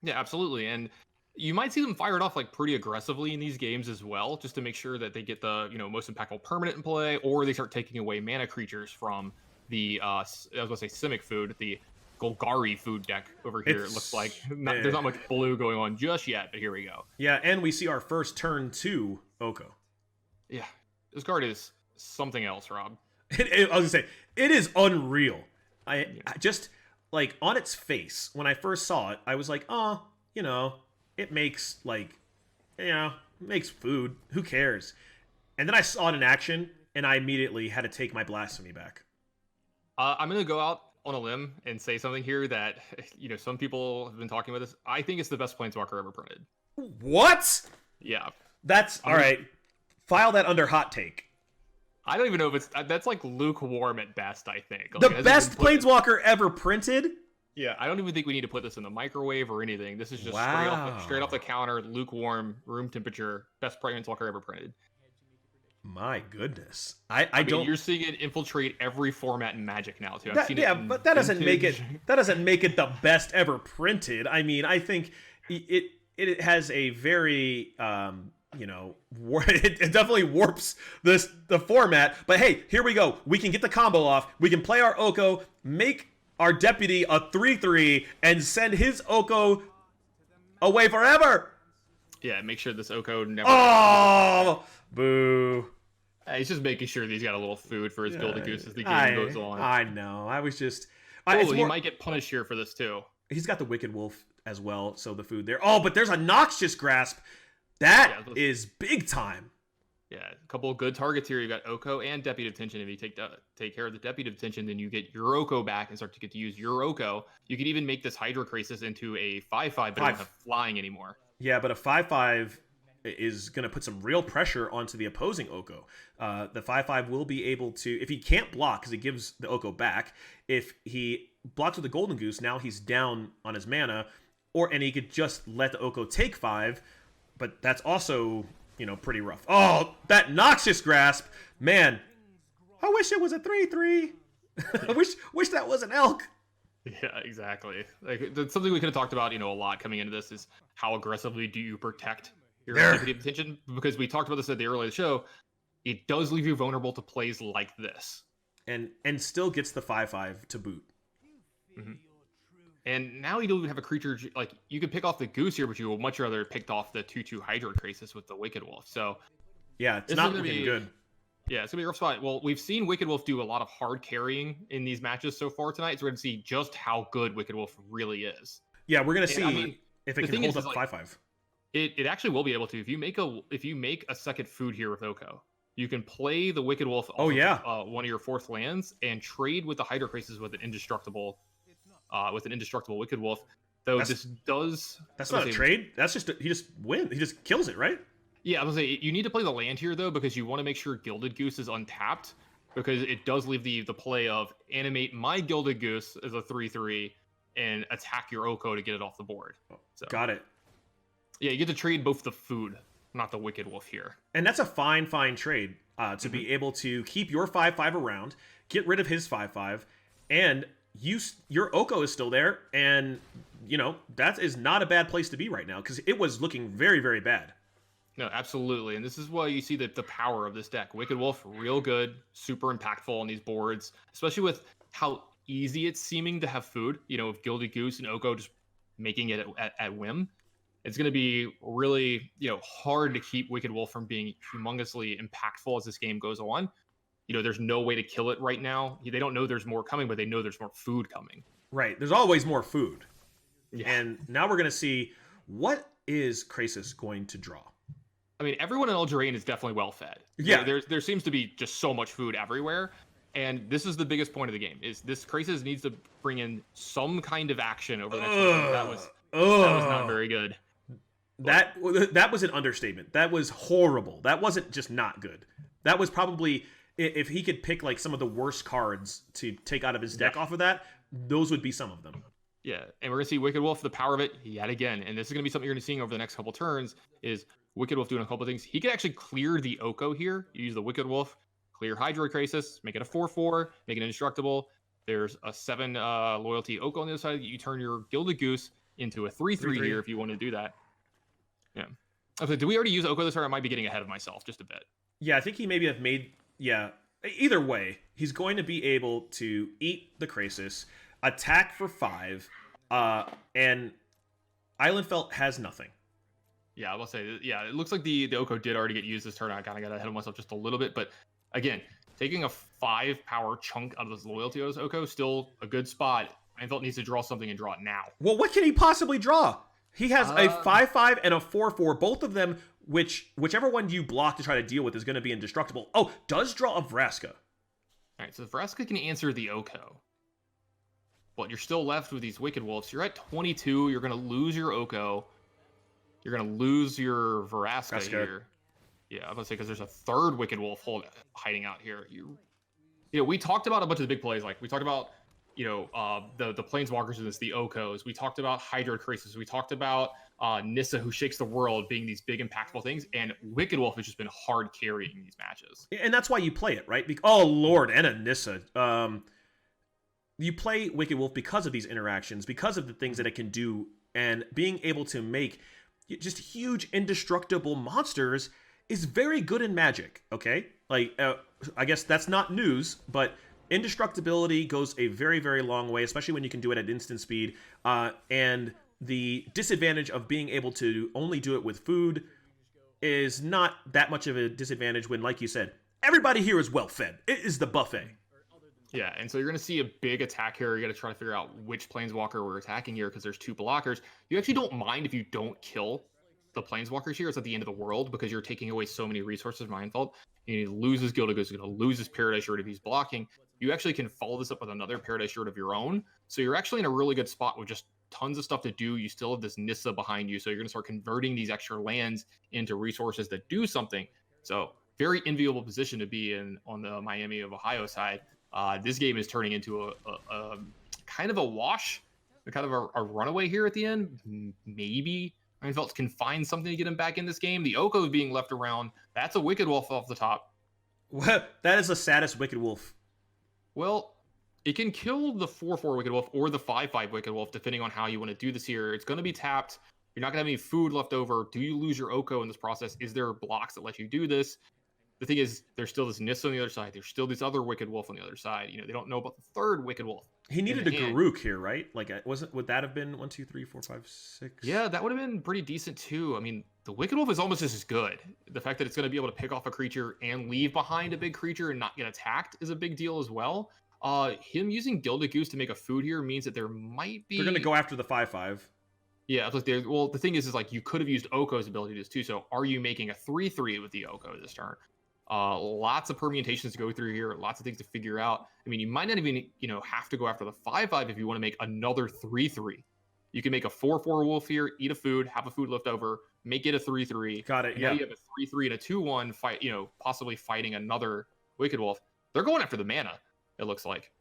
Yeah, absolutely. And you might see them fire it off like pretty aggressively in these games as well, just to make sure that they get the most impactful permanent in play, or they start taking away mana creatures from the I was gonna say Simic food, the Golgari food deck over here. It looks like there's not much blue going on just yet, but here we go. Yeah, and we see our first turn 2 Oko. Yeah, this card is something else, Rob. I was gonna say it is unreal. I just like on its face when I first saw it, I was like, oh, it makes makes food. Who cares? And then I saw it in action, and I immediately had to take my blasphemy back. I'm gonna go out on a limb and say something here that some people have been talking about this. I think it's the best Planeswalker ever printed. What? Yeah, that's all right. File that under hot take. I don't even know if that's like lukewarm at best. I think the best Planeswalker ever printed. Yeah, I don't even think we need to put this in the microwave or anything. This is just straight off the counter, lukewarm, room temperature, best Planeswalker ever printed. My goodness, I don't. You're seeing it infiltrate every format in Magic now too. But that doesn't make it. That doesn't make it the best ever printed. I mean, I think it has a very it definitely warps the format. But hey, here we go. We can get the combo off. We can play our Oko, make our Deputy a 3/3, and send his Oko away forever. Yeah, make sure this Oko never. Oh, boo! He's just making sure that he's got a little food for his Golden Goose as the game goes on. I know. I was just. He might get punished here for this too. He's got the Wicked Wolf as well, so the food there. Oh, but there's a Noxious Grasp. That is big time. Yeah, a couple of good targets here. You've got Oko and Deputy Detention. If you take care of the Deputy Detention, then you get your Oko back and start to get to use your Oko. You could even make this Hydra Krasis into a 5/5, but it won't have flying anymore. Yeah, but a 5/5 is going to put some real pressure onto the opposing Oko. The 5/5 will be able to, if he can't block, because he gives the Oko back, if he blocks with the Golden Goose, now he's down on his mana, and he could just let the Oko take 5, but that's also, pretty rough. Oh, that Noxious Grasp, man, I wish it was a 3/3. I wish that was an elk. Yeah, exactly. Like that's something we could have talked about, a lot coming into this is how aggressively do you protect your Deputy Detention? Because we talked about this at the early of the show. It does leave you vulnerable to plays like this, and still gets the 5/5 to boot. Mm-hmm. And now you don't even have a creature like you could pick off the Goose here, but you would much rather picked off the 2/2 Hydra Krasis with the Wicked Wolf. So yeah, it's not looking good. Yeah, it's gonna be a rough spot. Well, we've seen Wicked Wolf do a lot of hard carrying in these matches so far tonight, so we're gonna see just how good Wicked Wolf really is. Yeah, we're gonna And, see I mean, if the it can thing hold is, up like, 5-5. it actually will be able to. If you make a second food here with Oko, you can play the Wicked Wolf Oh off yeah, of one of your fourth lands and trade with the Hydro Crisis with an indestructible Wicked Wolf. Though that's this does, that's I'm gonna not a say, trade. That's just he just wins. He just kills it, right? yeah, I was gonna say you need to play the land here though, because you want to make sure Gilded Goose is untapped, because it does leave the play of animate my Gilded Goose as a 3/3 and attack your Oko to get it off the board. So Got it. yeah, you get to trade both the food, not the Wicked Wolf here. And that's a fine trade to be able to keep your 5-5 around, get rid of his 5-5, and your Oko is still there, and that is not a bad place to be right now because it was looking very, very bad. No, absolutely. And this is why you see the power of this deck. Wicked Wolf, real good, super impactful on these boards, especially with how easy it's seeming to have food. With Gilded Goose and Oko just making it at whim. It's going to be really, hard to keep Wicked Wolf from being humongously impactful as this game goes on. There's no way to kill it right now. They don't know there's more coming, but they know there's more food coming. There's always more food. Yeah. And now we're going to see what is Krasis going to draw. I mean, everyone in Eldraine is definitely well fed. Yeah. There seems to be just so much food everywhere. And this is the biggest point of the game, is this Krasis needs to bring in some kind of action over the next game. That was not very good. That was an understatement. That was horrible. That wasn't just not good. That was probably, if he could pick like some of the worst cards to take out of his deck off of that, those would be some of them. Yeah, and we're going to see Wicked Wolf, the power of it, yet again. And this is going to be something you're going to see over the next couple turns, is Wicked Wolf doing a couple of things. He can actually clear the Oko here. You use the Wicked Wolf, clear Hydro Crisis, make it a 4/4, make it indestructible. There's a 7 loyalty Oko on the other side. You turn your Gilded Goose into a 3/3 here if you want to do that. Yeah. Okay, did we already use Oko this turn? I might be getting ahead of myself just a bit. Yeah, I think he maybe have made... Yeah, either way, he's going to be able to eat the Krasis, attack for 5, and Islandfelt has nothing. Yeah, I will say, yeah, it looks like the Oko did already get used this turn. I kind of got ahead of myself just a little bit, but again, taking a 5 power chunk out of this loyalty Oko, still a good spot. Islandfelt needs to draw something and draw it now. Well, what can he possibly draw? He has a 5/5 and a 4/4, both of them, whichever one you block to try to deal with is going to be indestructible. Oh, does draw a Vraska. All right, so Vraska can answer the Oko. But you're still left with these Wicked Wolves. You're at 22. You're going to lose your Oko. You're going to lose your Vraska here. Yeah, I'm going to say, because there's a third Wicked Wolf hiding out here. We talked about a bunch of the big plays. Like, we talked about, the Planeswalkers in this, the Okos. We talked about Hydro Crisis. We talked about Nissa, who shakes the world, being these big, impactful things. And Wicked Wolf has just been hard carrying these matches. And that's why you play it, right? Oh, Lord, and a Nissa. You play Wicked Wolf because of these interactions, because of the things that it can do, and being able to make just huge, indestructible monsters is very good in Magic, okay? Like, I guess that's not news, but indestructibility goes a very, very long way, especially when you can do it at instant speed. And the disadvantage of being able to only do it with food is not that much of a disadvantage when, like you said, everybody here is well fed. It is the buffet. Yeah, and so you're going to see a big attack here. You got to try to figure out which Planeswalker we're attacking here, because there's 2 blockers. You actually don't mind if you don't kill the Planeswalkers here. It's at the end of the world, because you're taking away so many resources from Mindfault. He loses Gilded Goose, he's going to lose his Paradise Shard if he's blocking. You actually can follow this up with another Paradise Shard of your own. So you're actually in a really good spot with just tons of stuff to do. You still have this Nissa behind you, so you're going to start converting these extra lands into resources that do something. So very enviable position to be in on the Miami of Ohio side. This game is turning into a kind of a wash, kind of a runaway here at the end. Maybe Mindfault can find something to get him back in this game. The Oko is being left around. That's a Wicked Wolf off the top. What? That is the saddest Wicked Wolf. Well, it can kill the 4/4 Wicked Wolf or the 5/5 Wicked Wolf, depending on how you want to do this here. It's going to be tapped. You're not going to have any food left over. Do you lose your Oko in this process? Is there blocks that let you do this? The thing is, there's still this Nissa on the other side. There's still this other Wicked Wolf on the other side. They don't know about the third Wicked Wolf. He needed a Garruk here, right? Like, would that have been 1, 2, 3, 4, 5, 6? Yeah, that would have been pretty decent too. I mean, the Wicked Wolf is almost just as good. The fact that it's going to be able to pick off a creature and leave behind a big creature and not get attacked is a big deal as well. Him using Gilded Goose to make a food here means that there might be... They're going to go after the 5/5. Yeah, plus the thing is like you could have used Oko's ability to too. So are you making a 3/3 with the Oko this turn? Lots of permutations to go through here, lots of things to figure out. I mean, you might not even, have to go after the 5/5 if you want to make another 3/3. You can make a 4/4 wolf here, eat a food, have a food left over, make it a 3/3. Got it. And Yeah. now you have a 3/3 and a 2/1 fight, possibly fighting another Wicked Wolf. They're going after the mana, it looks like.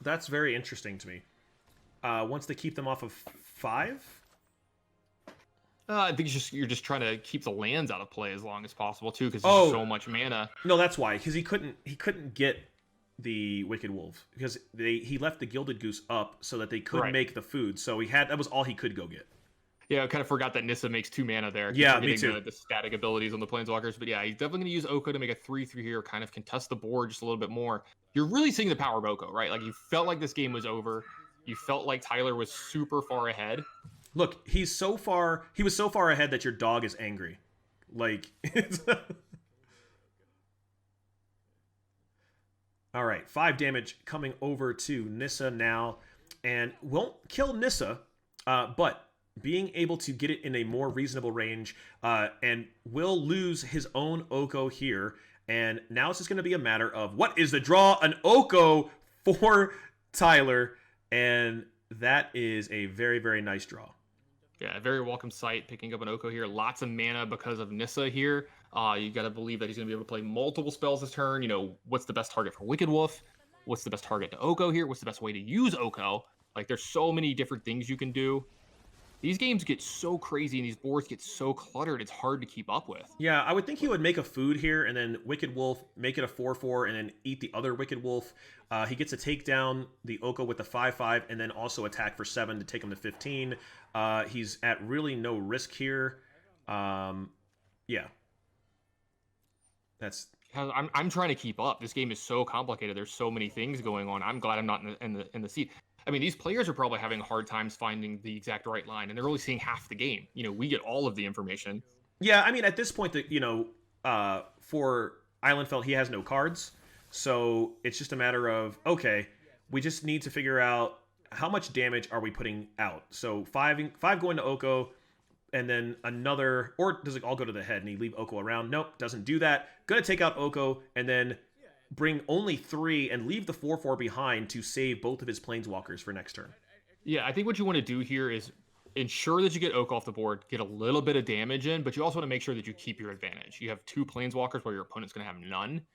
That's very interesting to me. Wants to keep them off of 5? I think you're just trying to keep the lands out of play as long as possible too, because there's so much mana. No, that's why. Because he couldn't get the Wicked Wolf because he left the Gilded Goose up so that they could make the food. So that was all he could go get. Yeah, I kind of forgot that Nissa makes 2 mana there. Yeah, me too. The static abilities on the Planeswalkers. But yeah, he's definitely going to use Oko to make a 3/3 here, kind of contest the board just a little bit more. You're really seeing the power of Oko, right? Like, you felt like this game was over. You felt like Tyler was super far ahead. Look, he was so far ahead that your dog is angry. Like, all right, 5 damage coming over to Nissa now. And won't kill Nissa, but being able to get it in a more reasonable range, and will lose his own Oko here. And now it's just going to be a matter of what is the draw? An Oko for Tyler. And that is a very, very nice draw. Yeah, a very welcome sight picking up an Oko here. Lots of mana because of Nissa here. You got to believe that he's going to be able to play multiple spells this turn. What's the best target for Wicked Wolf? What's the best target to Oko here? What's the best way to use Oko? Like, there's so many different things you can do. These games get so crazy and these boards get so cluttered, it's hard to keep up with. Yeah, I would think he would make a food here and then Wicked Wolf, make it a 4/4, and then eat the other Wicked Wolf. He gets to take down the Oko with the 5/5 and then also attack for 7 to take him to 15. He's at really no risk here. Yeah. I'm trying to keep up. This game is so complicated. There's so many things going on. I'm glad I'm not in the seat. I mean, these players are probably having hard times finding the exact right line, and they're only seeing half the game. We get all of the information. Yeah, I mean, at this point, for Islandfeld, he has no cards. So it's just a matter of, okay, we just need to figure out how much damage are we putting out. So 5 going to Oko, and then another, or does it all go to the head and he leave Oko around? Nope, doesn't do that. Gonna take out Oko, and then bring only 3 and leave the 4/4 behind to save both of his Planeswalkers for next turn. Yeah, I think what you want to do here is ensure that you get Oko off the board, get a little bit of damage in, but you also want to make sure that you keep your advantage. You have 2 Planeswalkers where your opponent's going to have none,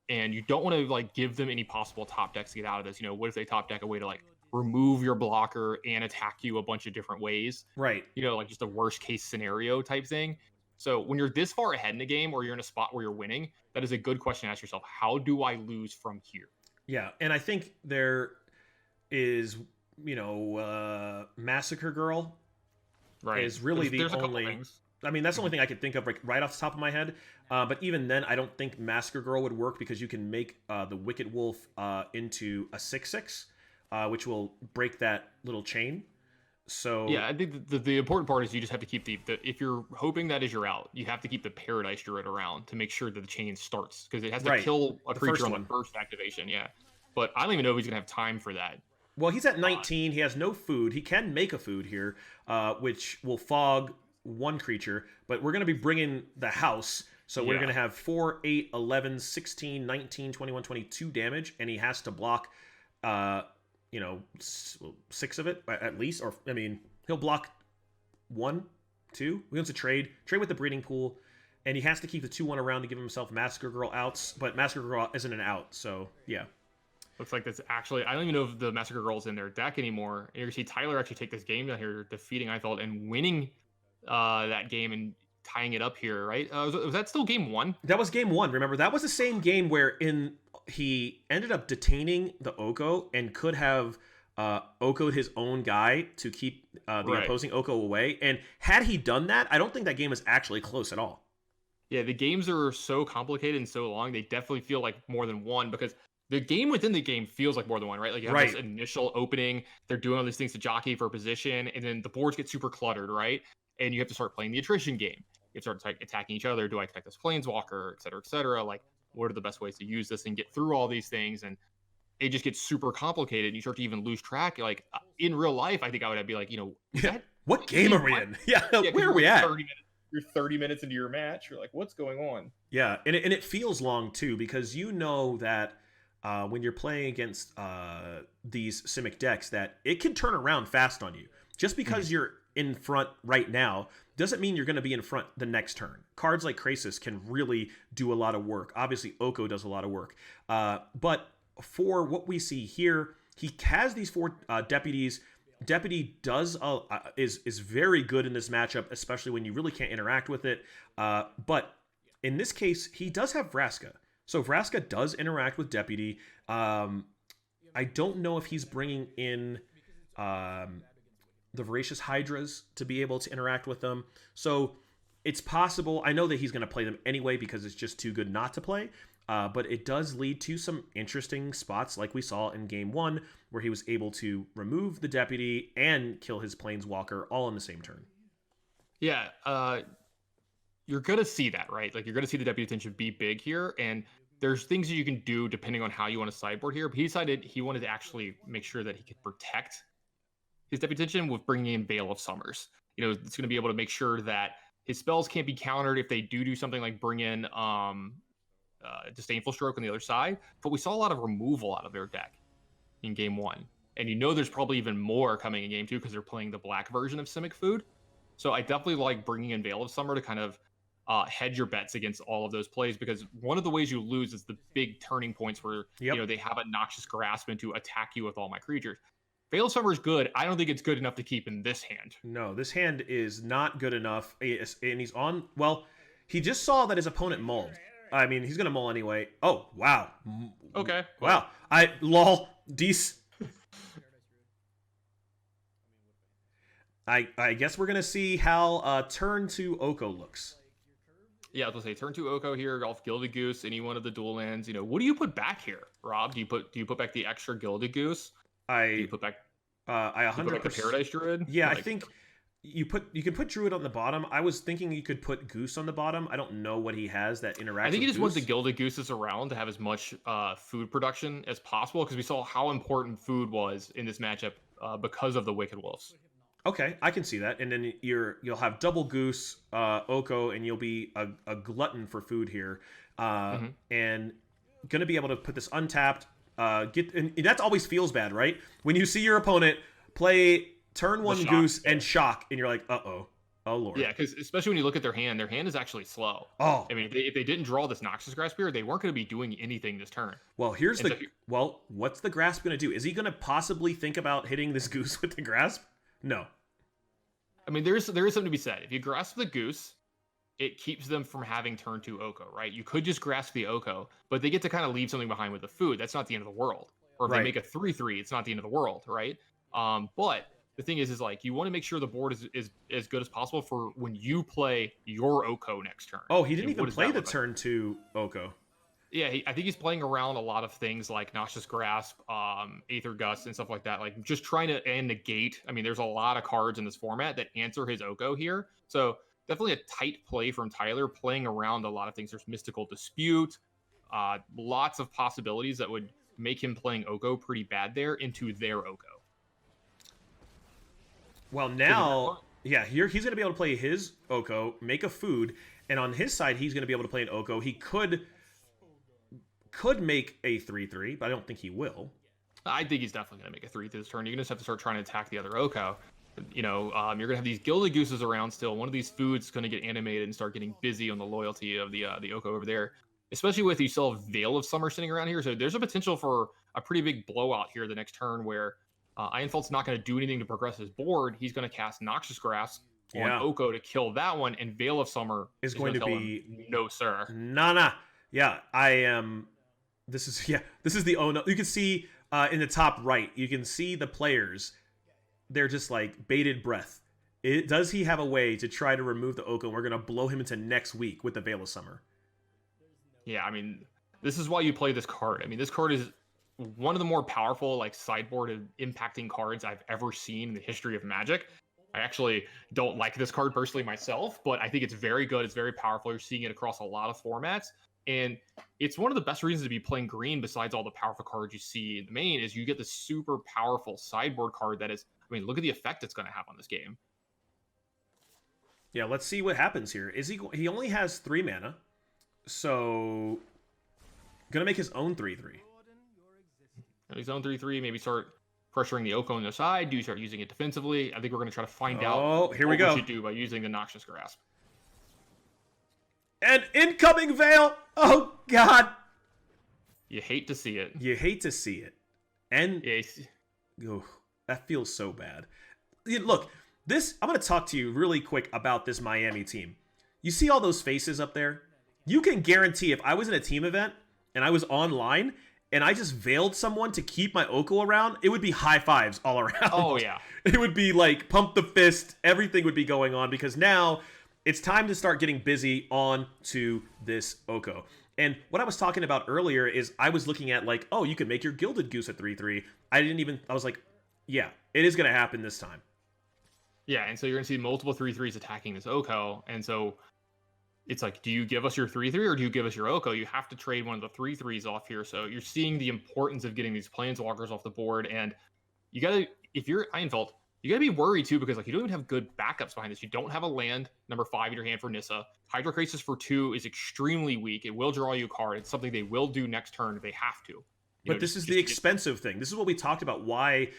and you don't want to give them any possible top decks to get out of this. What if they top deck a way to remove your blocker and attack you a bunch of different ways? Right. Just a worst case scenario type thing. So when you're this far ahead in the game or you're in a spot where you're winning, that is a good question to ask yourself. How do I lose from here? Yeah, and I think there is, Massacre Girl is really the only... I mean, that's the only thing I could think of right off the top of my head. But even then, I don't think Massacre Girl would work because you can make the Wicked Wolf into a 6/6, which will break that little chain. So yeah, I think the important part is you just have to keep the if you're hoping that is your out, you have to keep the Paradise Druid around to make sure that the chain starts because it has to kill a creature on the first activation. Yeah, but I don't even know if he's gonna have time for that. Well, he's at 19. He has no food. He can make a food here, which will fog 1 creature. But we're gonna be bringing the house, so we're gonna have 4, 8, 11, 16, 19, 21, 22 damage, and he has to block. 6 of it at least, or I mean, he'll block 1, 2. He wants to trade with the breeding pool, and he has to keep the 2/1 around to give himself Massacre Girl outs. But Massacre Girl isn't an out, so yeah. Looks like that's actually, I don't even know if the Massacre Girl's in their deck anymore. You're gonna see Tyler actually take this game down here, defeating Eiffel and winning that game and tying it up here, right? Was that still game 1? That was game 1. Remember, that was the same game where he ended up detaining the Oko and could have Oko'd his own guy to keep the opposing Oko away. And had he done that, I don't think that game is actually close at all. Yeah, the games are so complicated and so long. They definitely feel like more than one because the game within the game feels like more than one, right? Like you have this initial opening, they're doing all these things to jockey for position, and then the boards get super cluttered, right? And you have to start playing the attrition game. You have to start attacking each other. Do I attack this Planeswalker, et cetera, et cetera? Like, what are the best ways to use this and get through all these things? And it just gets super complicated and you start to even lose track. Like in real life, I think I would be like, what game are we in? Yeah, where are we at? You're 30 minutes into your match. You're like, what's going on? Yeah, and it feels long too, because you know that when you're playing against these Simic decks, that it can turn around fast on you. Just because you're in front right now doesn't mean you're going to be in front the next turn. Cards like Krasis can really do a lot of work. Obviously, Oko does a lot of work. But for what we see here, he has these 4 deputies. Deputy is very good in this matchup, especially when you really can't interact with it. But in this case, he does have Vraska. So Vraska does interact with Deputy. I don't know if he's bringing in the Voracious Hydras to be able to interact with them. So it's possible. I know that he's going to play them anyway because it's just too good not to play. But it does lead to some interesting spots like we saw in game 1, where he was able to remove the Deputy and kill his Planeswalker all in the same turn. Yeah, you're going to see that, right? Like, you're going to see the Deputy Attention be big here, and there's things that you can do depending on how you want to sideboard here. But he decided he wanted to actually make sure that he could protect his Deputy Attention with bringing in Veil of Summers. It's going to be able to make sure that his spells can't be countered if they do something like bring in Disdainful Stroke on the other side. But we saw a lot of removal out of their deck in game 1. And there's probably even more coming in game 2 because they're playing the black version of Simic Food. So I definitely like bringing in Veil of Summer to kind of hedge your bets against all of those plays, because one of the ways you lose is the big turning points where they have a Noxious Grasp and to attack you with all my creatures. Veil of Summer is good. I don't think it's good enough to keep in this hand. No, this hand is not good enough. And he's on... Well, he just saw that his opponent mulled. I mean, he's going to mull anyway. Oh, wow. Okay. Wow. Dece. I guess we're going to see how turn 2 Oko looks. Yeah, I was going to say, turn 2 Oko here, golf Gilded Goose, any one of the dual lands. What do you put back here, Rob? Do you put back the extra Gilded Goose? Do you put back... I 100% the Paradise Druid. Yeah, I think you can put Druid on the bottom. I was thinking you could put Goose on the bottom. I don't know what he has that interacts. I think he just wants the Gilded Gooses around to have as much food production as possible, because we saw how important food was in this matchup because of the Wicked Wolves. Okay, I can see that. And then you'll have double Goose, Oko, and you'll be a glutton for food here, and gonna be able to put this untapped. And that always feels bad, right? When you see your opponent play turn 1 Goose and shock, and you're like, oh lord. Yeah, because especially when you look at their hand is actually slow. Oh, I mean, if they didn't draw this Noxious Grasp here, they weren't going to be doing anything this turn. Well, what's the Grasp going to do? Is he going to possibly think about hitting this Goose with the Grasp? No. I mean, there is something to be said. If you grasp the Goose, it keeps them from having turn 2 Oko, right? You could just grasp the Oko, but they get to kind of leave something behind with the food. That's not the end of the world. Or if they make a 3/3, it's not the end of the world, right? But the thing is like, you want to make sure the board is as good as possible for when you play your Oko next turn. Oh, he didn't even play the turn 2 Oko. Yeah, I think he's playing around a lot of things like Noxious Grasp, Aether Gust, and stuff like that. Like, just trying to negate. I mean, there's a lot of cards in this format that answer his Oko here. So definitely a tight play from Tyler, playing around a lot of things. There's Mystical Dispute, lots of possibilities that would make him playing Oko pretty bad there into their Oko. Well, now, here he's going to be able to play his Oko, make a food, and on his side, he's going to be able to play an Oko. He could make a 3/3, but I don't think he will. I think he's definitely going to make a 3 this turn. You're going to just have to start trying to attack the other Oko. You're going to have these Gilded Gooses around still. One of these foods is going to get animated and start getting busy on the loyalty of the Oko over there. Especially with you still have Veil of Summer sitting around here. So there's a potential for a pretty big blowout here the next turn where Ironfelt's not going to do anything to progress his board. He's going to cast Noxious Grasp on Oko to kill that one, and Veil of Summer is going to be him, no, sir. Nah. Yeah, I am. This is the no. You can see in the top right, you can see the players. They're just like bated breath. Does he have a way to try to remove the Oko? And we're gonna blow him into next week with the Veil of Summer. Yeah, I mean, this is why you play this card. I mean, this card is one of the more powerful, like, sideboard impacting cards I've ever seen in the history of Magic. I actually don't like this card personally myself, but I think it's very good. It's very powerful. You're seeing it across a lot of formats. And it's one of the best reasons to be playing green besides all the powerful cards you see in the main is you get this super powerful sideboard card that is, I mean, look at the effect it's going to have on this game. Yeah, let's see what happens here. He only has 3 mana, so gonna make his own 3/3. His own 3/3, maybe start pressuring the Oko on the side. Do you start using it defensively? I think we're going to try to find out here we what go. we should do by using the Noxious Grasp. An incoming Veil! Oh, God! You hate to see it. You hate to see it. And Yes. oh, that feels so bad. Look, I'm going to talk to you really quick about this Miami team. You see all those faces up there? You can guarantee if I was in a team event and I was online and I just veiled someone to keep my Oko around, it would be high fives all around. Oh, yeah. It would be like pump the fist. Everything would be going on because now it's time to start getting busy on to this Oko. And what I was talking about earlier is I was looking at like, oh, you could make your Gilded Goose at 3/3. I was like, yeah, it is going to happen this time. Yeah, and so you're going to see multiple 3/3s attacking this Oko. And so it's like, do you give us your 3/3 or do you give us your Oko? You have to trade one of the 3/3s off here. So you're seeing the importance of getting these Planeswalkers off the board. And you got to, if you're Einfeld, you got to be worried too, because like you don't even have good backups behind this. You don't have a land, number 5 in your hand for Nissa. Hydrocrisis for 2 is extremely weak. It will draw you a card. It's something they will do next turn if they have to. But this is the expensive thing. This is what we talked about, why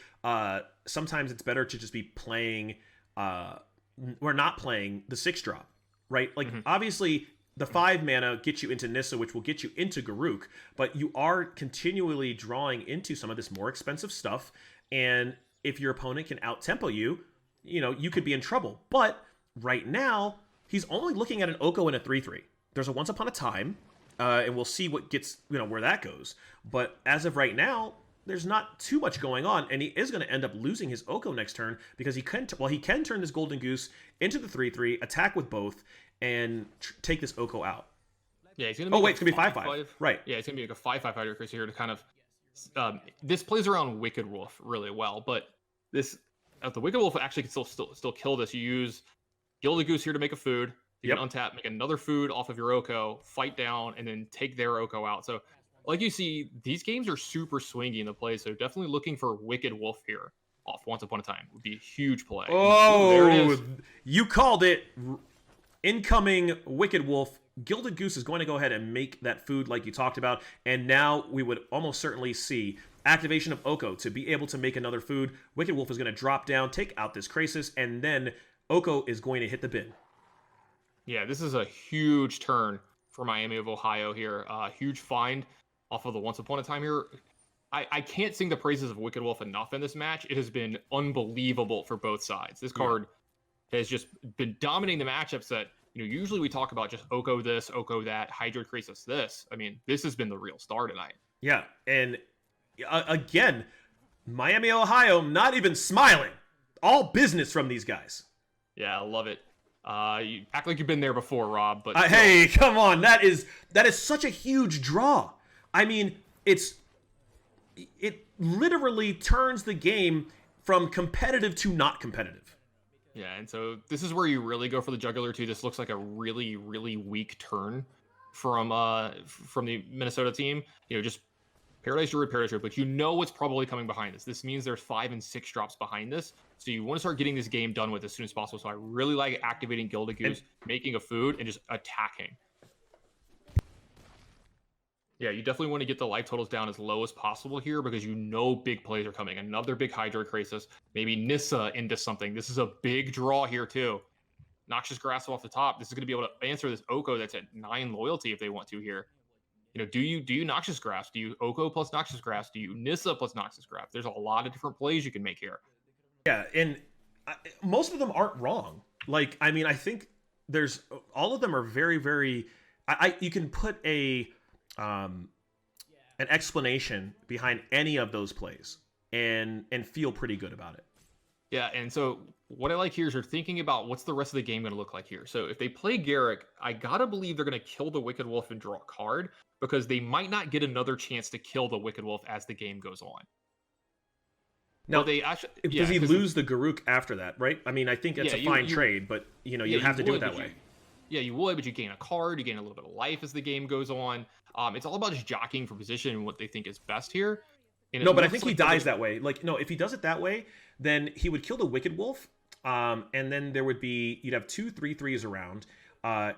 sometimes it's better to just be playing, we're not playing the 6-drop. Right? Like, obviously, the 5 mana gets you into Nissa, which will get you into Garruk, but you are continually drawing into some of this more expensive stuff, and if your opponent can out-tempo you, you could be in trouble. But right now, he's only looking at an Oko and a 3/3. There's a Once Upon a Time, and we'll see what gets, where that goes. But as of right now, there's not too much going on, and he is going to end up losing his Oko next turn because he can turn this Golden Goose into the 3/3, attack with both, and take this Oko out. Yeah, he's going to. It's going to be 5/5. Right. Yeah, it's going to be like a 5/5 Hydrocrisis here to kind of. This plays around Wicked Wolf really well, but the Wicked Wolf actually can still kill this. You use Gilded Goose here to make a food. You can untap, make another food off of your Oko, fight down, and then take their Oko out. So, like you see, these games are super swingy in the play, so definitely looking for Wicked Wolf here off Once Upon a Time would be a huge play. Oh, there it is. You called it. Incoming Wicked Wolf. Gilded Goose is going to go ahead and make that food like you talked about, and now we would almost certainly see activation of Oko to be able to make another food. Wicked Wolf is going to drop down, take out this Krasis, and then Oko is going to hit the bin. Yeah, this is a huge turn for Miami of Ohio here. Huge find off of the Once Upon a Time here. I can't sing the praises of Wicked Wolf enough in this match. It has been unbelievable for both sides. This card has just been dominating the matchups that, usually we talk about just Oko this, Oko that, Hydrocrisis this. I mean, this has been the real star tonight. Yeah, and again, Miami, Ohio, not even smiling. All business from these guys. Yeah, I love it. You act like you've been there before, Rob. But hey, come on, that is such a huge draw. I mean, it literally turns the game from competitive to not competitive. Yeah, and so this is where you really go for the jugular too. This looks like a really, really weak turn from the Minnesota team. Just Paradise Druid, but what's probably coming behind this. This means there's 5 and 6 drops behind this. So you want to start getting this game done with as soon as possible. So I really like activating Gilded Goose, making a food, and just attacking. Yeah, you definitely want to get the life totals down as low as possible here because big plays are coming. Another big Hydrocrisis, maybe Nissa into something. This is a big draw here too. Noxious Grasp off the top. This is going to be able to answer this Oko that's at 9 loyalty if they want to here. Do you Noxious Grasp? Do you Oko plus Noxious Grasp? Do you Nissa plus Noxious Grasp? There's a lot of different plays you can make here. Yeah, and most of them aren't wrong. Like, I mean, I think all of them are very, very. You can put an explanation behind any of those plays and feel pretty good about it. Yeah, and so what I like here is you're thinking about what's the rest of the game going to look like here. So if they play Garruk, I gotta believe they're going to kill the Wicked Wolf and draw a card because they might not get another chance to kill the Wicked Wolf as the game goes on. No, does he lose the Garruk after that, right? I mean, I think it's a fine trade, but you have to do it that way. Yeah, you would, but you gain a card, you gain a little bit of life as the game goes on. It's all about just jockeying for position and what they think is best here. And No, but I think he dies that way. Like, no, if he does it that way, then he would kill the Wicked Wolf, and then there would be, you'd have 2 3/3s around.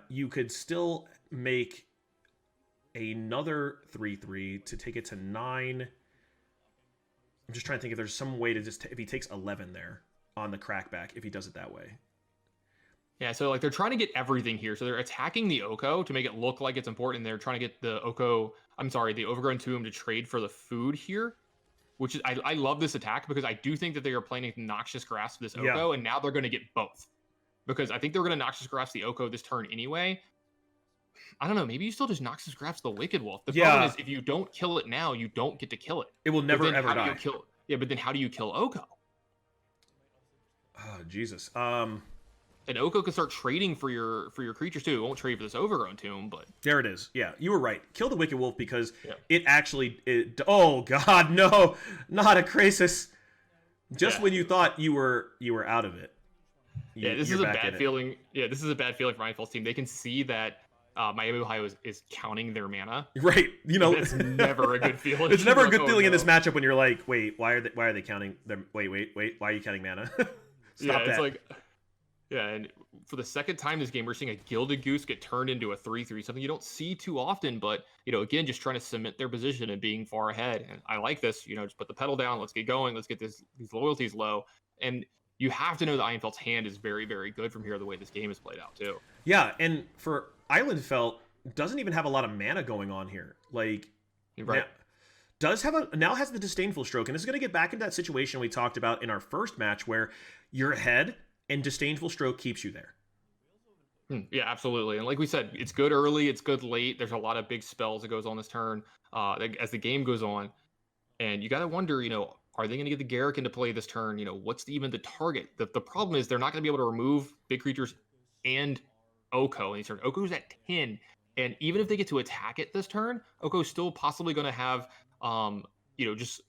You could still make another 3/3 to take it to 9. I'm just trying to think if there's some way to just, if he takes 11 there on the crackback, if he does it that way. Yeah, so like they're trying to get everything here. So they're attacking the Oko to make it look like it's important. They're trying to get the the Overgrown Tomb to trade for the food here, which is, I love this attack because I do think that they are planning Noxious Grasp this Oko, and now they're going to get both. Because I think they're going to Noxious Grasp the Oko this turn anyway. I don't know, maybe you still just Noxious Grasp the Wicked Wolf. The problem is if you don't kill it now, you don't get to kill it. It will never ever die. But then how do you kill Oko? Oh, Jesus. And Oko can start trading for your creatures too. It won't trade for this Overgrown Tomb, but there it is. Yeah, you were right. Kill the Wicked Wolf because it actually. Oh God, no, not a Krasis. Just when you thought you were out of it. This is a bad feeling. Yeah, this is a bad feeling for my team. They can see that Miami Ohio is counting their mana. Right. It's never a good feeling. It's never a good feeling in this matchup when you're like, wait, why are they counting them? Wait, why are you counting mana? Stop that. It's like. Yeah, and for the second time this game, we're seeing a Gilded Goose get turned into a 3/3, something you don't see too often, but, again, just trying to cement their position and being far ahead. And I like this, just put the pedal down, let's get going, let's get these loyalties low. And you have to know that Ironfeld's hand is very, very good from here, the way this game is played out, too. Yeah, and for Islandfeld, doesn't even have a lot of mana going on here. Like, right. Now has the Disdainful Stroke, and this is going to get back into that situation we talked about in our first match where you're ahead, and Disdainful Stroke keeps you there. Yeah, absolutely. And like we said, it's good early, it's good late. There's a lot of big spells that goes on this turn as the game goes on. And you got to wonder, are they going to get the Garruk into play this turn? What's even the target? The problem is they're not going to be able to remove big creatures and Oko. And Oko's at 10. And even if they get to attack it this turn, Oko's still possibly going to have, just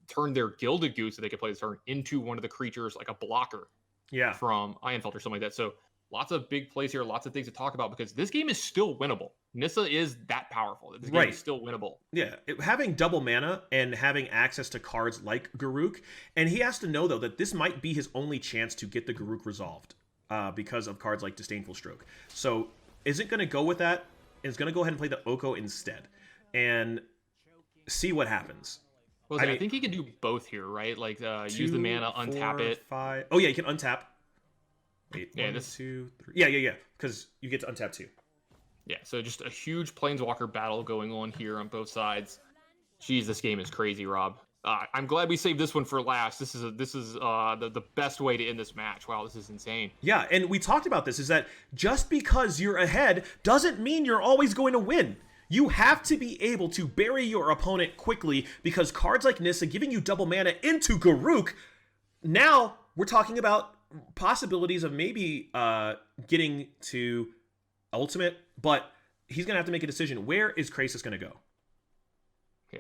turn their Gilded Goose that they can play this turn into one of the creatures, like a blocker. Yeah, from Ironfeld or something like that. So lots of big plays here, lots of things to talk about because this game is still winnable. Nissa is that powerful. This game is still winnable. Yeah, having double mana and having access to cards like Garruk, and he has to know though that this might be his only chance to get the Garruk resolved because of cards like Disdainful Stroke. So isn't going to go with that. Is going to go ahead and play the Oko instead and see what happens. Well, I think he can do both here, right? Like use the mana, untap it. 5. Oh yeah, you can untap. Wait, yeah, 1, 2, 3. Yeah. Because you get to untap 2. Yeah, so just a huge Planeswalker battle going on here on both sides. Jeez, this game is crazy, Rob. I'm glad we saved this one for last. This is the best way to end this match. Wow, this is insane. Yeah, and we talked about this. Is that just because you're ahead doesn't mean you're always going to win. You have to be able to bury your opponent quickly because cards like Nissa giving you double mana into Garruk. Now we're talking about possibilities of maybe getting to ultimate, but he's going to have to make a decision. Where is Krasis going to go? Yeah.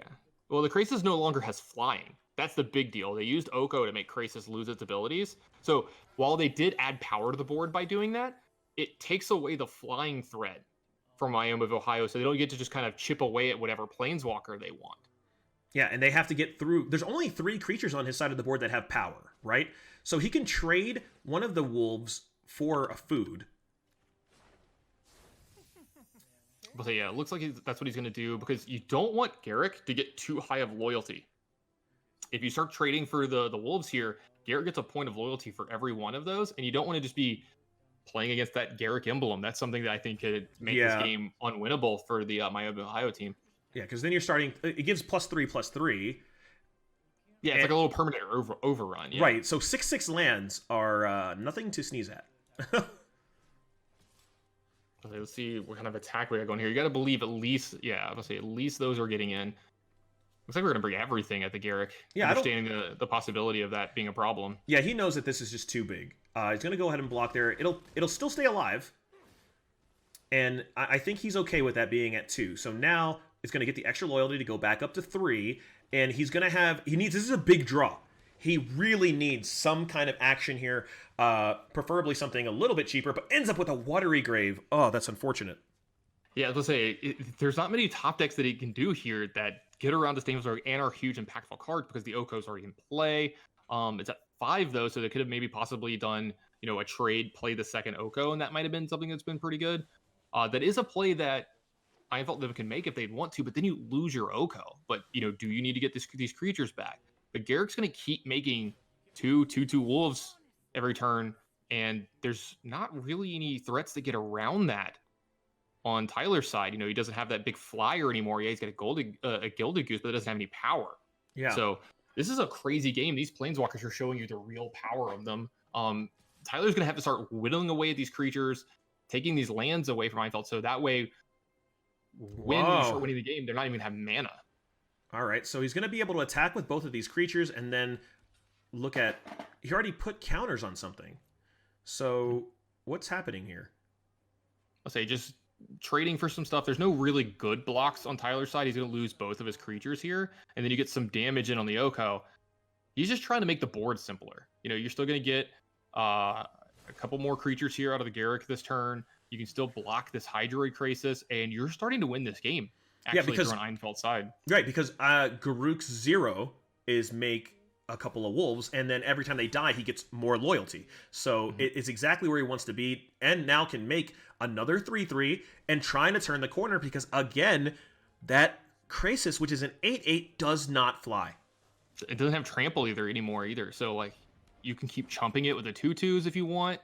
Well, the Krasis no longer has flying. That's the big deal. They used Oko to make Krasis lose its abilities. So while they did add power to the board by doing that, it takes away the flying threat from Miami of Ohio, so they don't get to just kind of chip away at whatever Planeswalker they want. Yeah, and they have to get through. There's only 3 creatures on his side of the board that have power, right? So he can trade one of the wolves for a food. But yeah, it looks like that's what he's going to do because you don't want Garruk to get too high of loyalty. If you start trading for the wolves here, Garruk gets a point of loyalty for every one of those, and you don't want to just be playing against that Garruk emblem. That's something that I think could make this game unwinnable for the Miami Ohio team. Yeah, because then you're starting. It gives +3/+3. Yeah, it's like a little permanent overrun. Yeah. Right. So 6/6 lands are nothing to sneeze at. Okay, let's see what kind of attack we got going here. You got to believe at least, at least those are getting in. Looks like we're going to bring everything at the Garruk. Yeah, understanding the possibility of that being a problem. Yeah, he knows that this is just too big. He's going to go ahead and block there. It'll still stay alive. And I think he's okay with that being at 2. So now it's going to get the extra loyalty to go back up to 3. And he's going to have... This is a big draw. he really needs some kind of action here, preferably something a little bit cheaper, but ends up with a Watery Grave. Oh, that's unfortunate. Yeah, let's say there's not many top decks that he can do here that get around Disdainful Stroke and are huge impactful cards because the Oko's already in play. It's at 5 though, so they could have maybe possibly done a trade, play the second Oko, and that might have been something that's been pretty good. That is a play that I felt them can make if they'd want to, but then you lose your Oko. But do you need to get these creatures back? But Garrick's going to keep making 2/2/2 wolves every turn, and there's not really any threats that get around that on Tyler's side. He doesn't have that big flyer anymore. Yeah, he's got a Gilded Goose, but it doesn't have any power. Yeah. So this is a crazy game. These Planeswalkers are showing you the real power of them. Tyler's going to have to start whittling away at these creatures, taking these lands away from Einfeld, so that way when you start winning the game, they're not even going to have mana. All right, so he's going to be able to attack with both of these creatures and then look at... He already put counters on something. So what's happening here? I'll say just trading for some stuff. There's no really good blocks on Tyler's side. He's going to lose both of his creatures here, and then you get some damage in on the Oko. He's just trying to make the board simpler. You're still going to get a couple more creatures here out of the Garrick this turn. You can still block this Hydroid Crisis, and you're starting to win this game. Actually, because you're on Einfeld's side. Right, because Garruk's 0 is make a couple of wolves, and then every time they die, he gets more loyalty. So it's exactly where he wants to be, and now can make another 3/3 and trying to turn the corner because, again, that Crisis, which is an 8/8, does not fly. It doesn't have trample anymore either. So, like, you can keep chumping it with the 2/2s if you want.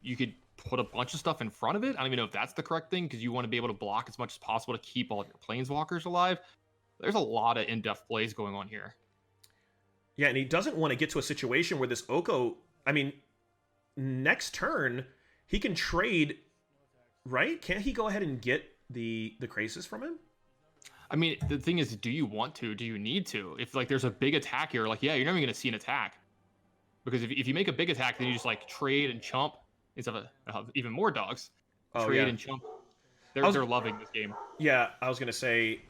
You could put a bunch of stuff in front of it. I don't even know if that's the correct thing because you want to be able to block as much as possible to keep all of your Planeswalkers alive. There's a lot of in-depth plays going on here. Yeah, and he doesn't want to get to a situation where this Oko... I mean, next turn, he can trade, right? Can't he go ahead and get the Crisis from him? I mean, the thing is, do you want to? Do you need to? If, like, there's a big attack here, like, yeah, you're never going to see an attack. Because if you make a big attack, then you just, like, trade and chump instead of even more dogs. Trade and chump. They're loving this game. Yeah, I was going to say,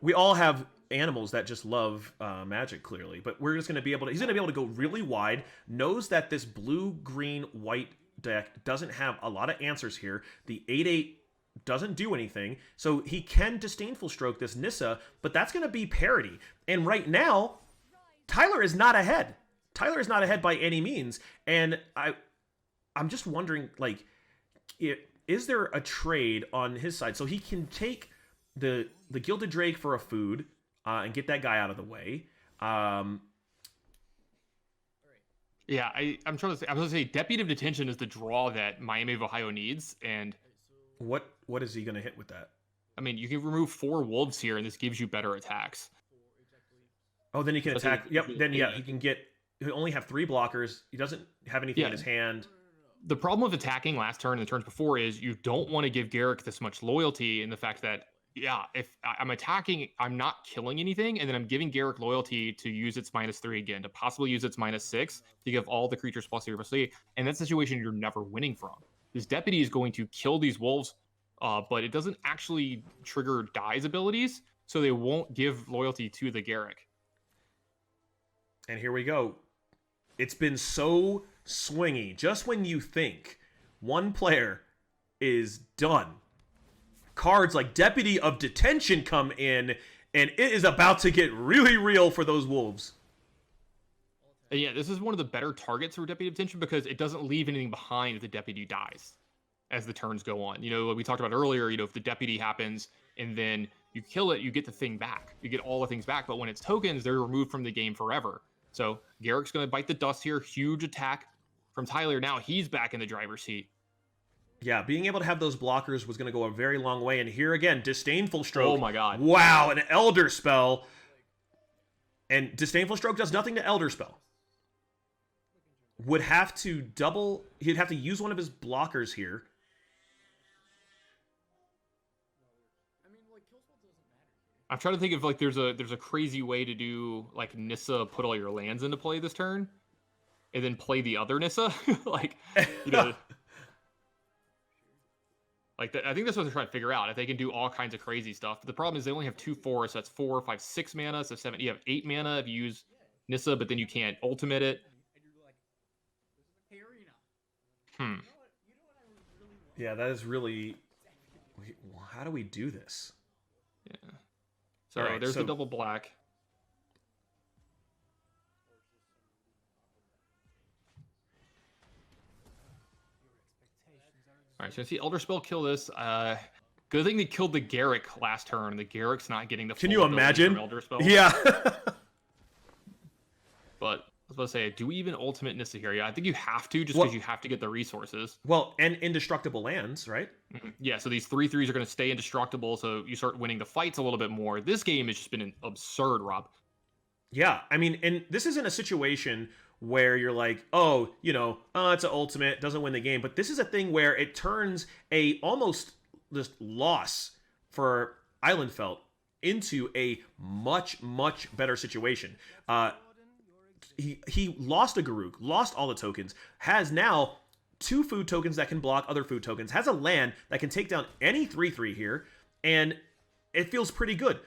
we all have animals that just love Magic, clearly. But we're just going to be able to... He's going to be able to go really wide, knows that this blue, green, white deck doesn't have a lot of answers here. The 8/8 doesn't do anything, so he can Disdainful Stroke this Nissa, but that's going to be parity. And right now, Tyler is not ahead. Tyler is not ahead by any means, and I'm just wondering, like, is there a trade on his side so he can take the Gilded Drake for a food and get that guy out of the way? Yeah, I'm trying to say. I'm going to say Deputy of Detention is the draw that Miami of Ohio needs, and what is he going to hit with that? I mean, you can remove 4 wolves here, and this gives you better attacks. Oh, then he can attack. Yep. Then he can get. He'll only have 3 blockers. He doesn't have anything in his hand. The problem with attacking last turn and the turns before is you don't want to give Garrick this much loyalty in the fact that, yeah, if I'm attacking, I'm not killing anything, and then I'm giving Garrick loyalty to use its -3 again, to possibly use its -6 to give all the creatures +3/+3, and that's a situation you're never winning from. This Deputy is going to kill these wolves, but it doesn't actually trigger Die's abilities, so they won't give loyalty to the Garrick. And here we go. It's been so swingy. Just when you think one player is done, cards like Deputy of Detention come in, and it is about to get really real for those wolves. And yeah, this is one of the better targets for Deputy of Detention because it doesn't leave anything behind if the Deputy dies as the turns go on. Like we talked about earlier, if the Deputy happens and then you kill it, you get the thing back. You get all the things back, but when it's tokens, they're removed from the game forever. So Garrick's going to bite the dust here. Huge attack from Tyler. Now he's back in the driver's seat. Yeah, being able to have those blockers was going to go a very long way. And here again, Disdainful Stroke. Oh my god. Wow, an Elder Spell. And Disdainful Stroke does nothing to Elder Spell. Would have to double... He'd have to use one of his blockers here. I'm trying to think if like there's a crazy way to do like Nissa, put all your lands into play this turn, and then play the other Nissa. Like, like that. I think that's what they're trying to figure out. If they can do all kinds of crazy stuff. But the problem is they only have 2 4, so that's 4, 5, 6 mana. So 7. You have 8 mana if you use Nissa, but then you can't ultimate it. Yeah, that is really... Wait, how do we do this? Yeah. So there's the double black. All right, so you see Elder Spell kill this. Good thing they killed the Garrick last turn. The Garrick's not getting the full Can you imagine? From Elder Spell. Yeah. But I was about to say, do we even ultimate Nissa here? Yeah, I think you have to, just because you have to get the resources. Well, and indestructible lands, right? Yeah, so these 3/3s are going to stay indestructible, so you start winning the fights a little bit more. This game has just been absurd, Rob. Yeah, I mean, and this isn't a situation where you're like, oh, it's an ultimate, doesn't win the game. But this is a thing where it turns a almost this loss for Islandfelt into a much, much better situation. He lost a Garuk, lost all the tokens, has now 2 food tokens that can block other food tokens, has a land that can take down any 3/3 here, and it feels pretty good.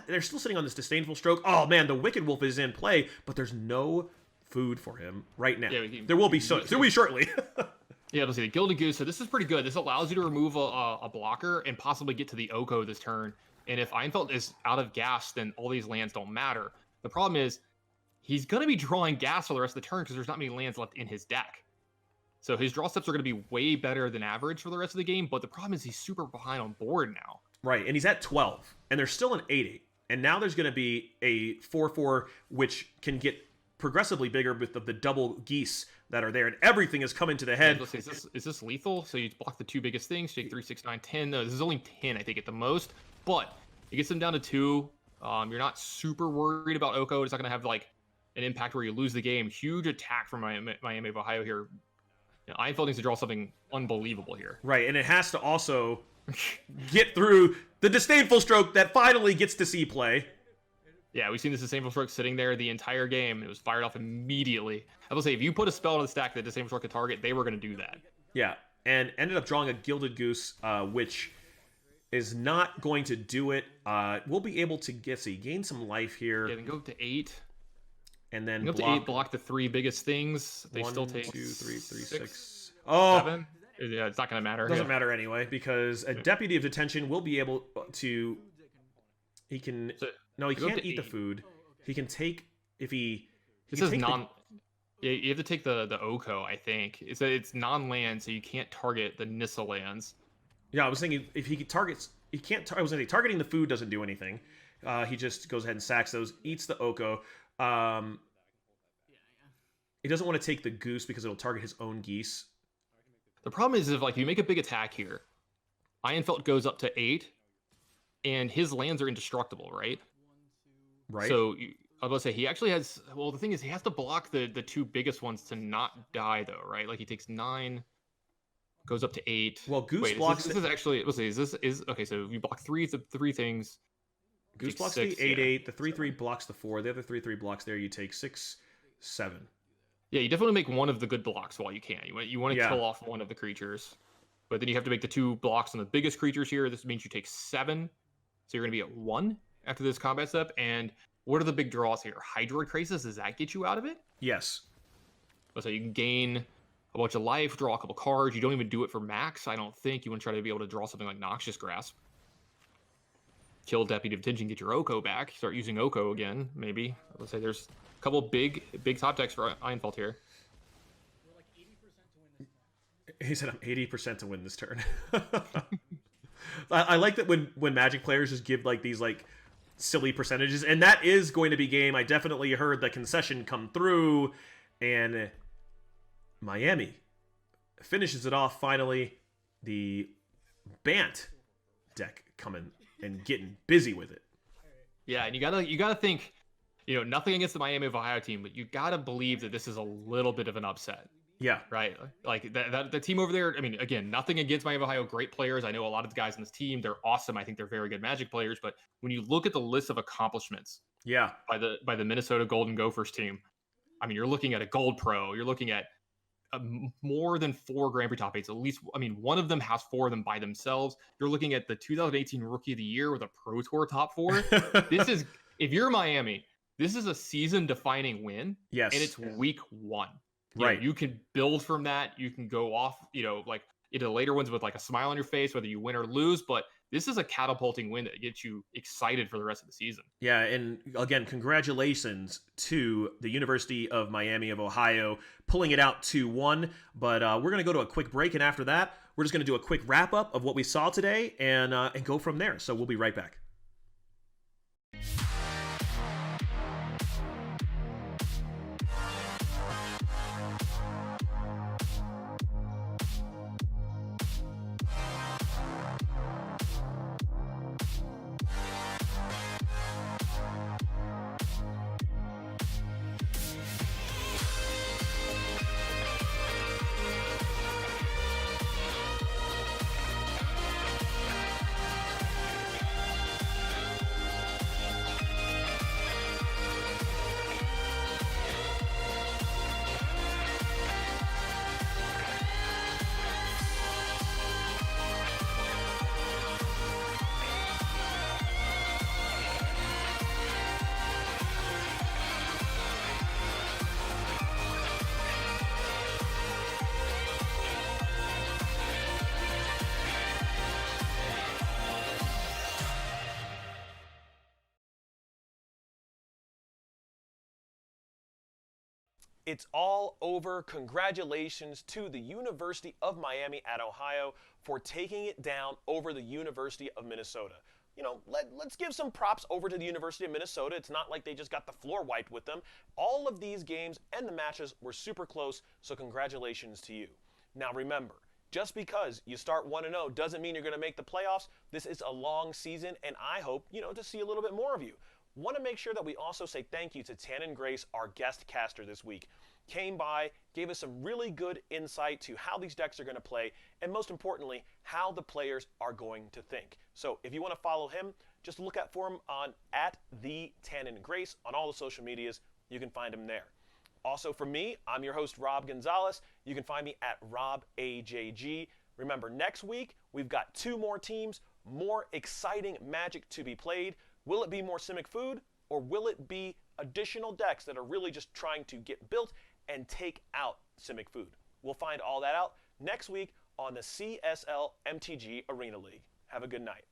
They're still sitting on this disdainful stroke. Oh man, the Wicked Wolf is in play, but there's no food for him right now. Yeah, there will be shortly. Yeah, let's see, the Gilded Goose. So this is pretty good. This allows you to remove a blocker and possibly get to the Oko this turn. And if Einfeld is out of gas, then all these lands don't matter. The problem is, he's going to be drawing gas for the rest of the turn because there's not many lands left in his deck. So his draw steps are going to be way better than average for the rest of the game, but the problem is he's super behind on board now. Right, and he's at 12, and there's still an 8/8. And now there's going to be a 4/4, which can get progressively bigger with the double geese that are there, and everything is coming to the head. Yeah, let's see, is this lethal? So you block the 2 biggest things, take 3, 6, 9, 10. No, this is only 10, I think, at the most. But it gets them down to 2. You're not super worried about Oko. It's not going to have, like, an impact where you lose the game. Huge attack from Miami of Ohio here. Einfeld needs to draw something unbelievable here. Right, and it has to also get through the disdainful stroke that finally gets to see play. Yeah, we've seen this disdainful stroke sitting there the entire game. It was fired off immediately. I will say, if you put a spell on the stack that disdainful stroke could target, they were going to do that. Yeah, and ended up drawing a Gilded Goose, which is not going to do it. We'll be able to gain some life here. Yeah, then go up to 8. And then go up to 8, block the 3 biggest things. They 1, still take 2, 3, 6. 7. Yeah, it's not going to matter. Doesn't matter anyway, because a Deputy of Detention will be able to... He can... No, he can't eat the food. He can take... If he... This is non... Yeah, you have to take the Oko, I think. It's non-land, so you can't target the Nissa lands. Yeah, I was thinking if he targets... He can't... I was thinking targeting the food doesn't do anything. He just goes ahead and sacks those, eats the Oko. He doesn't want to take the goose because it'll target his own geese. The problem is, if you make a big attack here, Einfeld goes up to 8, and his lands are indestructible, right? Right. So I was going to say, he actually has... Well, the thing is, he has to block the 2 biggest ones to not die, though, right? Like, he takes 9, goes up to 8. Well, Goose blocks... This is actually... Let's see, okay, so you block 3 things. Goose blocks 6, the 8/8. The 3/3 blocks the 4. The other 3/3 blocks there. You take 6, 7. Yeah, you definitely make one of the good blocks while you can. You want to kill off one of the creatures. But then you have to make the 2 blocks on the biggest creatures here. This means you take 7. So you're going to be at 1 after this combat step. And what are the big draws here? Hydroid Crisis, does that get you out of it? Yes. So you can gain a bunch of life, draw a couple cards. You don't even do it for max, I don't think. You want to try to be able to draw something like Noxious Grasp. Kill Deputy of Detention, get your Oko back. Start using Oko again, maybe. Let's say there's a couple big top decks for Einfeld here. He said, I'm 80% to win this turn. I like that when Magic players just give these silly percentages, and that is going to be game. I definitely heard the concession come through, and Miami finishes it off finally. The Bant deck coming and getting busy with it. Yeah, and you gotta think, nothing against the Miami of Ohio team, but you gotta believe that this is a little bit of an upset. Yeah. Right. Like the team over there, I mean, again, nothing against Miami of Ohio, great players. I know a lot of the guys on this team, they're awesome. I think they're very good Magic players, but when you look at the list of accomplishments by the Minnesota Golden Gophers team, I mean, you're looking at a Gold Pro, you're looking at more than 4 Grand Prix top 8s. At least, I mean, one of them has 4 of them by themselves. You're looking at the 2018 Rookie of the Year with a Pro Tour top 4. This is, if you're Miami, this is a season-defining win. Yes. And it's week 1. Right. You can build from that. You can go off, like into the later ones with like a smile on your face, whether you win or lose. But this is a catapulting win that gets you excited for the rest of the season. Yeah, and again, congratulations to the University of Miami of Ohio pulling it out 2-1. But we're going to go to a quick break, and after that, we're just going to do a quick wrap-up of what we saw today and go from there. So we'll be right back. It's all over. Congratulations to the University of Miami at Ohio for taking it down over the University of Minnesota. Let's give some props over to the University of Minnesota. It's not like they just got the floor wiped with them. All of these games and the matches were super close, so congratulations to you. Now remember, just because you start 1-0 doesn't mean you're going to make the playoffs. This is a long season, and I hope, to see a little bit more of you. Want to make sure that we also say thank you to Tannen Grace, our guest caster this week. Came by, gave us some really good insight to how these decks are going to play, and most importantly, how the players are going to think. So if you want to follow him, just look out for him on @TheTannenGrace on all the social medias. You can find him there. Also for me, I'm your host, Rob Gonzalez. You can find me at RobAJG. Remember, next week, we've got 2 more teams, more exciting Magic to be played. Will it be more Simic Food, or will it be additional decks that are really just trying to get built and take out Simic Food? We'll find all that out next week on the CSL MTG Arena League. Have a good night.